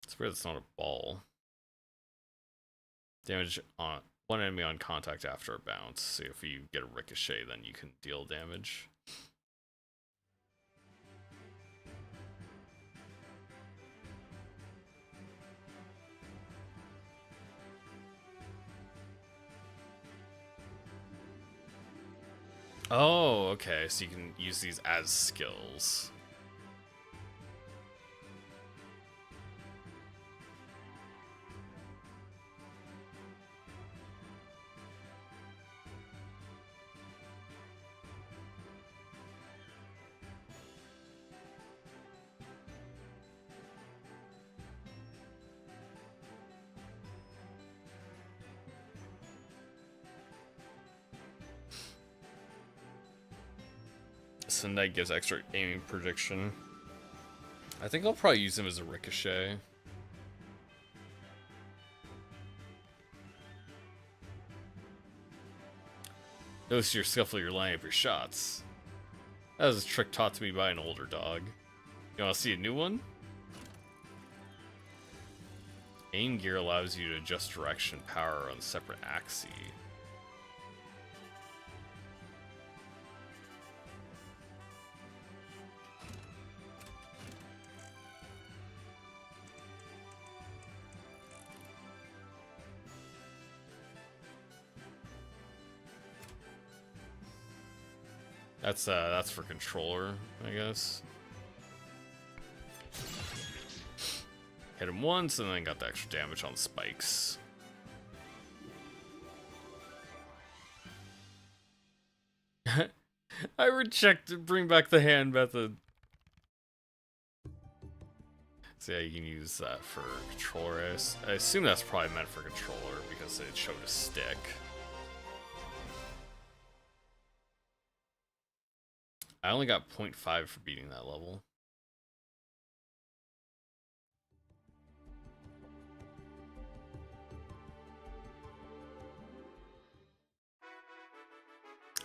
It's weird it's not a ball. Damage on one enemy on contact after a bounce. So if you get a ricochet, then you can deal damage. Oh, okay. So you can use these as skills. Knight gives extra aiming prediction. I think I'll probably use him as a ricochet. Notice your skillful you're lining up your shots. That was a trick taught to me by an older dog. You want to see a new one? Aim gear allows you to adjust direction and power on separate axes. That's for controller, I guess. Hit him once and then got the extra damage on spikes. I reject bring back the hand method. So yeah, you can use that for controller. I assume that's probably meant for controller because it showed a stick. I only got 0.5 for beating that level.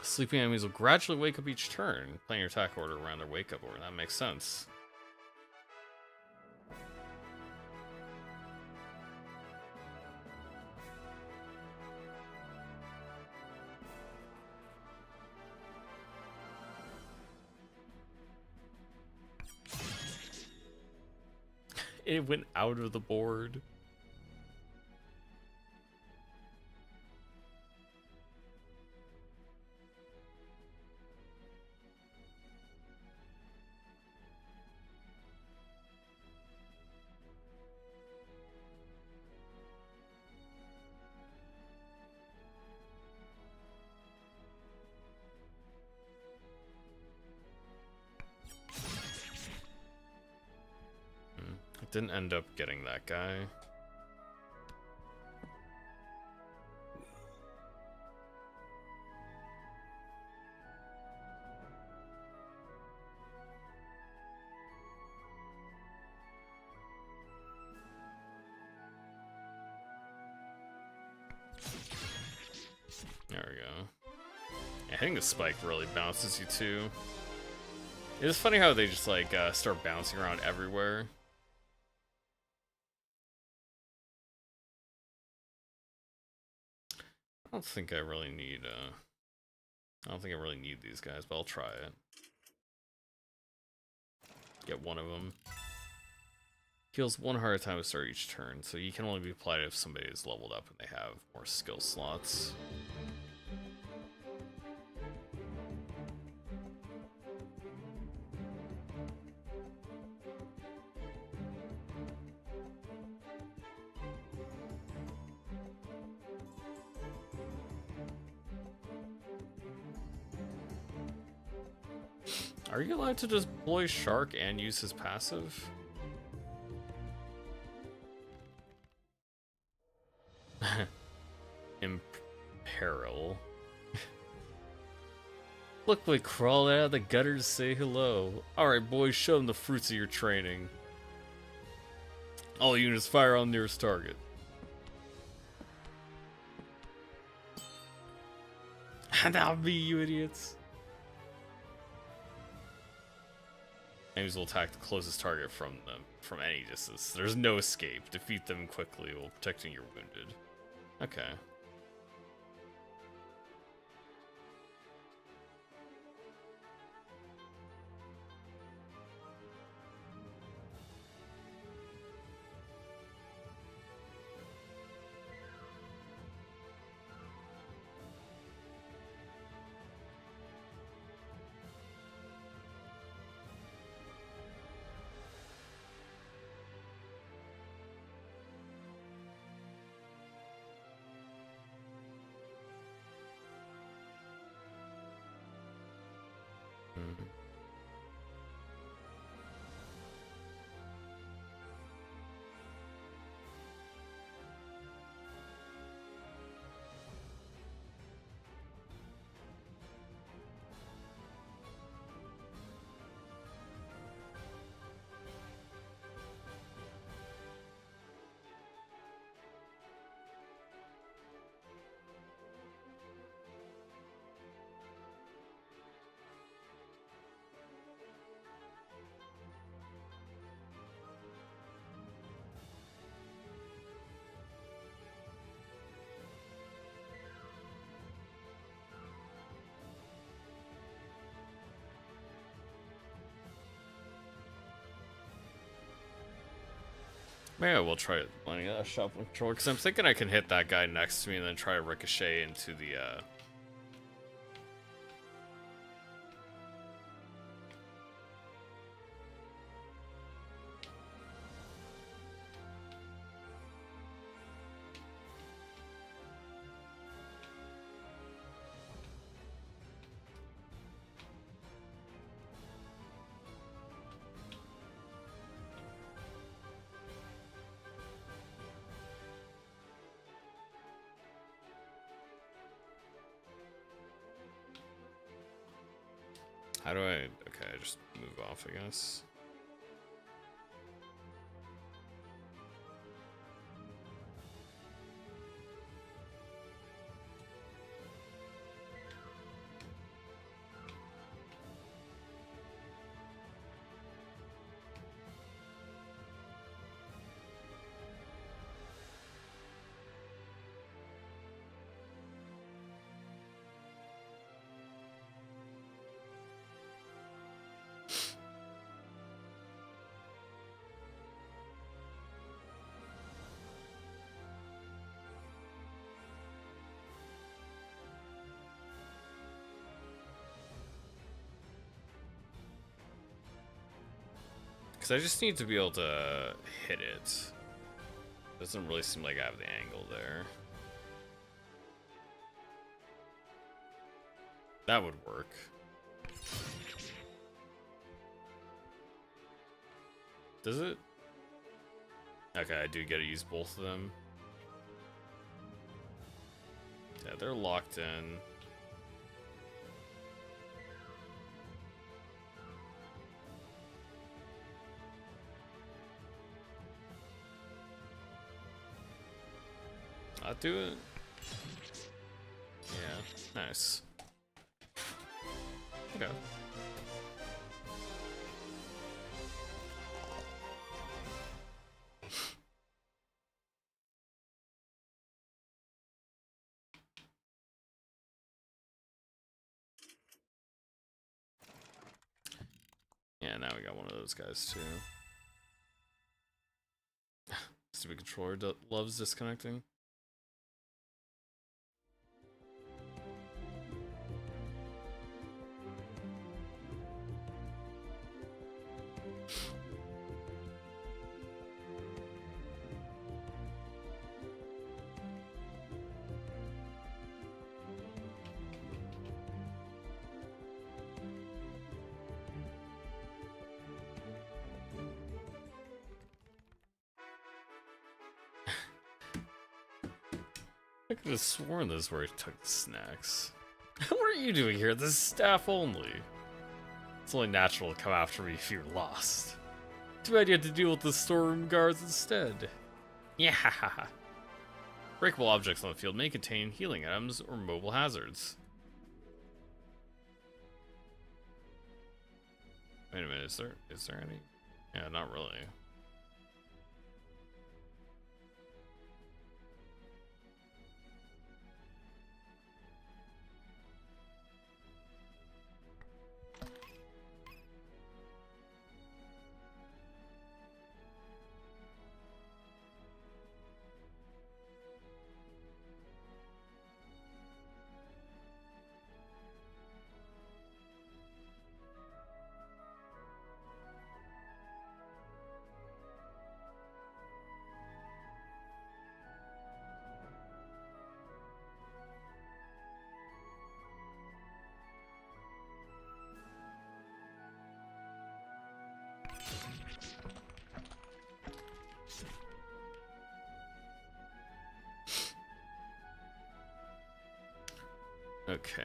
Sleeping enemies will gradually wake up each turn. Playing your attack order around their wake up order. That makes sense. It went out of the board. Didn't end up getting that guy. There we go. Yeah, hitting the spike really bounces you too. It's funny how they just like start bouncing around everywhere. I don't think I really need these guys, but I'll try it. Get one of them. Heals 1 heart at a time to start each turn, so you can only be applied if somebody is leveled up and they have more skill slots. Are you allowed to just deploy Shark and use his passive? Imperil. Look, we crawled out of the gutter to say hello. Alright boys, show them the fruits of your training. All units fire on nearest target. That'll be you idiots. Enemies will attack the closest target from them from any distance. There's no escape. Defeat them quickly while protecting your wounded. Okay. Maybe I will try lining a shop with controller, because I'm thinking I can hit that guy next to me and then try to ricochet into the How do I... Okay, I just move off, I guess. Because I just need to be able to hit it. Doesn't really seem like I have the angle there. That would work. Does it? Okay, I do get to use both of them. Yeah, they're locked in. I'll do it. Yeah, nice. Okay. Yeah, now we got one of those guys too. Stupid controller loves disconnecting. I could have sworn this is where he took the snacks. What are you doing here? This is staff only. It's only natural to come after me if you're lost. Too bad you had to deal with the storeroom guards instead. Yeah. Breakable objects on the field may contain healing items or mobile hazards. Wait a minute, is there any? Yeah, not really. Okay.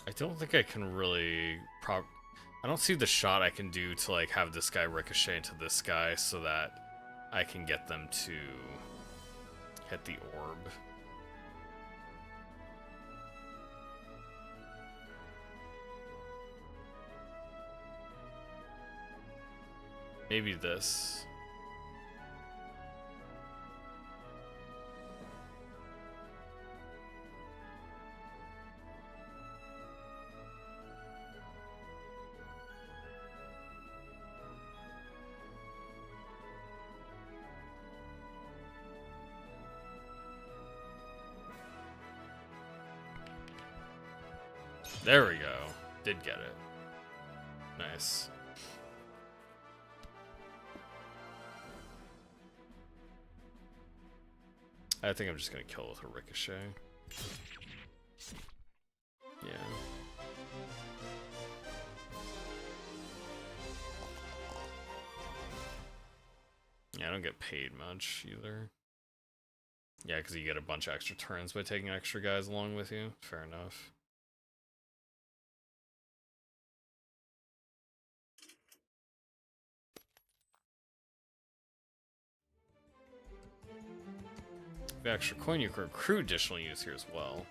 I don't think I can really I don't see the shot I can do to like have this guy ricochet into this guy so that I can get them to hit the orb. Maybe this. There we go. Did get it. Nice. I think I'm just gonna kill with a ricochet. Yeah. Yeah, I don't get paid much either. Yeah, because you get a bunch of extra turns by taking extra guys along with you. Fair enough. The extra coin you can accrue additional use here as well.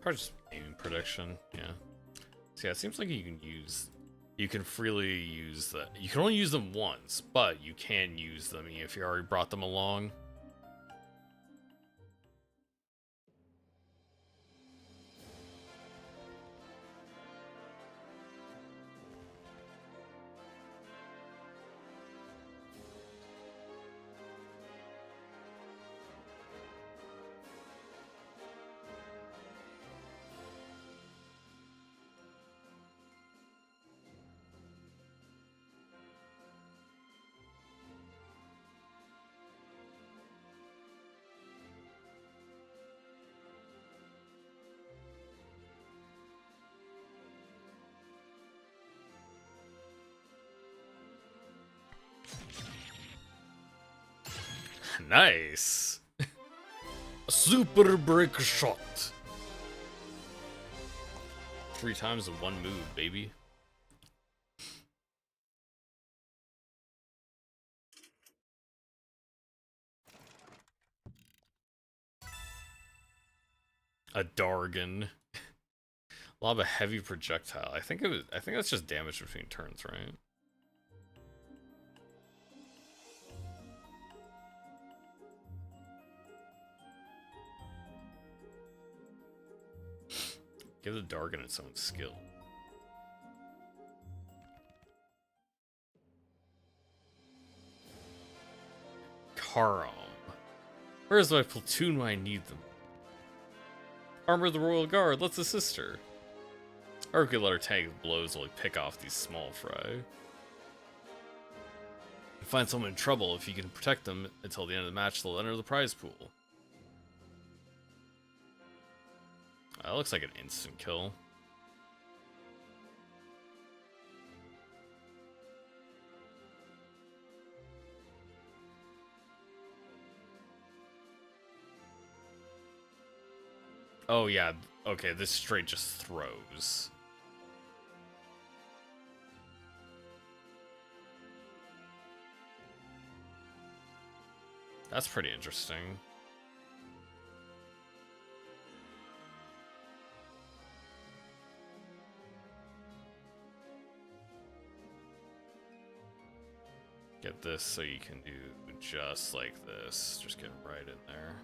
Probably just aiming prediction, yeah. So yeah, it seems like you can freely use you can only use them once, but you can use them if you already brought them along. Nice. A super break shot. 3 times in 1 move, baby. A Dargan. Lob a heavy projectile. I think that's just damage between turns, right? Give the Dargan its own skill. Karam. Where's my platoon when I need them? Armor the Royal Guard, let's assist her. Or we could let her tank with blows while we pick off these small fry. Find someone in trouble. If you can protect them until the end of the match, they'll enter the prize pool. That looks like an instant kill. Oh yeah, okay, this straight just throws. That's pretty interesting. Get this so you can do just like this. Just get right in there.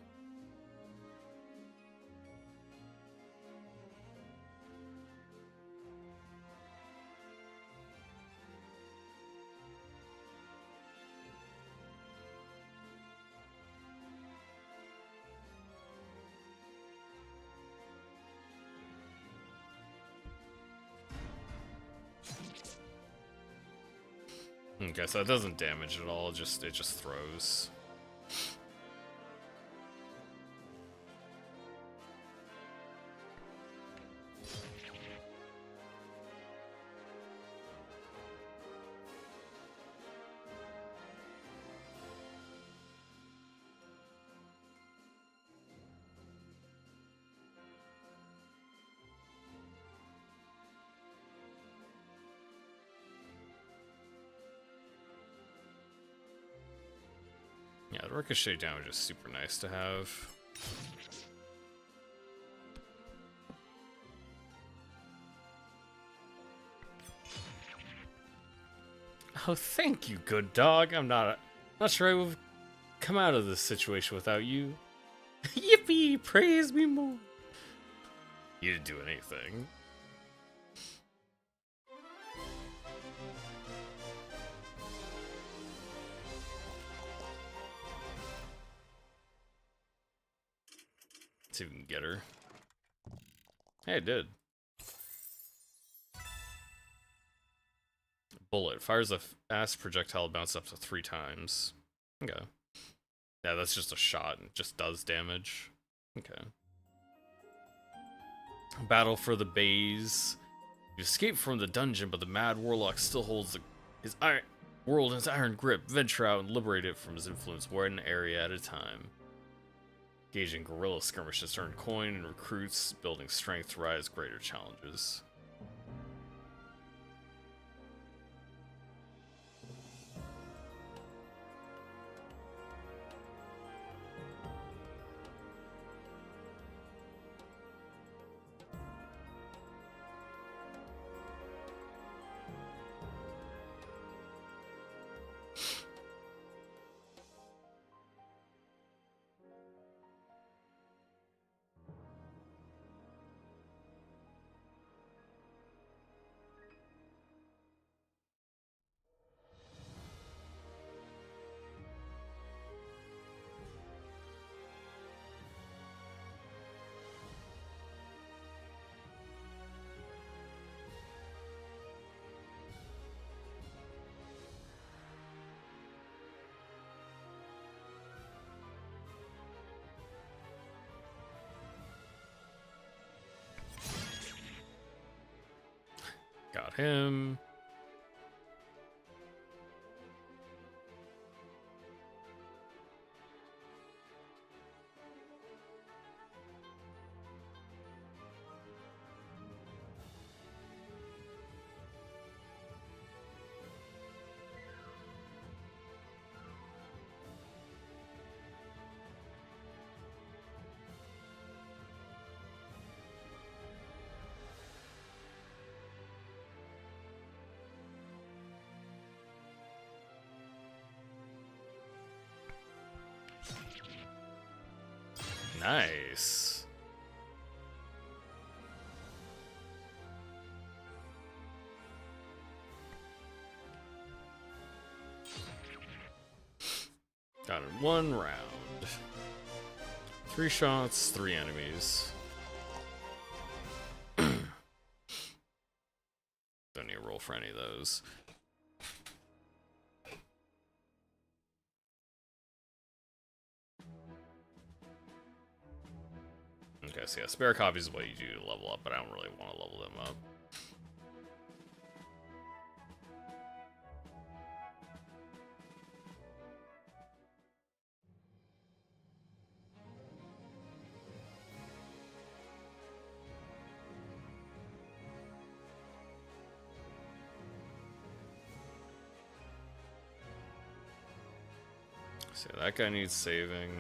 Okay, so it doesn't damage at all, it just throws. ricochet damage is super nice to have. Oh, thank you, good dog. I'm not sure I would have come out of this situation without you. Yippee! Praise me more. You didn't do anything. Let's see if we can get her. Hey, I did. Bullet. Fires a fast projectile, bounce up to 3 times. Okay. Yeah, that's just a shot and just does damage. Okay. Battle for the Bays. You escape from the dungeon, but the Mad Warlock still holds his world in his iron grip. Venture out and liberate it from his influence, one area at a time. Engaging guerrilla skirmishes to earn coin and recruits, building strength to rise greater challenges. Got him. Nice. Got it 1 round. 3 shots, 3 enemies. Don't need to roll for any of those. Okay, so yeah, spare copies is what you do to level up, but I don't really want to level them up. So yeah, that guy needs saving.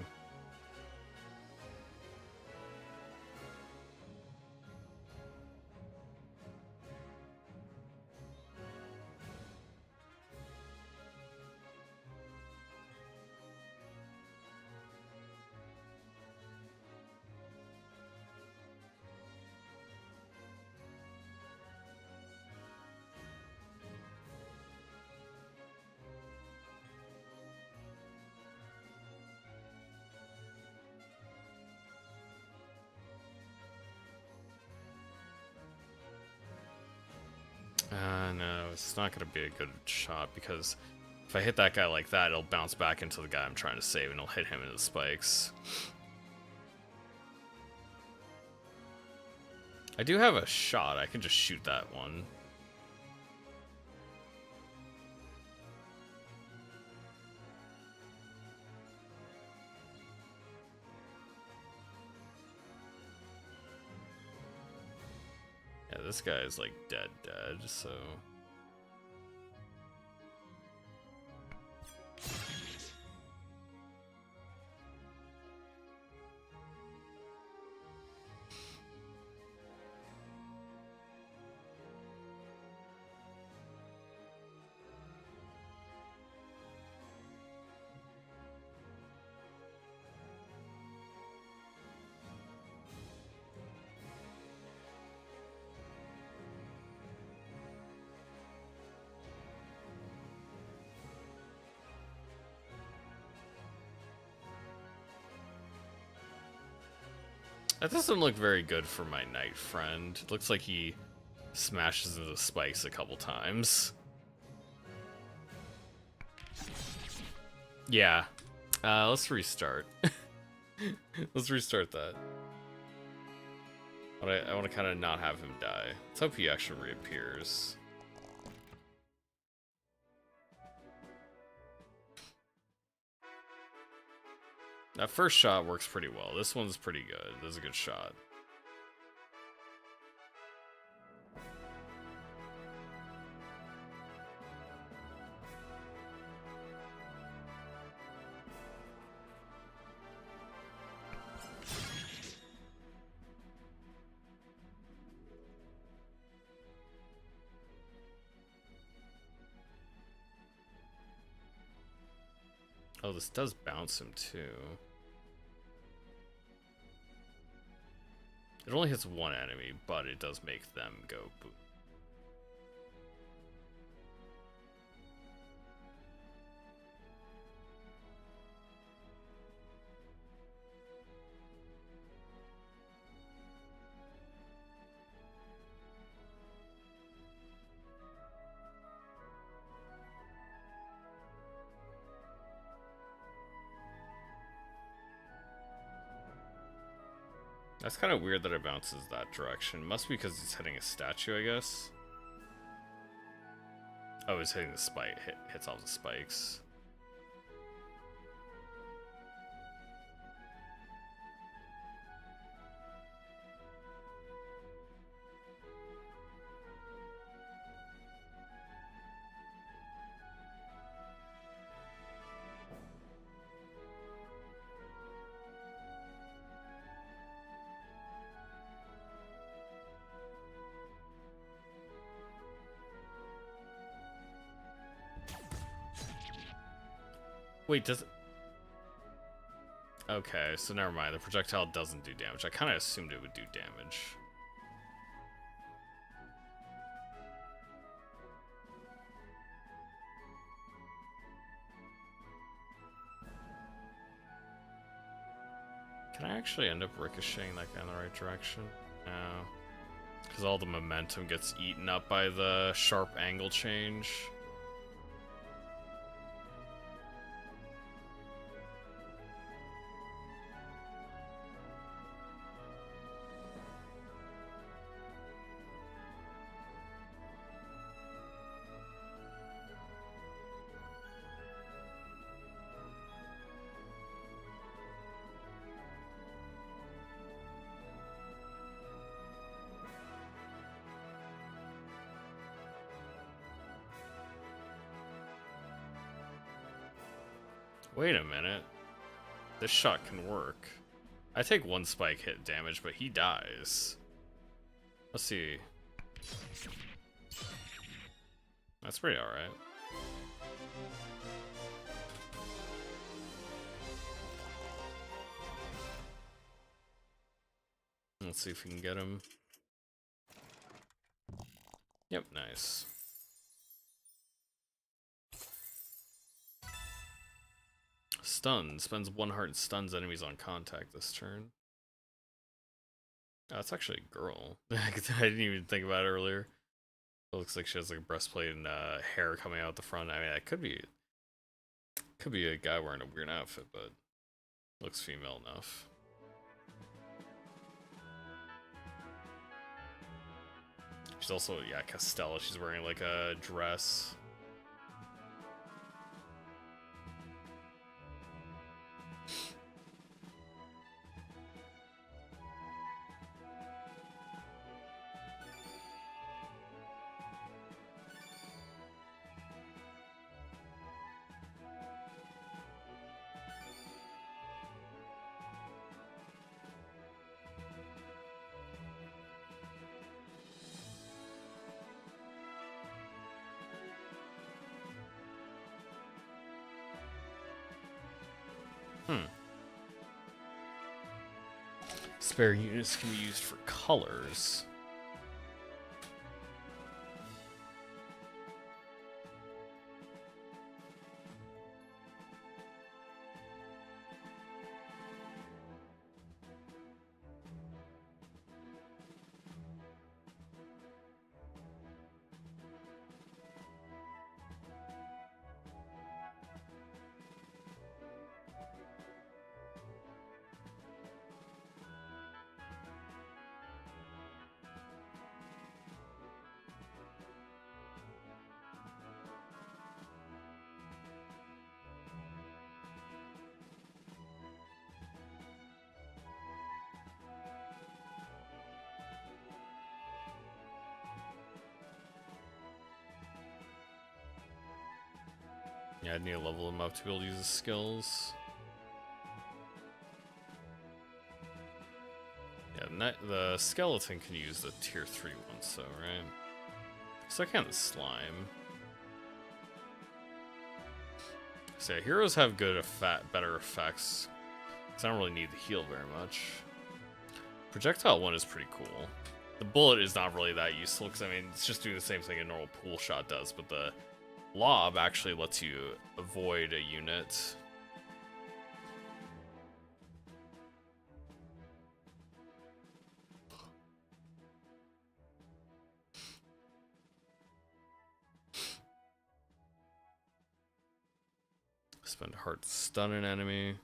No, it's not gonna be a good shot because if I hit that guy like that, it'll bounce back into the guy I'm trying to save and it'll hit him in the spikes. I do have a shot, I can just shoot that one. Yeah, this guy is like dead, so... That doesn't look very good for my knight friend. It looks like he smashes into the spikes a couple times. Yeah. Let's restart. Let's restart that. But I want to kind of not have him die. Let's hope he actually reappears. That first shot works pretty well. This one's pretty good. This is a good shot. Oh, this does bounce him too. It only hits one enemy, but it does make them go boom. That's kind of weird that it bounces that direction. Must be because he's hitting a statue, I guess. Oh, he's hitting the spike. Hits all the spikes. Wait, does it? Okay, so never mind. The projectile doesn't do damage. I kind of assumed it would do damage. Can I actually end up ricocheting that guy in the right direction? No. Because all the momentum gets eaten up by the sharp angle change. Wait a minute. This shot can work. I take one spike hit damage, but he dies. Let's see. That's pretty alright. Let's see if we can get him. Yep, nice. Stun. Spends 1 heart and stuns enemies on contact this turn. Oh, that's actually a girl. I didn't even think about it earlier. It looks like she has like a breastplate and hair coming out the front. I mean, that could be a guy wearing a weird outfit, but looks female enough. She's also, yeah, Castella. She's wearing like a dress. Spare units can be used for colors. Yeah, I need to level him up to be able to use his skills. Yeah, the skeleton can use the tier 3 ones, so, right? So can the slime. So yeah, heroes have good better effects. Cause I don't really need the heal very much. Projectile 1 is pretty cool. The bullet is not really that useful, because I mean, it's just doing the same thing a normal pool shot does, but the lob actually lets you avoid a unit. Spend heart to stun an enemy.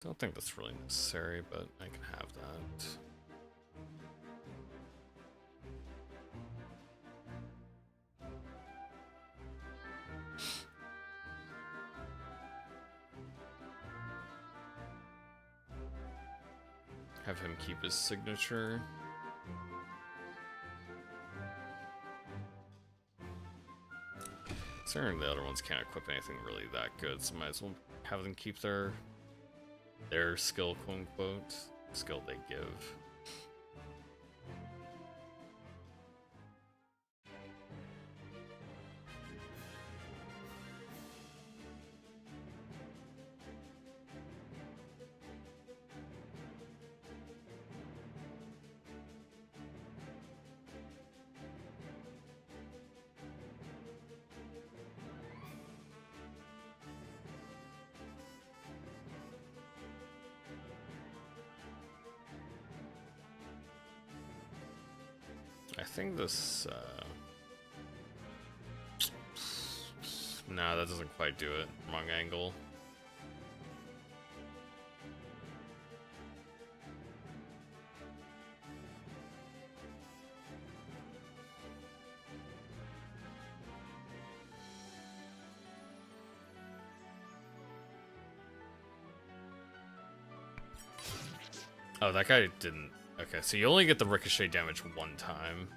Don't think that's really necessary, but I can have that. Have him keep his signature. Considering the other ones can't equip anything really that good, so might as well have them keep their skill, quote unquote, skill they give. I think this, nah, that doesn't quite do it. Wrong angle. Oh, that guy didn't. Okay, so you only get the ricochet damage one time.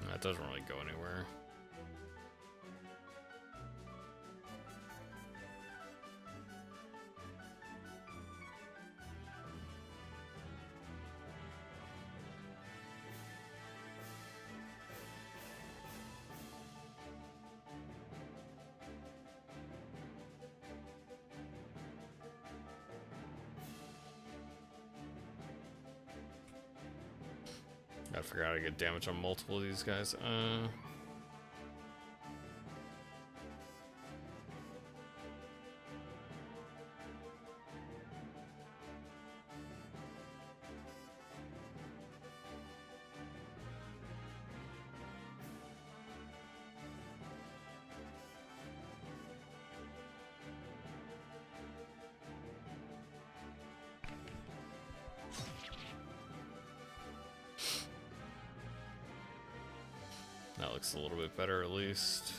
That doesn't really go anywhere. Gotta figure out how to get damage on multiple of these guys. That looks a little bit better at least.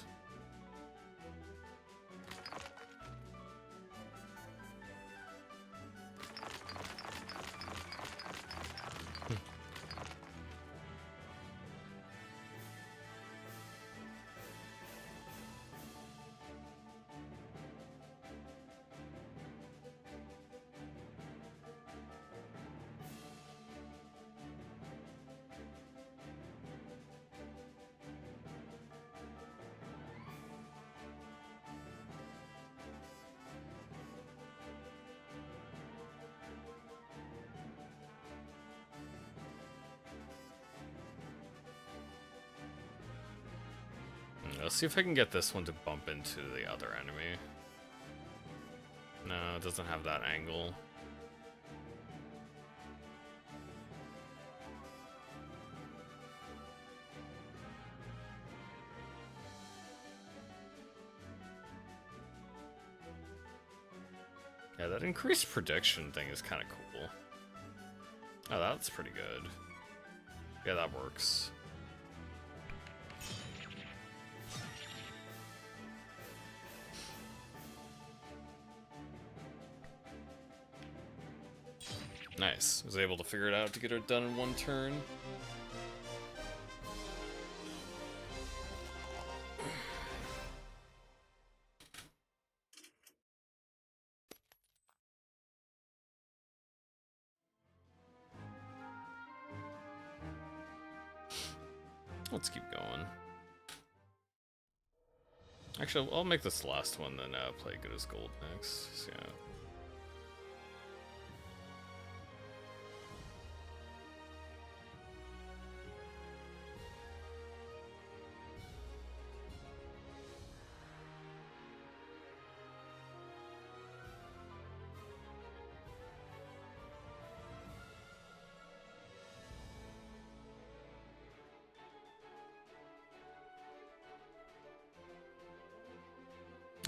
let's see if I can get this one to bump into the other enemy. No, it doesn't have that angle. Yeah, that increased prediction thing is kind of cool. Oh, that's pretty good. Yeah, that works. Nice. Was able to figure it out to get it done in one turn. Let's keep going. Actually, I'll make this the last one, then play Good as Gold next. So, yeah.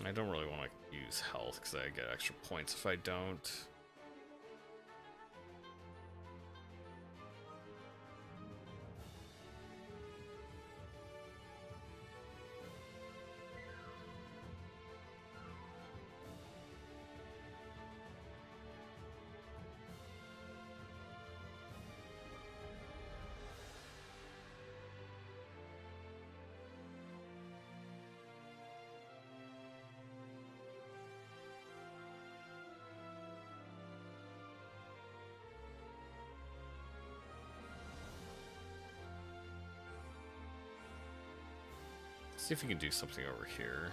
I don't really want to use health because I get extra points if I don't. See if we can do something over here.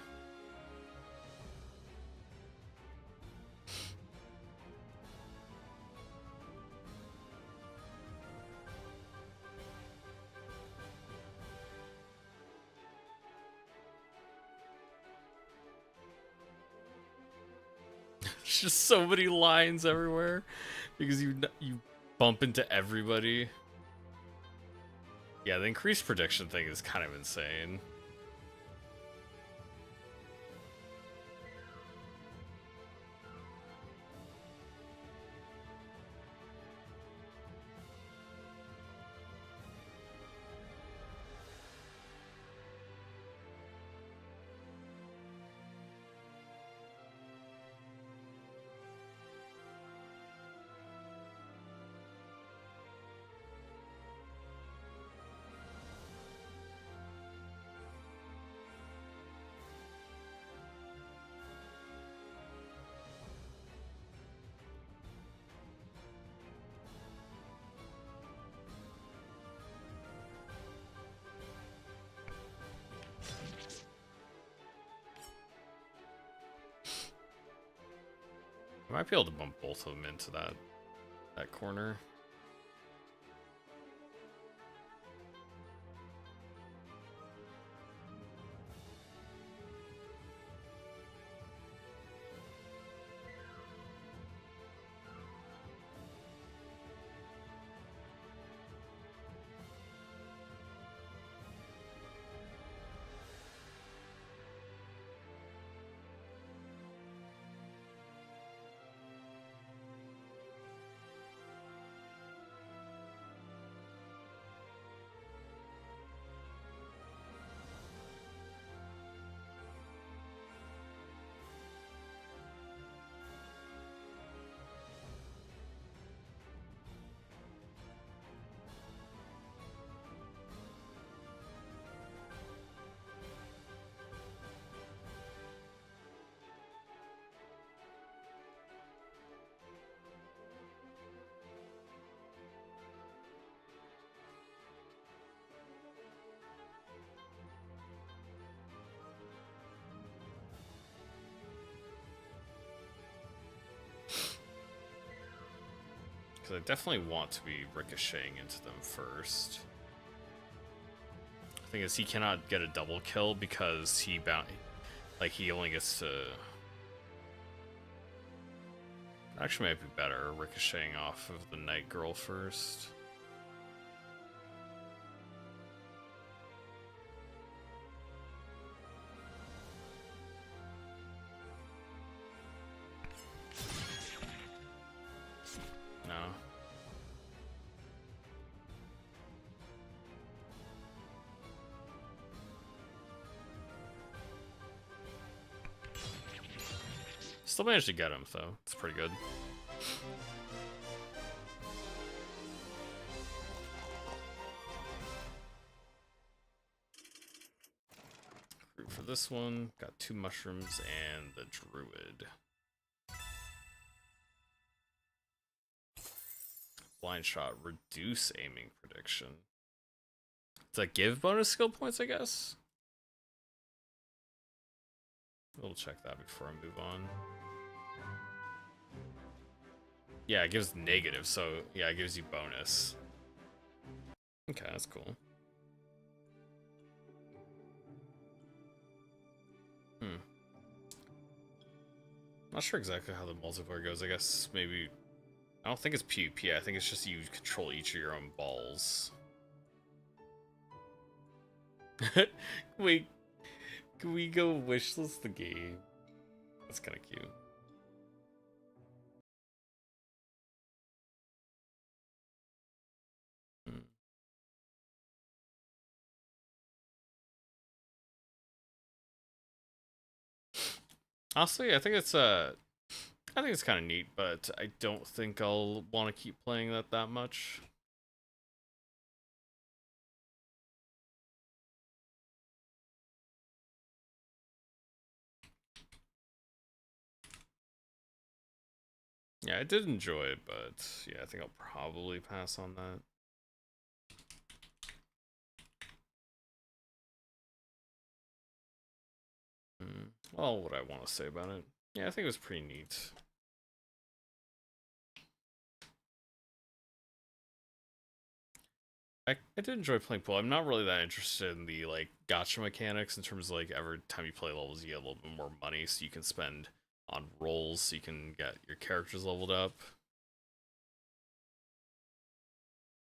There's just so many lines everywhere because you bump into everybody. Yeah, the increased prediction thing is kind of insane. I might be able to bump both of them into that corner. Because I definitely want to be ricocheting into them first. thing is he cannot get a double kill because he he only gets to. Actually, might be better ricocheting off of the Night Girl first. No. Still managed to get him, though. It's pretty good. Root for this one. Got 2 mushrooms and the druid. Blind shot. Reduce aiming prediction. Does that give bonus skill points, I guess? We'll check that before I move on. Yeah, it gives negative, so yeah, it gives you bonus. Okay, that's cool. Not sure exactly how the multiplayer goes. I guess maybe... I don't think it's PvP. I think it's just you control each of your own balls. Wait, can we go wishlist the game? That's kind of cute. Honestly, I think it's kind of neat, but I don't think I'll want to keep playing that much. Yeah, I did enjoy it, but yeah, I think I'll probably pass on that. Well, what I want to say about it. Yeah, I think it was pretty neat. I did enjoy playing pool. I'm not really that interested in the like gacha mechanics in terms of like every time you play levels you get a little bit more money so you can spend on rolls so you can get your characters leveled up.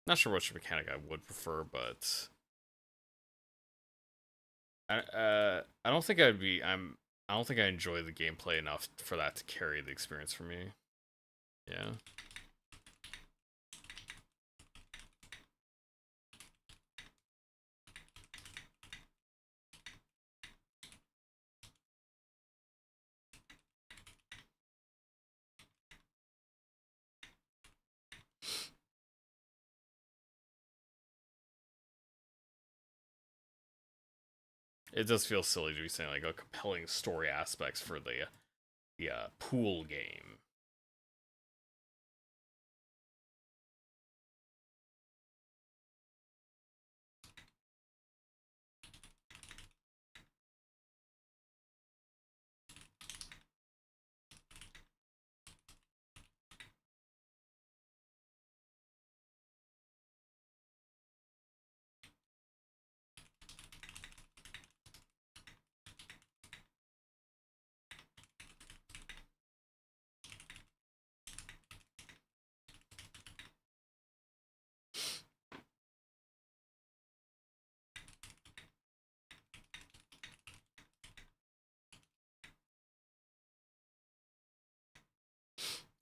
Not sure which mechanic I would prefer, but I don't think I don't think I enjoy the gameplay enough for that to carry the experience for me. Yeah. It does feel silly to be saying like a compelling story aspects for the pool game.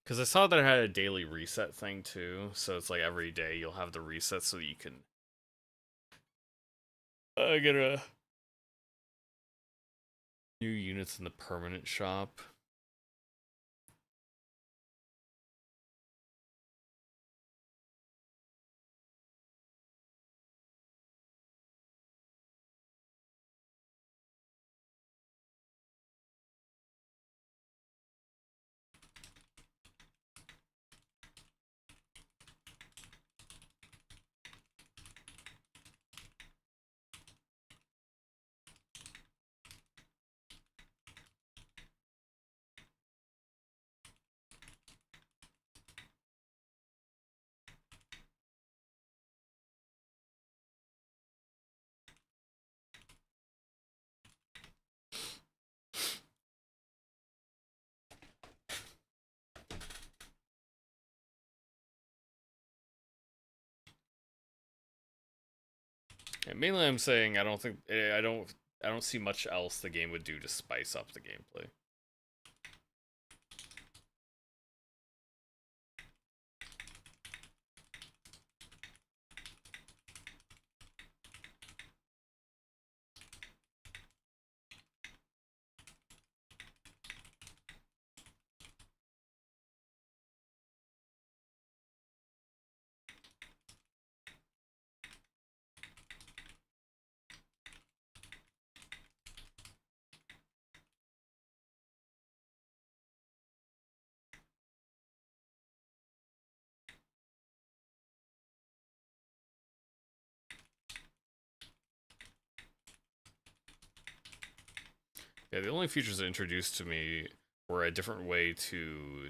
Because I saw that it had a daily reset thing too, so it's like every day you'll have the reset so you can get a new units in the permanent shop. Yeah, mainly, I'm saying I don't think I don't see much else the game would do to spice up the gameplay. Yeah, the only features introduced to me were a different way to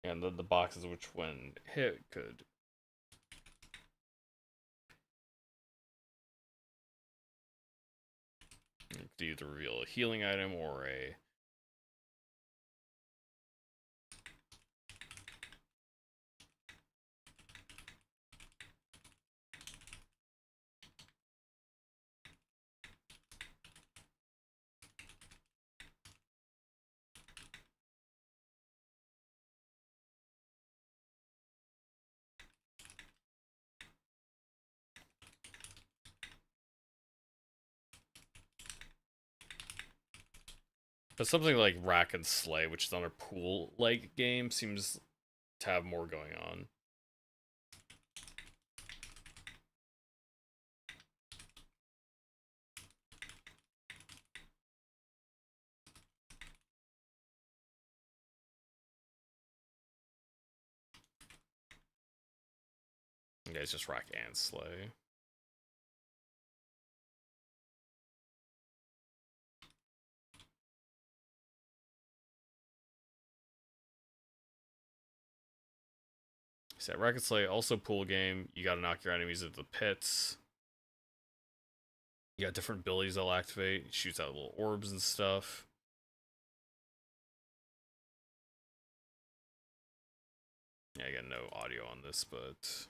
and the boxes which when hit could either reveal a healing item or a but something like Rack and Slay, which is another pool-like game, seems to have more going on. You guys just Rack and Slay. So Rack and Slay, also pool game. You gotta knock your enemies into the pits. You got different abilities that'll activate. It shoots out little orbs and stuff. Yeah, I got no audio on this, but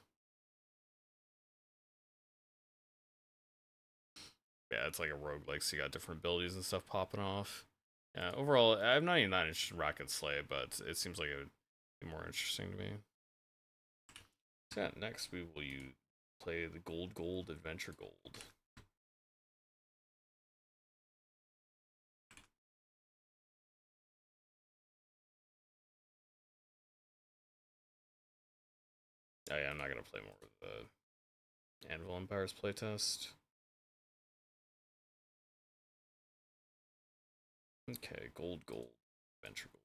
yeah, it's like a roguelike, so you got different abilities and stuff popping off. Yeah, overall, I'm not even that interested in Rack and Slay, but it seems like it would be more interesting to me. So yeah, next we will play the Gold Adventure Gold. Oh yeah, I'm not gonna play more of the Anvil Empires playtest. Okay, Gold Adventure Gold.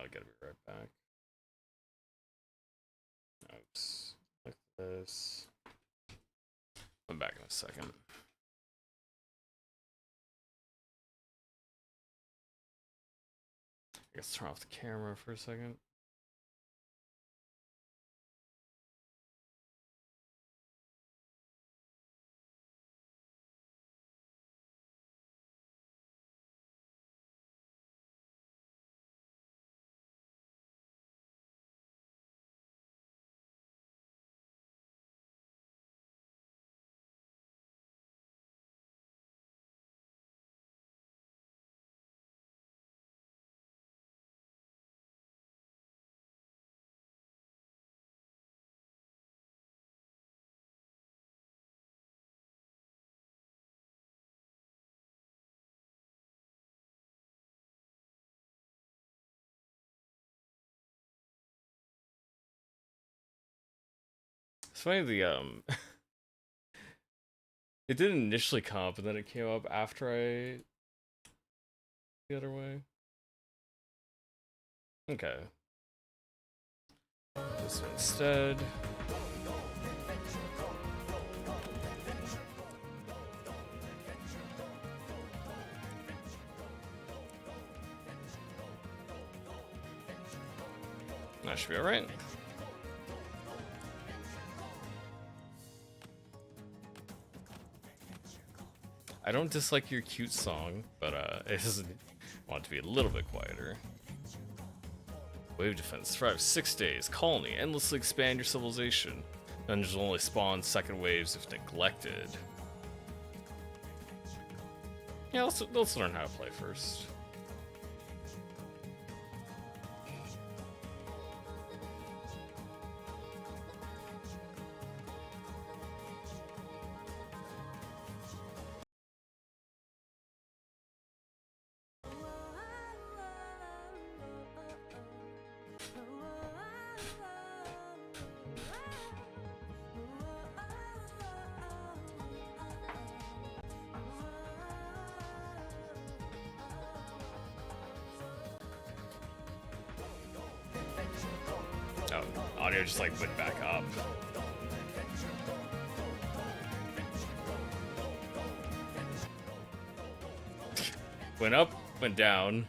I gotta be right back. Oops. Like this. I'm back in a second. I guess turn off the camera for a second. It's funny it didn't initially come up and then it came up after I the other way. Okay. This instead. That should be alright. I don't dislike your cute song, but it doesn't want it to be a little bit quieter. Wave defense thrives 6 days. Colony, endlessly expand your civilization. Dungeons will only spawn second waves if neglected. Yeah, let's learn how to play first. Oh, audio just like went back up. Went up, went down.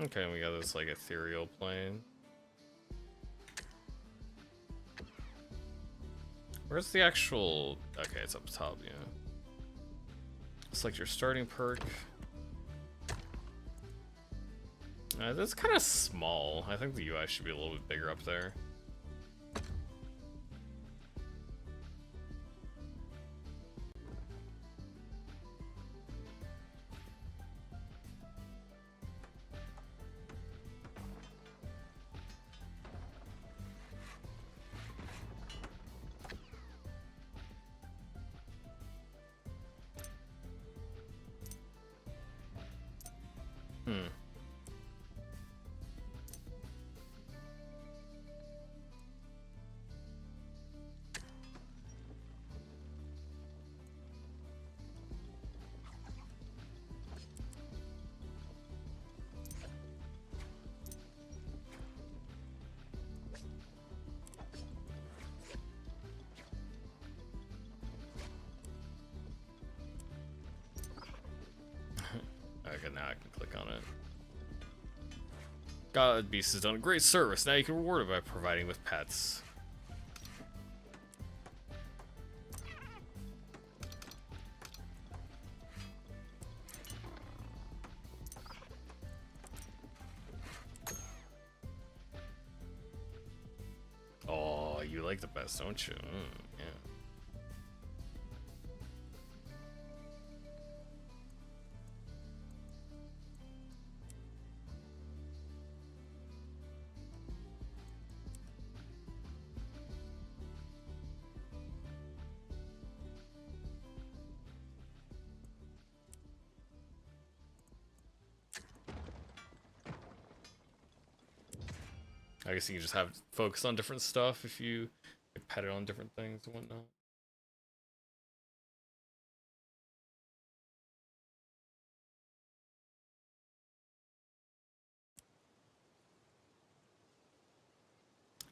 Okay, we got this like ethereal plane. Where's the actual... Okay, it's up top, yeah. Select your starting perk. That's kind of small. I think the UI should be a little bit bigger up there. Okay, now I can click on it. God Beast has done a great service. Now you can reward it by providing with pets. Oh, you like the best, don't you? Yeah. I guess you can just have focus on different stuff if you pet it on different things and whatnot.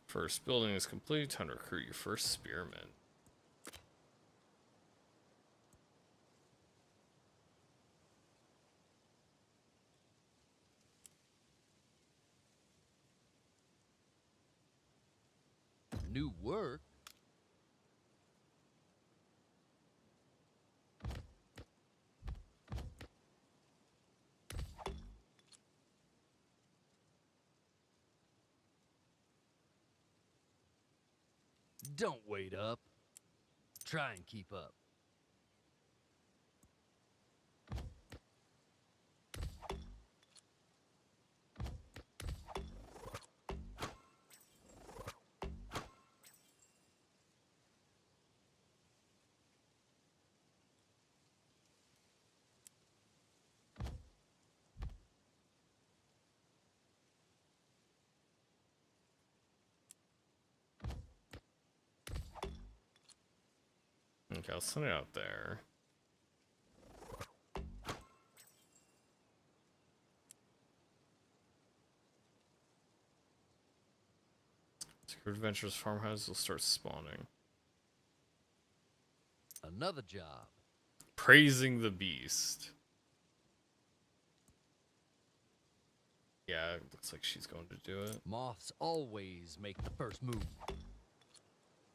First building is complete. Time to recruit your first spearman. New work? Don't wait up. Try and keep up. Okay, I'll send it out there. Secret Adventures farmhouses will start spawning. Another job. Praising the beast. Yeah, it looks like she's going to do it. Moths always make the first move.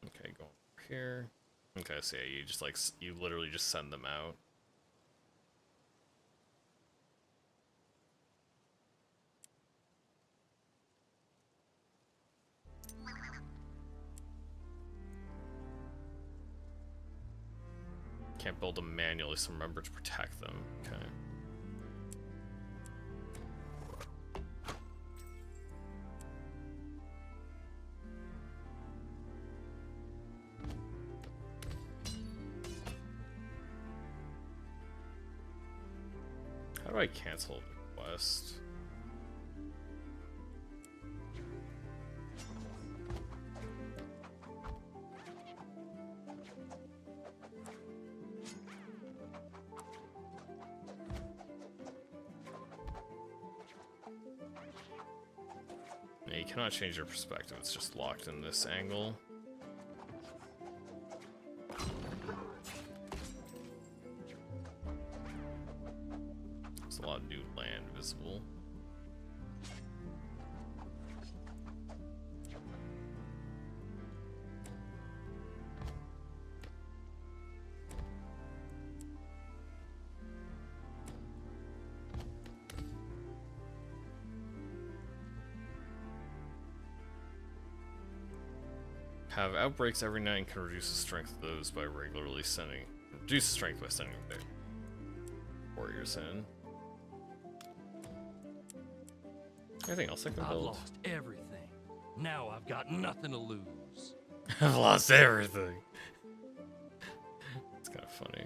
Okay, go over here. Okay, so yeah, you just like, you literally just send them out. Can't build them manually, so remember to protect them. Okay. How do I cancel the quest? Yeah, you cannot change your perspective, it's just locked in this angle. There's a lot of new land visible. Have outbreaks every night and can reduce the strength of those by regularly sending. Reduce the strength by sending their warriors in. Anything else I can I've build? lost everything. Now I've got nothing to lose. I've lost everything. It's kind of funny.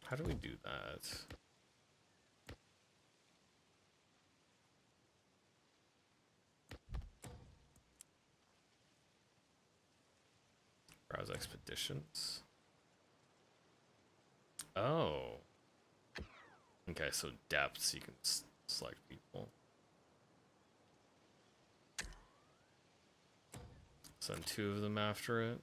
How do we do that? Browse expeditions. Oh. Okay, so depths, you can select people. Send 2 of them after it.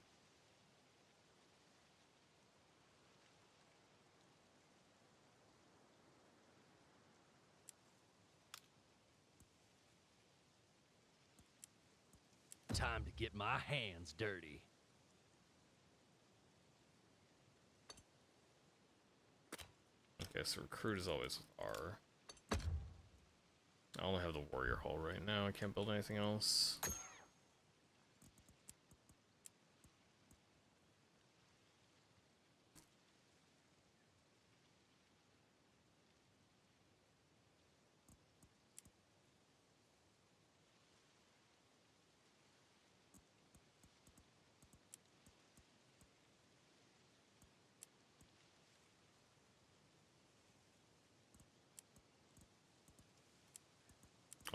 Time to get my hands dirty. Okay, so recruit is always with R. I only have the warrior hall right now. I can't build anything else.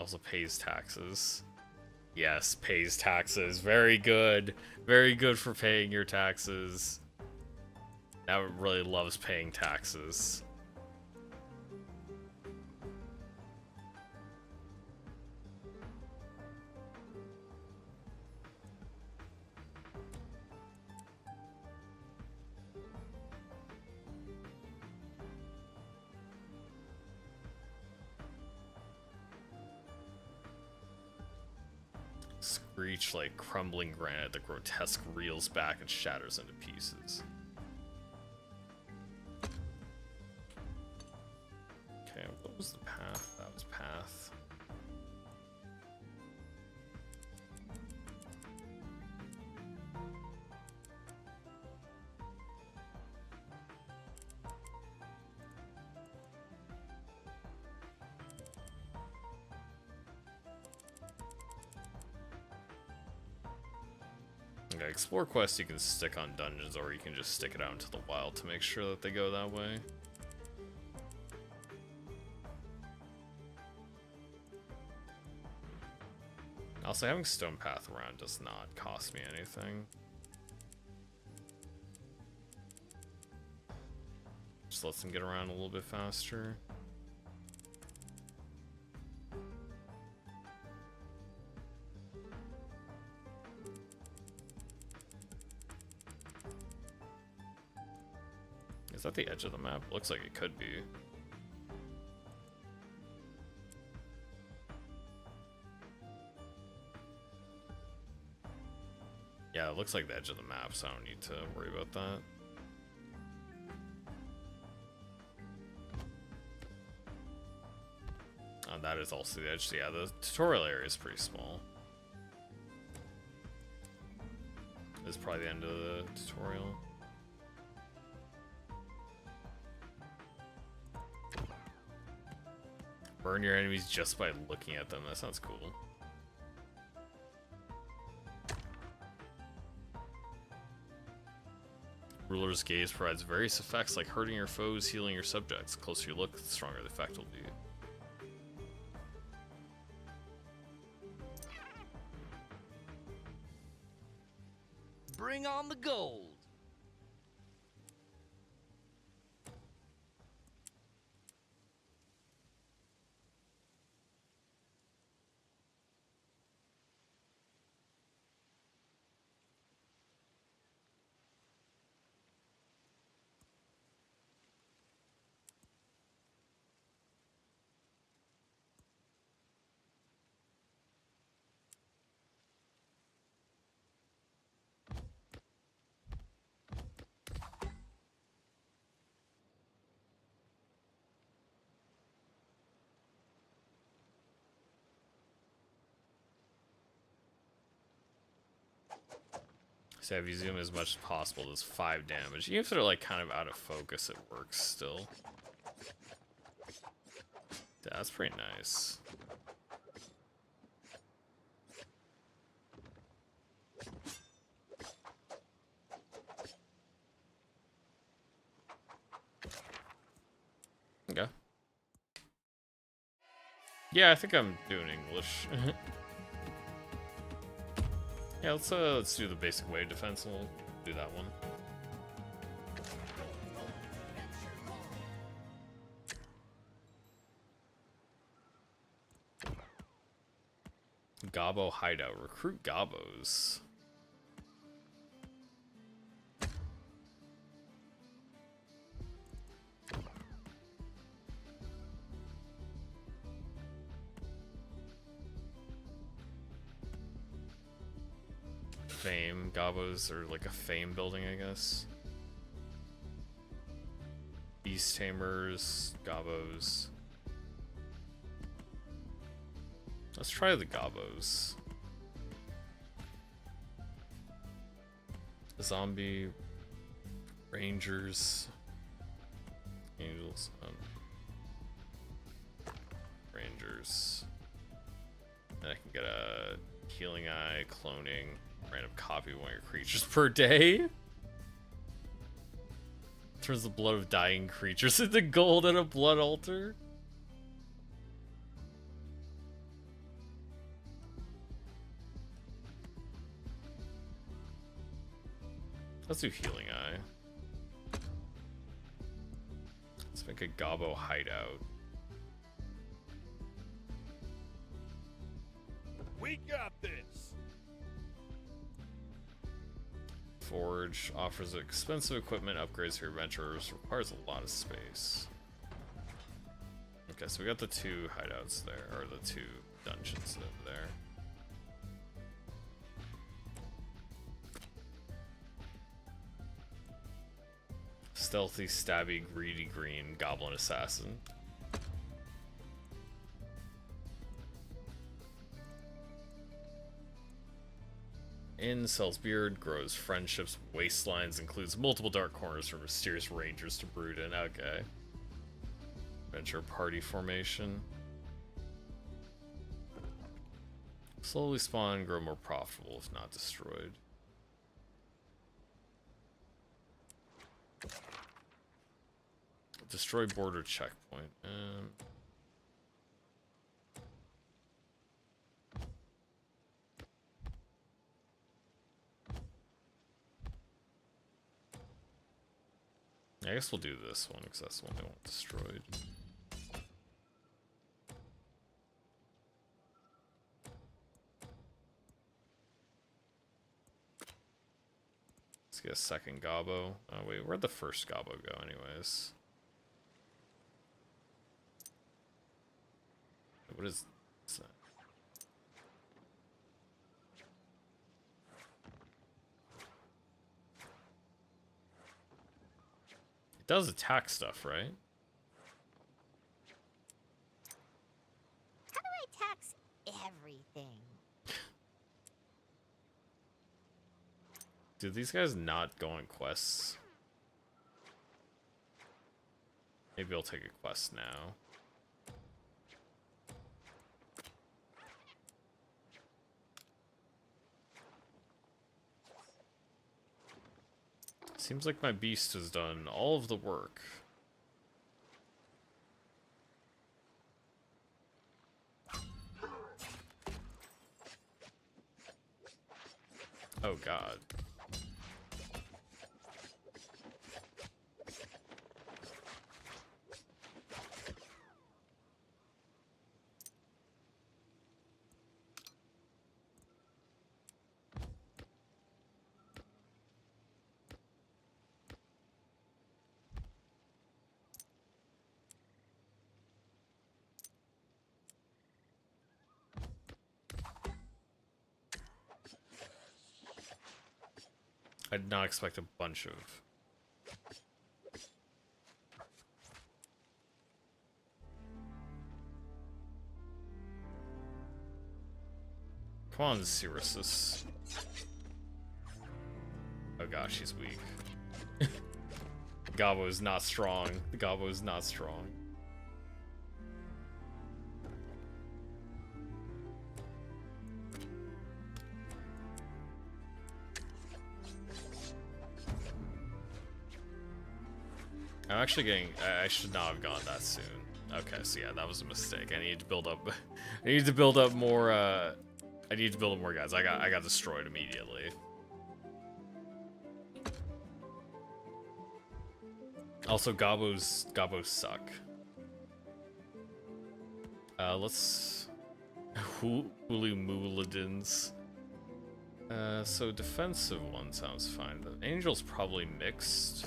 Also pays taxes. Yes, pays taxes. Very good. Very good for paying your taxes. That really loves paying taxes. screech like crumbling granite. The grotesque reels back and shatters into pieces. Okay, what was the path? That was path. Okay, explore quests you can stick on dungeons, or you can just stick it out into the wild to make sure that they go that way. Also, having stone path around does not cost me anything. Just lets them get around a little bit faster. Is that the edge of the map? Looks like it could be. Yeah, it looks like the edge of the map, so I don't need to worry about that. Oh, that is also the edge. So yeah, the tutorial area is pretty small. This is probably the end of the tutorial. Burn your enemies just by looking at them. That sounds cool. Ruler's Gaze provides various effects like hurting your foes, healing your subjects. The closer you look, the stronger the effect will be. Bring on the gold. So if you zoom as much as possible, does 5 damage. Even if they're like kind of out of focus, it works still. Yeah, that's pretty nice. Okay. Yeah, I think I'm doing English. Yeah, let's do the basic wave defense and we'll do that one. Gobbo hideout. Recruit Gobbos. Fame. Gobbos are like a fame building, I guess. Beast Tamers, Gobbos. Let's try the Gobbos. Zombie Rangers. Angels. Rangers. And I can get a Healing Eye, Cloning, random copy of one of your creatures per day. Turns the blood of dying creatures into gold at a blood altar. Let's do Healing Eye. Let's make a Gobbo hideout. We got this. Forge offers expensive equipment, upgrades for your adventurers, requires a lot of space. Okay, so we got the 2 hideouts there, or the 2 dungeons over there. Stealthy, stabby, greedy green goblin assassin. Incel's beard grows friendships, waistlines, includes multiple dark corners from mysterious rangers to brood in. Okay. Venture party formation. Slowly spawn and grow more profitable if not destroyed. Destroy border checkpoint. I guess we'll do this one because that's the one they want destroyed. Let's get a second gobbo. Oh wait, where'd the first gobbo go anyways? What is that? It does attack stuff, right? How do I tax everything? Do these guys not go on quests? Maybe I'll take a quest now. Seems like my beast has done all of the work. Oh god. I did not expect a bunch of... Come on, Cyrus. Oh gosh, he's weak. Gobbo is not strong. The Gobbo is not strong. I'm actually getting... I should not have gone that soon. Okay, so yeah, that was a mistake. I need to build up... I need to build up more, I need to build up more guys. I got destroyed immediately. Also, Gobbos suck. Let's... Hulu Mooladins. So defensive one sounds fine. The Angel's probably mixed.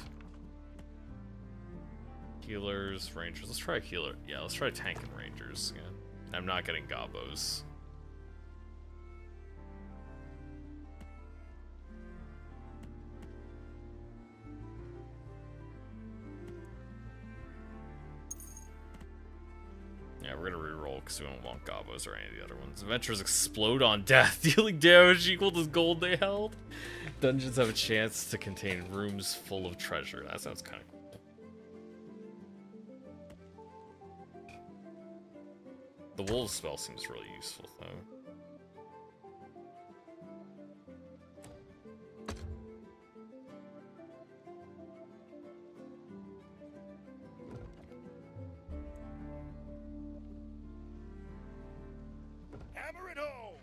Healers, Rangers. Let's try a healer. Yeah, let's try tank and Rangers again. I'm not getting Gobbos. Yeah, we're gonna reroll because we don't want Gobbos or any of the other ones. Adventures explode on death, dealing damage equal to the gold they held. Dungeons have a chance to contain rooms full of treasure. That sounds kind of cool. The wolf spell seems really useful, though. Hammer it home!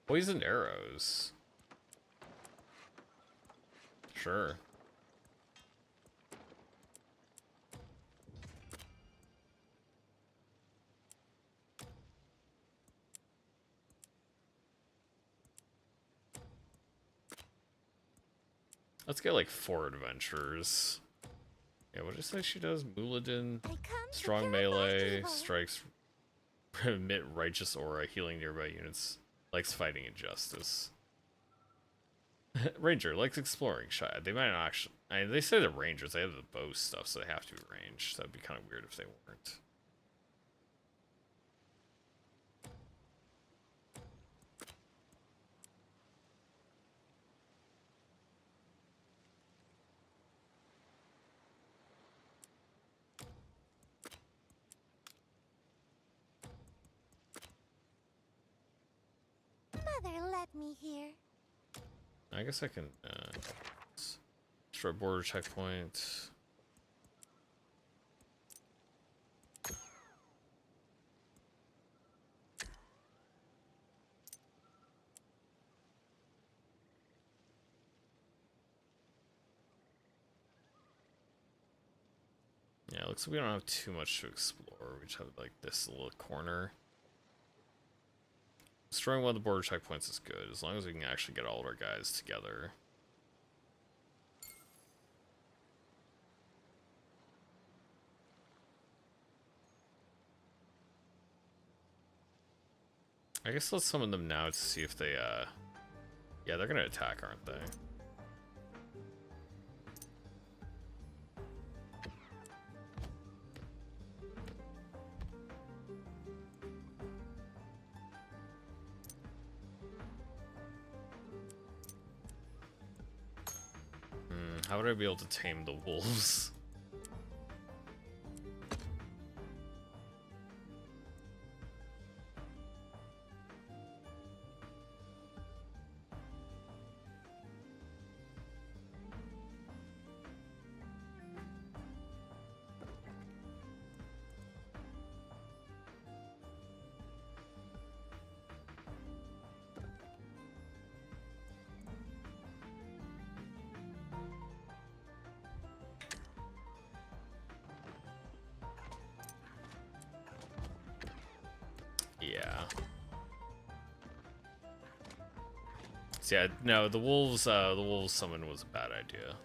Poisoned arrows. Sure. Let's get like 4 adventurers. Yeah, what did it say she does? Muladin, strong melee, strikes, emit righteous aura, healing nearby units, likes fighting injustice. Ranger likes exploring. Shy. They might not actually. I mean, they say they're rangers. They have the bow stuff, so they have to be ranged. So that'd be kind of weird if they weren't. Mother, let me hear. I guess I can destroy border checkpoint. Yeah, it looks like we don't have too much to explore. We just have like this little corner. Destroying one of the border checkpoints is good, as long as we can actually get all of our guys together. I guess let's summon them now to see if they, yeah, they're gonna attack, aren't they? How would I be able to tame the wolves? Yeah. So yeah, no, the wolves summon was a bad idea.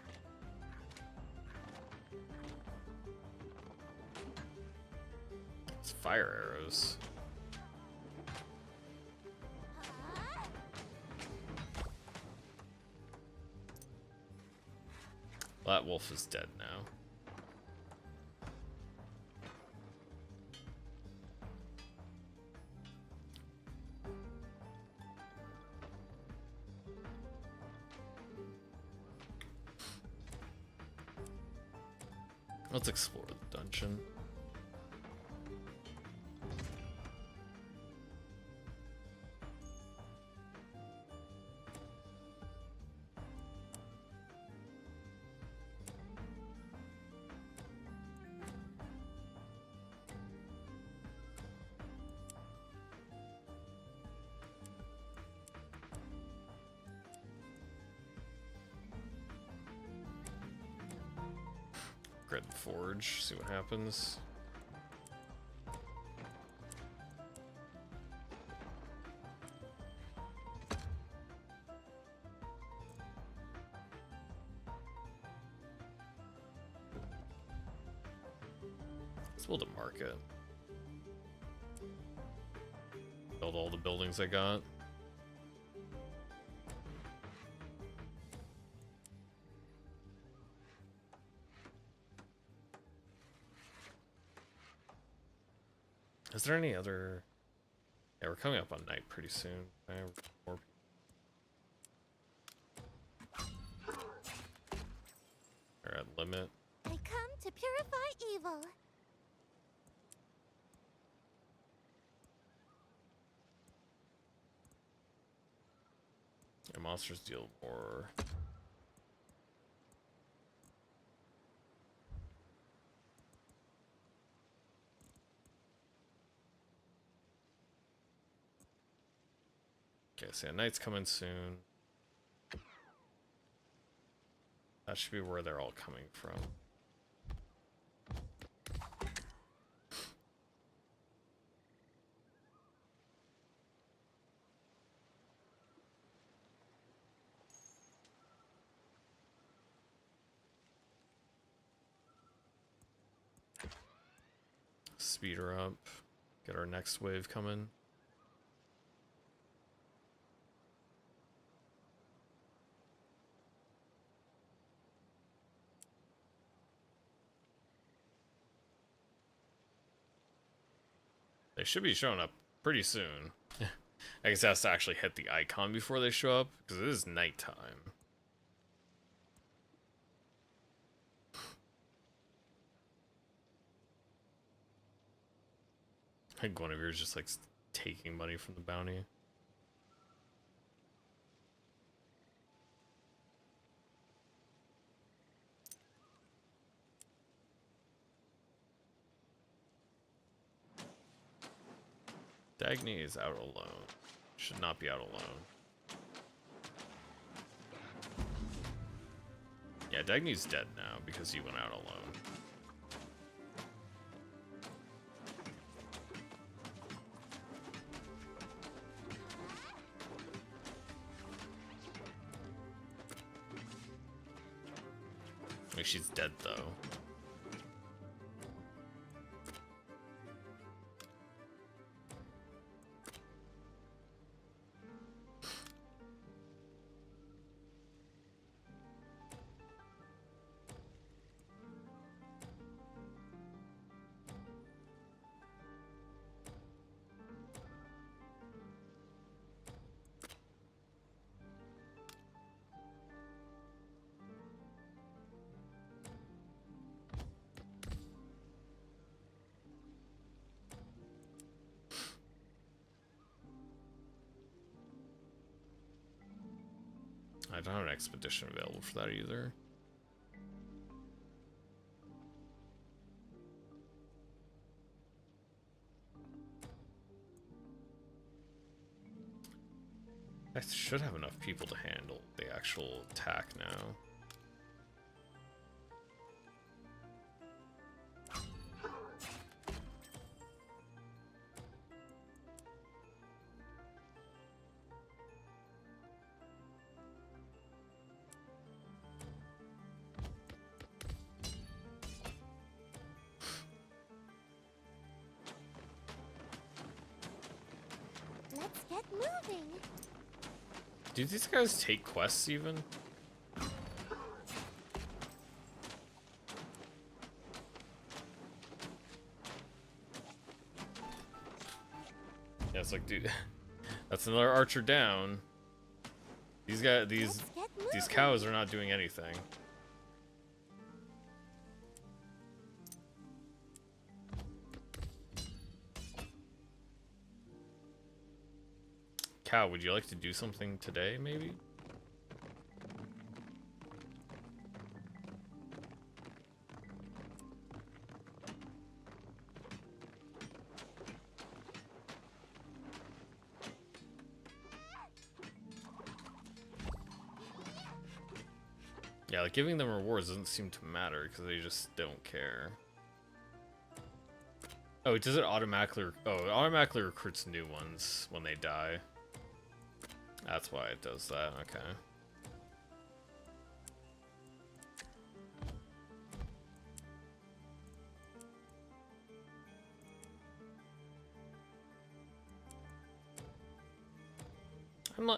It's fire arrows. Well, that wolf is dead now. Let's explore the dungeon. Upgrade the forge, see what happens. Let's build a market. Build all the buildings I got. Is there any other... Yeah, we're coming up on night pretty soon. I have more... We're at limit. I come to purify evil. Yeah, monsters deal more... Okay, so yeah, night's coming soon. That should be where they're all coming from. speed her up. Get our next wave coming. They should be showing up pretty soon. I guess it has to actually hit the icon before they show up, because it is nighttime. I think Guinevere's just like taking money from the bounty. Dagny is out alone. Should not be out alone. Yeah, Dagny's dead now because he went out alone. Like, she's dead though. I don't have an expedition available for that either. I should have enough people to handle the actual attack now. Let's get moving. Do these guys take quests even? Yeah, it's like, dude, that's another archer down. These guys, these cows are not doing anything. Cow, would you like to do something today, maybe? Yeah, like giving them rewards doesn't seem to matter because they just don't care. Oh, does it automatically? Oh, it automatically recruits new ones when they die. That's why it does that, okay.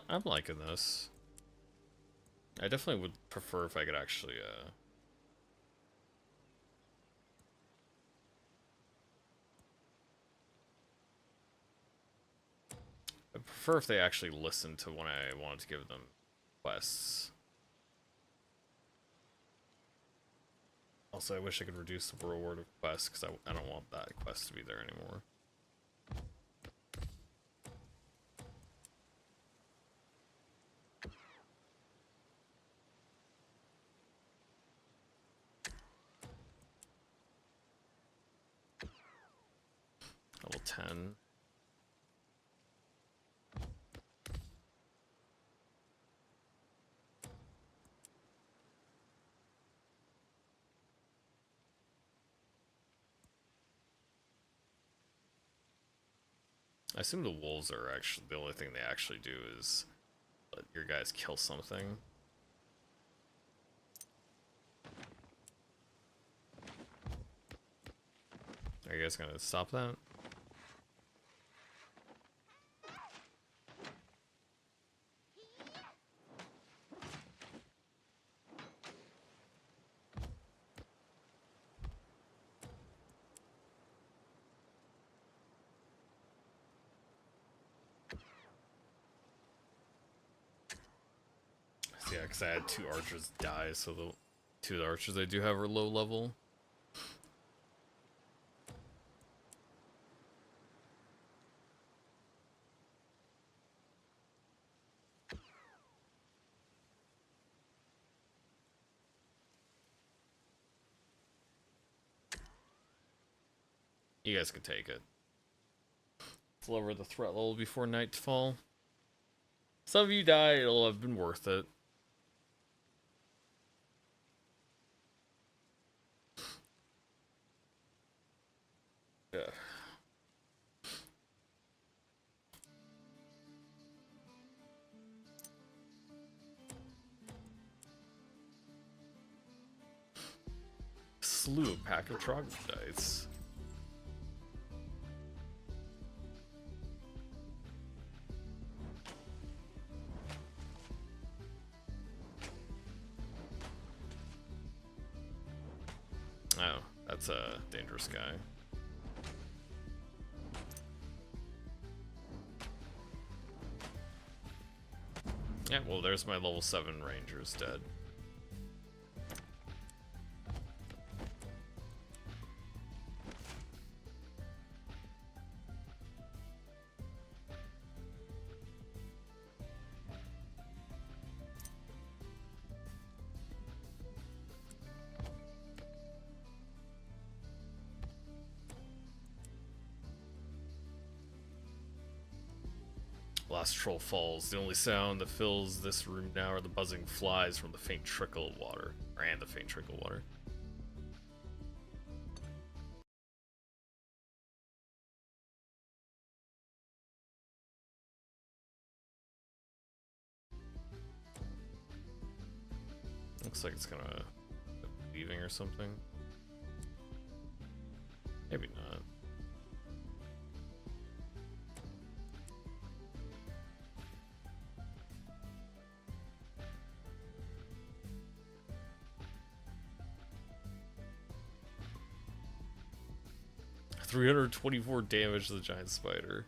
I'm liking this. I definitely would prefer if I could actually, I prefer if they actually listened to when I wanted to give them quests. Also, I wish I could reduce the reward of quests, because I don't want that quest to be there anymore. Level 10. I assume the wolves are actually the only thing they actually do is let your guys kill something. Are you guys gonna stop that? Yeah, because I had 2 archers die, so the 2 of the archers I do have are low level. You guys can take it. Let's lower the threat level before nightfall. Some of you die, it'll have been worth it. Yeah. Slew a pack of troglodytes. Oh, that's a dangerous guy. Yeah, well, there's my level 7 rangers dead. Last troll falls. The only sound that fills this room now are the buzzing flies from the faint trickle of water. And the faint trickle of water. Looks like it's gonna be leaving or something. Maybe not. $324 damage to the giant spider.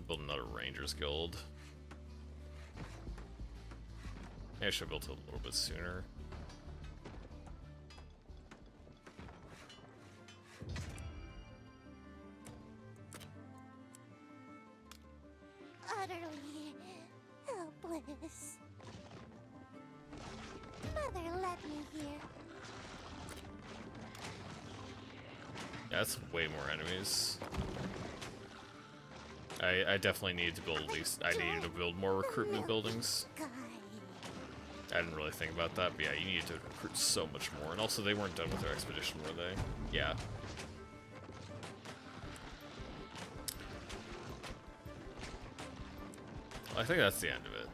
Build another Rangers Guild. I should have built it a little bit sooner. Utterly helpless. Mother let me here. Yeah, that's way more enemies. I definitely need to build at least. I needed to build more recruitment buildings. I didn't really think about that, but yeah, you needed to recruit so much more. And also, they weren't done with their expedition, were they? Yeah. I think that's the end of it.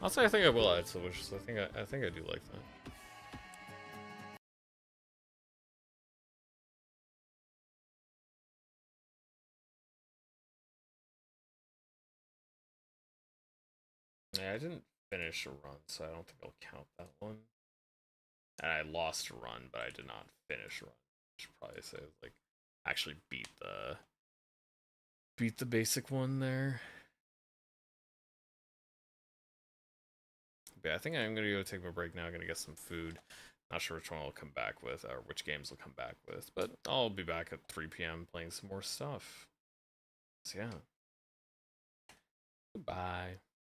Also, I think I will add solutions. I think I do like that. Yeah, I didn't finish a run, so I don't think I'll count that one. And I lost a run, but I did not finish a run. I should probably say, like, actually beat the basic one there. But yeah, I think I'm gonna go take my break now. I'm gonna get some food. Not sure which one I'll come back with, or which games I'll come back with, but I'll be back at 3 p.m. playing some more stuff. So yeah. Goodbye.